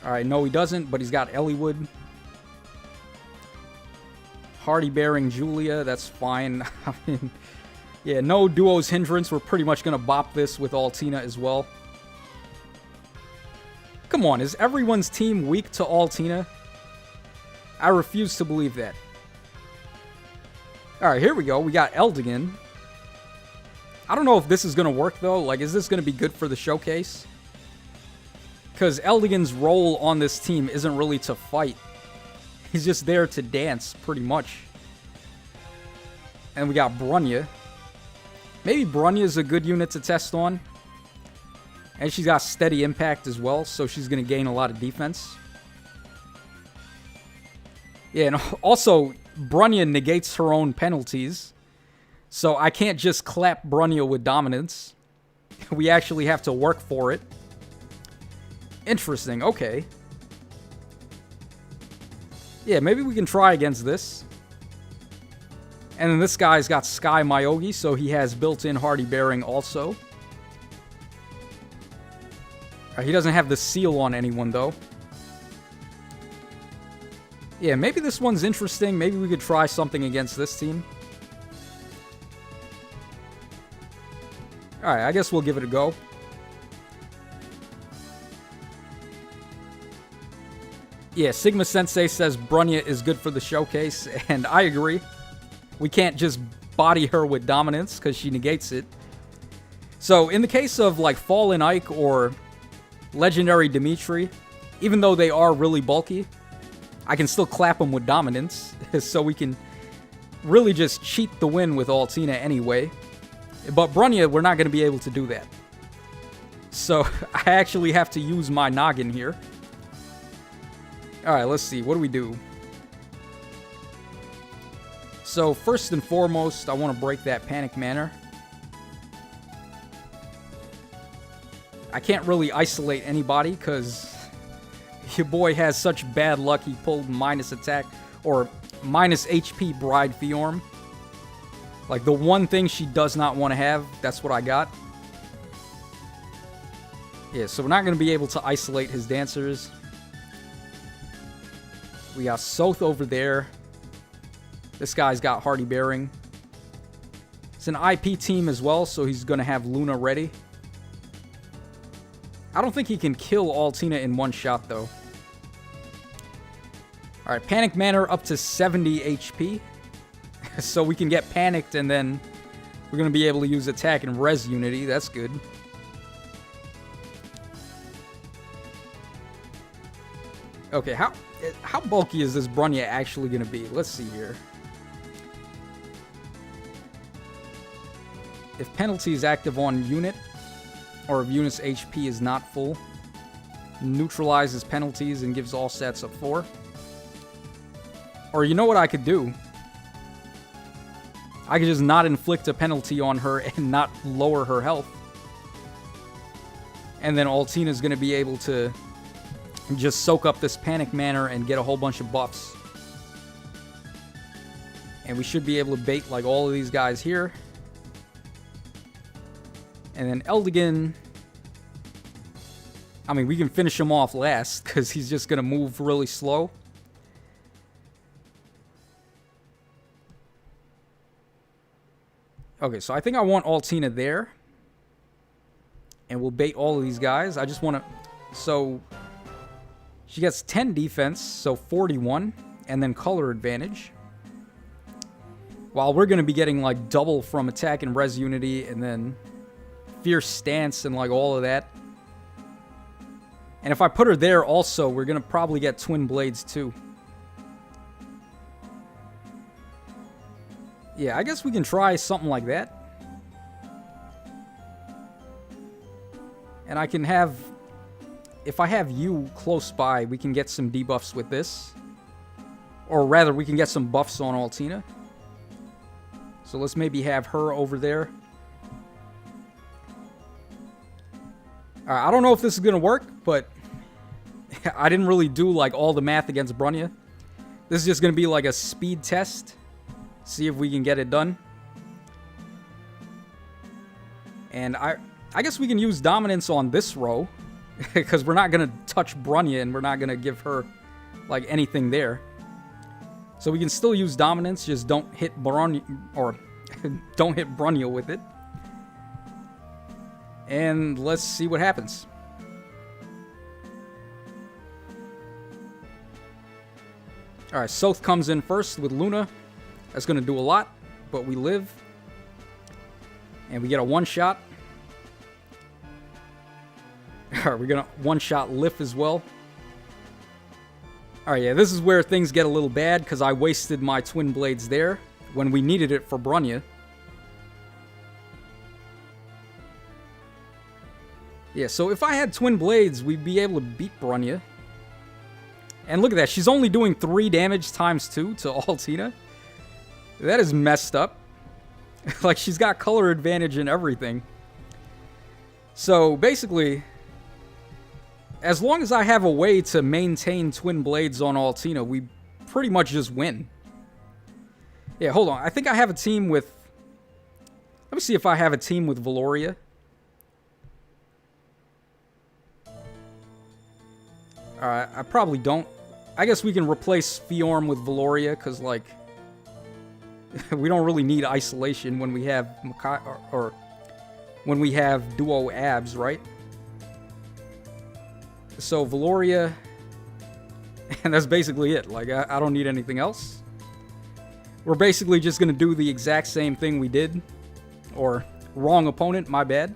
Alright, no he doesn't, but he's got Eliwood. Hardy Bearing Julia, that's fine. I mean, yeah, no Duo's Hindrance. We're pretty much going to bop this with Altina as well. Come on, is everyone's team weak to Altina? I refuse to believe that. Alright, here we go. We got Eldigan. I don't know if this is going to work, though. Like, is this going to be good for the showcase? Because Eldigan's role on this team isn't really to fight. He's just there to dance, pretty much. And we got Brunya. Maybe Brunya's a good unit to test on. And she's got steady impact as well, so she's going to gain a lot of defense. Yeah, and also, Brunya negates her own penalties. So I can't just clap Brunya with dominance. We actually have to work for it. Interesting, okay. Yeah, maybe we can try against this. And then this guy's got Sky Myogi, so he has built-in Hardy Bearing also. He doesn't have the seal on anyone, though. Yeah, maybe this one's interesting. Maybe we could try something against this team. Alright, I guess we'll give it a go. Yeah, Sigma Sensei says Brunya is good for the showcase, and I agree. We can't just body her with dominance, because she negates it. So, in the case of, like, Fallen Ike or Legendary Dimitri, even though they are really bulky, I can still clap them with dominance, so we can really just cheat the win with Altina anyway. But Brunya, we're not going to be able to do that. So, I actually have to use my noggin here. Alright, let's see. What do we do? So, first and foremost, I want to break that Panic Manor. I can't really isolate anybody, because your boy has such bad luck he pulled minus attack, or minus HP Bride Fiorm. Like, the one thing she does not want to have, that's what I got. Yeah, so we're not going to be able to isolate his dancers. We got Soth over there. This guy's got Hardy Bearing. It's an IP team as well, so he's going to have Luna ready. I don't think he can kill Altina in one shot, though. Alright, Panic Manor up to 70 HP. So we can get panicked, and then we're going to be able to use attack and res unity. That's good. Okay, how bulky is this Brunya actually going to be? Let's see here. If penalty is active on unit, or if unit's HP is not full, neutralizes penalties and gives all stats a 4. Or you know what I could do? I could just not inflict a penalty on her and not lower her health. And then Altina's going to be able to just soak up this Panic Manor and get a whole bunch of buffs. And we should be able to bait like all of these guys here. And then Eldigan, I mean, we can finish him off last, because he's just going to move really slow. Okay, so I think I want Altina there. And we'll bait all of these guys. I just want to... So, she gets 10 defense, so 41. And then color advantage. While we're going to be getting, like, double from attack and res unity, and then fierce stance and, like, all of that. And if I put her there also, we're going to probably get twin blades too. Yeah, I guess we can try something like that. And I can have... If I have you close by, we can get some debuffs with this. Or rather, we can get some buffs on Altina. So let's maybe have her over there. Alright, I don't know if this is going to work, but I didn't really do, like, all the math against Brunya. This is just going to be, like, a speed test. See if we can get it done. And I guess we can use dominance on this row. Because we're not going to touch Brunya, and we're not going to give her, like, anything there. So we can still use dominance, just don't hit Brunya, or don't hit Brunya with it. And let's see what happens. Alright, Soth comes in first with Luna. That's going to do a lot, but we live. And we get a one-shot. Alright, we're going to one-shot Lif as well. Alright, yeah, this is where things get a little bad, because I wasted my twin blades there when we needed it for Brunya. Yeah, so if I had twin blades, we'd be able to beat Brunya. And look at that, she's only doing 3 damage times 2 to Altina. That is messed up. Like, she's got color advantage and everything. So, basically, as long as I have a way to maintain twin blades on Altina, we pretty much just win. Yeah, hold on. I think I have a team with... Let me see if I have a team with Valoria. Alright, I probably don't. I guess we can replace Fiorm with Valoria, because, like, we don't really need isolation when we have when we have duo abs, right? So Valoria, and that's basically it. Like, I don't need anything else. We're basically just going to do the exact same thing we did. Or, wrong opponent, my bad.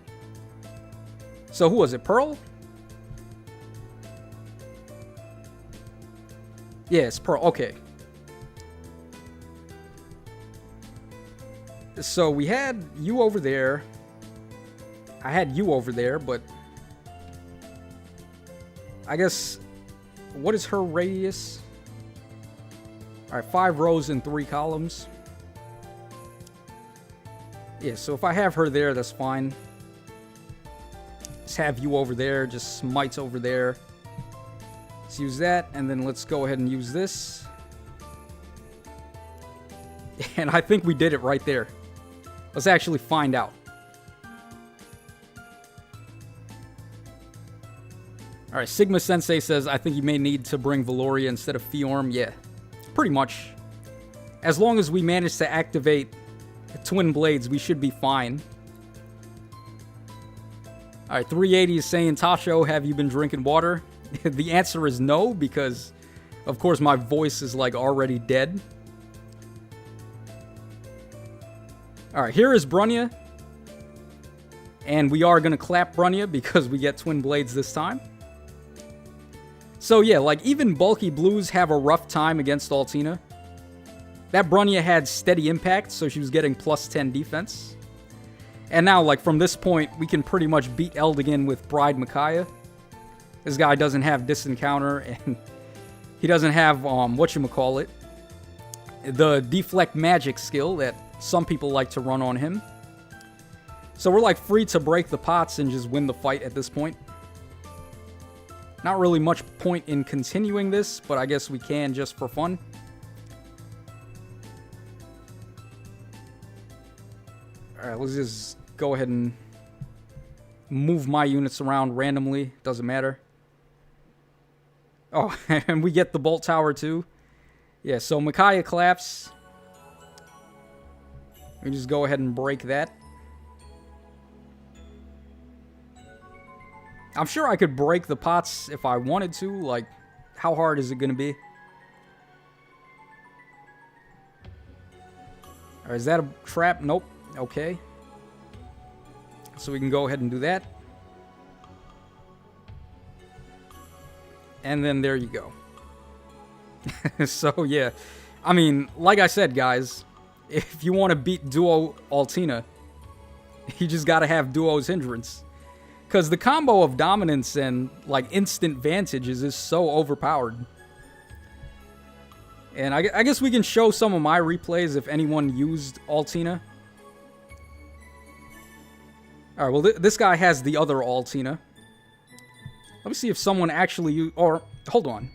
So who was it, Pearl? Yeah, it's Pearl, okay. So we had you over there. I had you over there, but I guess, what is her radius? Alright, 5 rows and 3 columns. Yeah, so if I have her there, that's fine. Let's have you over there, just smites over there. Let's use that, and then let's go ahead and use this. And I think we did it right there. Let's actually find out. Alright, Sigma Sensei says, I think you may need to bring Valoria instead of Fiorm. Yeah, pretty much. As long as we manage to activate Twin Blades, we should be fine. Alright, 380 is saying, Tasho, have you been drinking water? The answer is no, because, of course, my voice is, like, already dead. Alright, here is Brunya. And we are going to clap Brunya because we get Twin Blades this time. So yeah, like, even bulky blues have a rough time against Altina. That Brunya had steady impact, so she was getting plus 10 defense. And now, like, from this point, we can pretty much beat Eldigan with Bride Micaiah. This guy doesn't have Disencounter, and he doesn't have, whatchamacallit, the Deflect Magic skill that some people like to run on him. So we're, like, free to break the pots and just win the fight at this point. Not really much point in continuing this, but I guess we can just for fun. Alright, let's just go ahead and move my units around randomly. Doesn't matter. Oh, and we get the Bolt Tower too. Yeah, so Micaiah claps. We just go ahead and break that. I'm sure I could break the pots if I wanted to. Like, how hard is it going to be? Or is that a trap? Nope. Okay. So we can go ahead and do that. And then there you go. So, yeah. I mean, like I said, guys, if you want to beat Duo Altina, you just got to have Duo's Hindrance. Because the combo of Dominance and, like, instant Vantages is so overpowered. And I guess we can show some of my replays if anyone used Altina. Alright, well, this guy has the other Altina. Let me see if someone actually used... Or, hold on.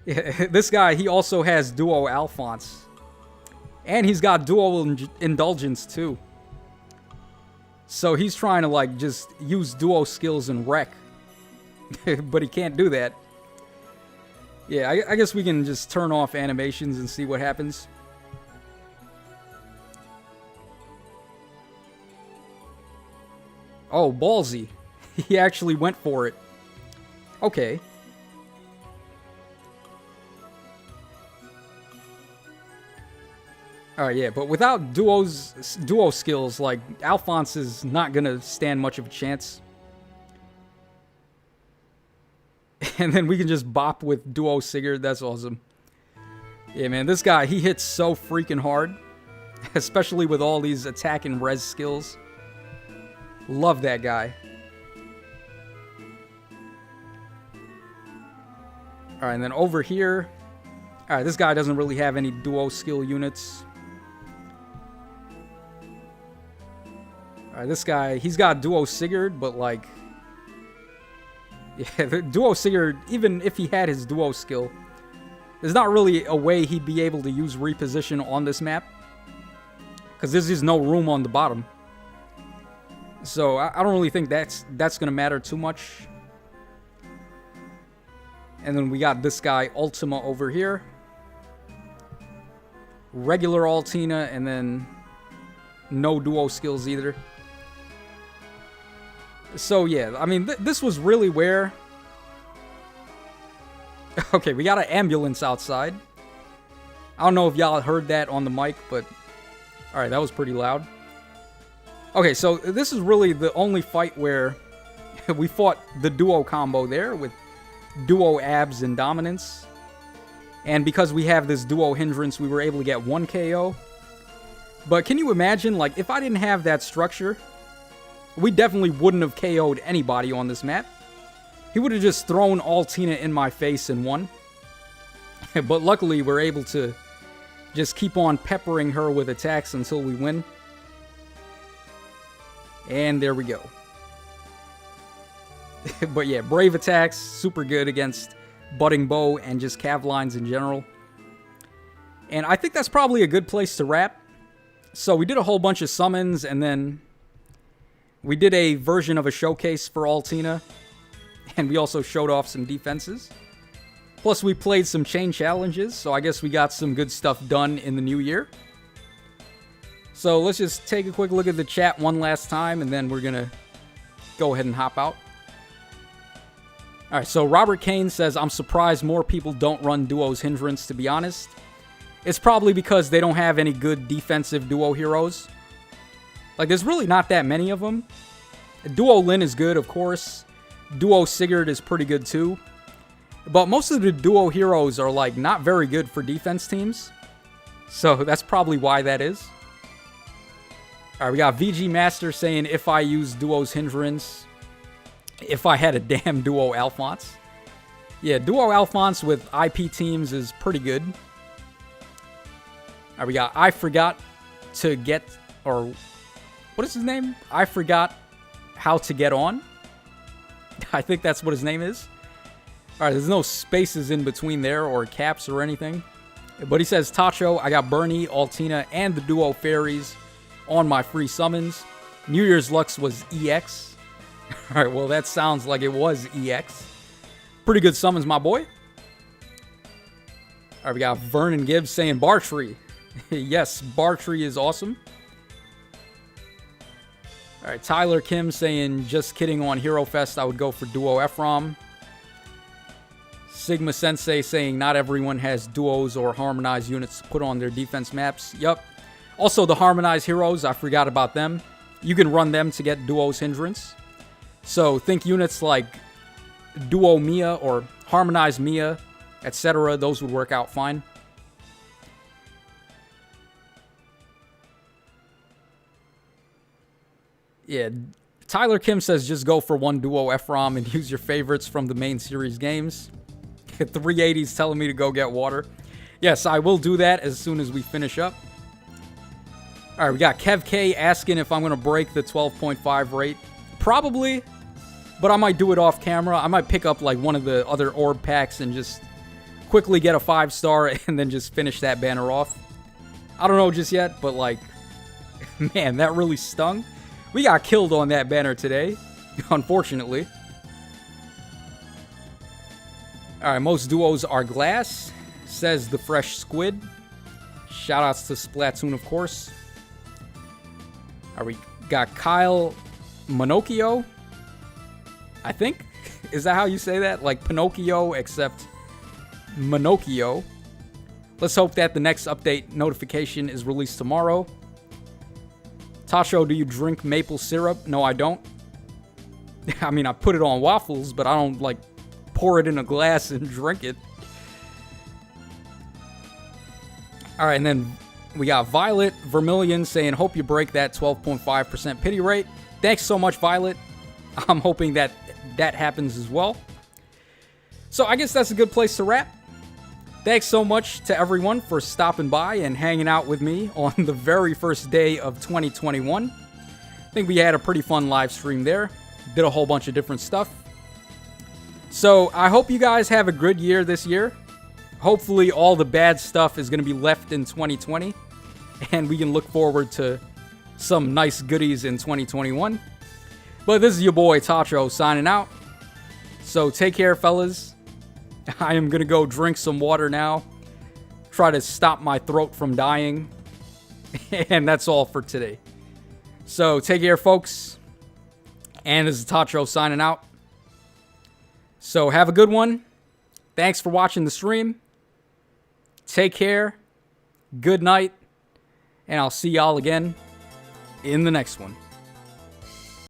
Yeah, this guy, he also has Duo Alphonse. And he's got Duo Indulgence, too. So he's trying to, like, just use duo skills and wreck. But he can't do that. Yeah, I guess we can just turn off animations and see what happens. Oh, ballsy. He actually went for it. Okay. Alright, yeah, but without duo skills, like, Alphonse is not gonna stand much of a chance. And then we can just bop with Duo Sigurd, that's awesome. Yeah, man, this guy, he hits so freaking hard. Especially with all these attack and res skills. Love that guy. Alright, and then over here... Alright, this guy doesn't really have any duo skill units. Alright, this guy, he's got Duo Sigurd, but like... Yeah, the Duo Sigurd, even if he had his duo skill, there's not really a way he'd be able to use reposition on this map. Because there's just no room on the bottom. So, I don't really think that's going to matter too much. And then we got this guy, Ultima, over here. Regular Altina, and then no duo skills either. So yeah, I mean, this was really where... Okay, we got an ambulance outside. I don't know if y'all heard that on the mic, but... Alright, that was pretty loud. Okay, so this is really the only fight where we fought the duo combo there with duo abs and dominance. And because we have this duo hindrance, we were able to get 1 KO. But can you imagine, like, if I didn't have that structure, we definitely wouldn't have KO'd anybody on this map. He would have just thrown Altina in my face and won. But luckily, we're able to just keep on peppering her with attacks until we win. And there we go. But yeah, brave attacks, super good against Budding Bow and just cav lines in general. And I think that's probably a good place to wrap. So we did a whole bunch of summons, and then we did a version of a showcase for Altina. And we also showed off some defenses. Plus, we played some chain challenges, so I guess we got some good stuff done in the new year. So let's just take a quick look at the chat one last time, and then we're going to go ahead and hop out. Alright, so Robert Kane says, I'm surprised more people don't run Duo's Hindrance, to be honest. It's probably because they don't have any good defensive Duo heroes. Like, there's really not that many of them. Duo Lin is good, of course. Duo Sigurd is pretty good too. But most of the Duo heroes are, like, not very good for defense teams. So that's probably why that is. Alright, we got VG Master saying, if I use Duo's Hindrance, if I had a damn Duo Alphonse. Yeah, Duo Alphonse with IP teams is pretty good. Alright, we got I forgot to get, or what is his name? I forgot how to get on. I think that's what his name is. Alright, there's no spaces in between there or caps or anything. But he says, Tacho, I got Bernie, Altina, and the Duo Fairies on my free summons. New Year's Lux was EX. Alright, well that sounds like it was EX. Pretty good summons, my boy. Alright, we got Vernon Gibbs saying Bartree. Yes, Bartree is awesome. Alright, Tyler Kim saying, just kidding, on Hero Fest I would go for Duo Ephraim. Sigma Sensei saying, not everyone has duos or harmonized units to put on their defense maps. Yup. Also, the harmonized heroes, I forgot about them. You can run them to get Duo's Hindrance. So, think units like Duo Mia or harmonized Mia, etc. Those would work out fine. Yeah, Tyler Kim says just go for 1 Duo Ephraim and use your favorites from the main series games. 380's telling me to go get water. Yes, I will do that as soon as we finish up. Alright, we got Kev K asking if I'm going to break the 12.5 rate. Probably, but I might do it off camera. I might pick up like one of the other orb packs and just quickly get a 5-star and then just finish that banner off. I don't know just yet, but like, man, that really stung. We got killed on that banner today, unfortunately. Alright, most duos are glass, says the Fresh Squid. Shoutouts to Splatoon, of course. Alright, we got Kyle Monocchio, I think. Is that how you say that? Like Pinocchio, except Monocchio. Let's hope that the next update notification is released tomorrow. Tasho, do you drink maple syrup? No, I don't. I mean, I put it on waffles, but I don't, like, pour it in a glass and drink it. Alright, and then we got Violet Vermilion saying, hope you break that 12.5% pity rate. Thanks so much, Violet. I'm hoping that that happens as well. So I guess that's a good place to wrap. Thanks so much to everyone for stopping by and hanging out with me on the very first day of 2021. I think we had a pretty fun live stream there. Did a whole bunch of different stuff. So I hope you guys have a good year this year. Hopefully all the bad stuff is going to be left in 2020. And we can look forward to some nice goodies in 2021. But this is your boy Tacho signing out. So take care, fellas. I am going to go drink some water now. Try to stop my throat from dying. And that's all for today. So take care, folks. And this is Tatro signing out. So have a good one. Thanks for watching the stream. Take care. Good night. And I'll see y'all again in the next one.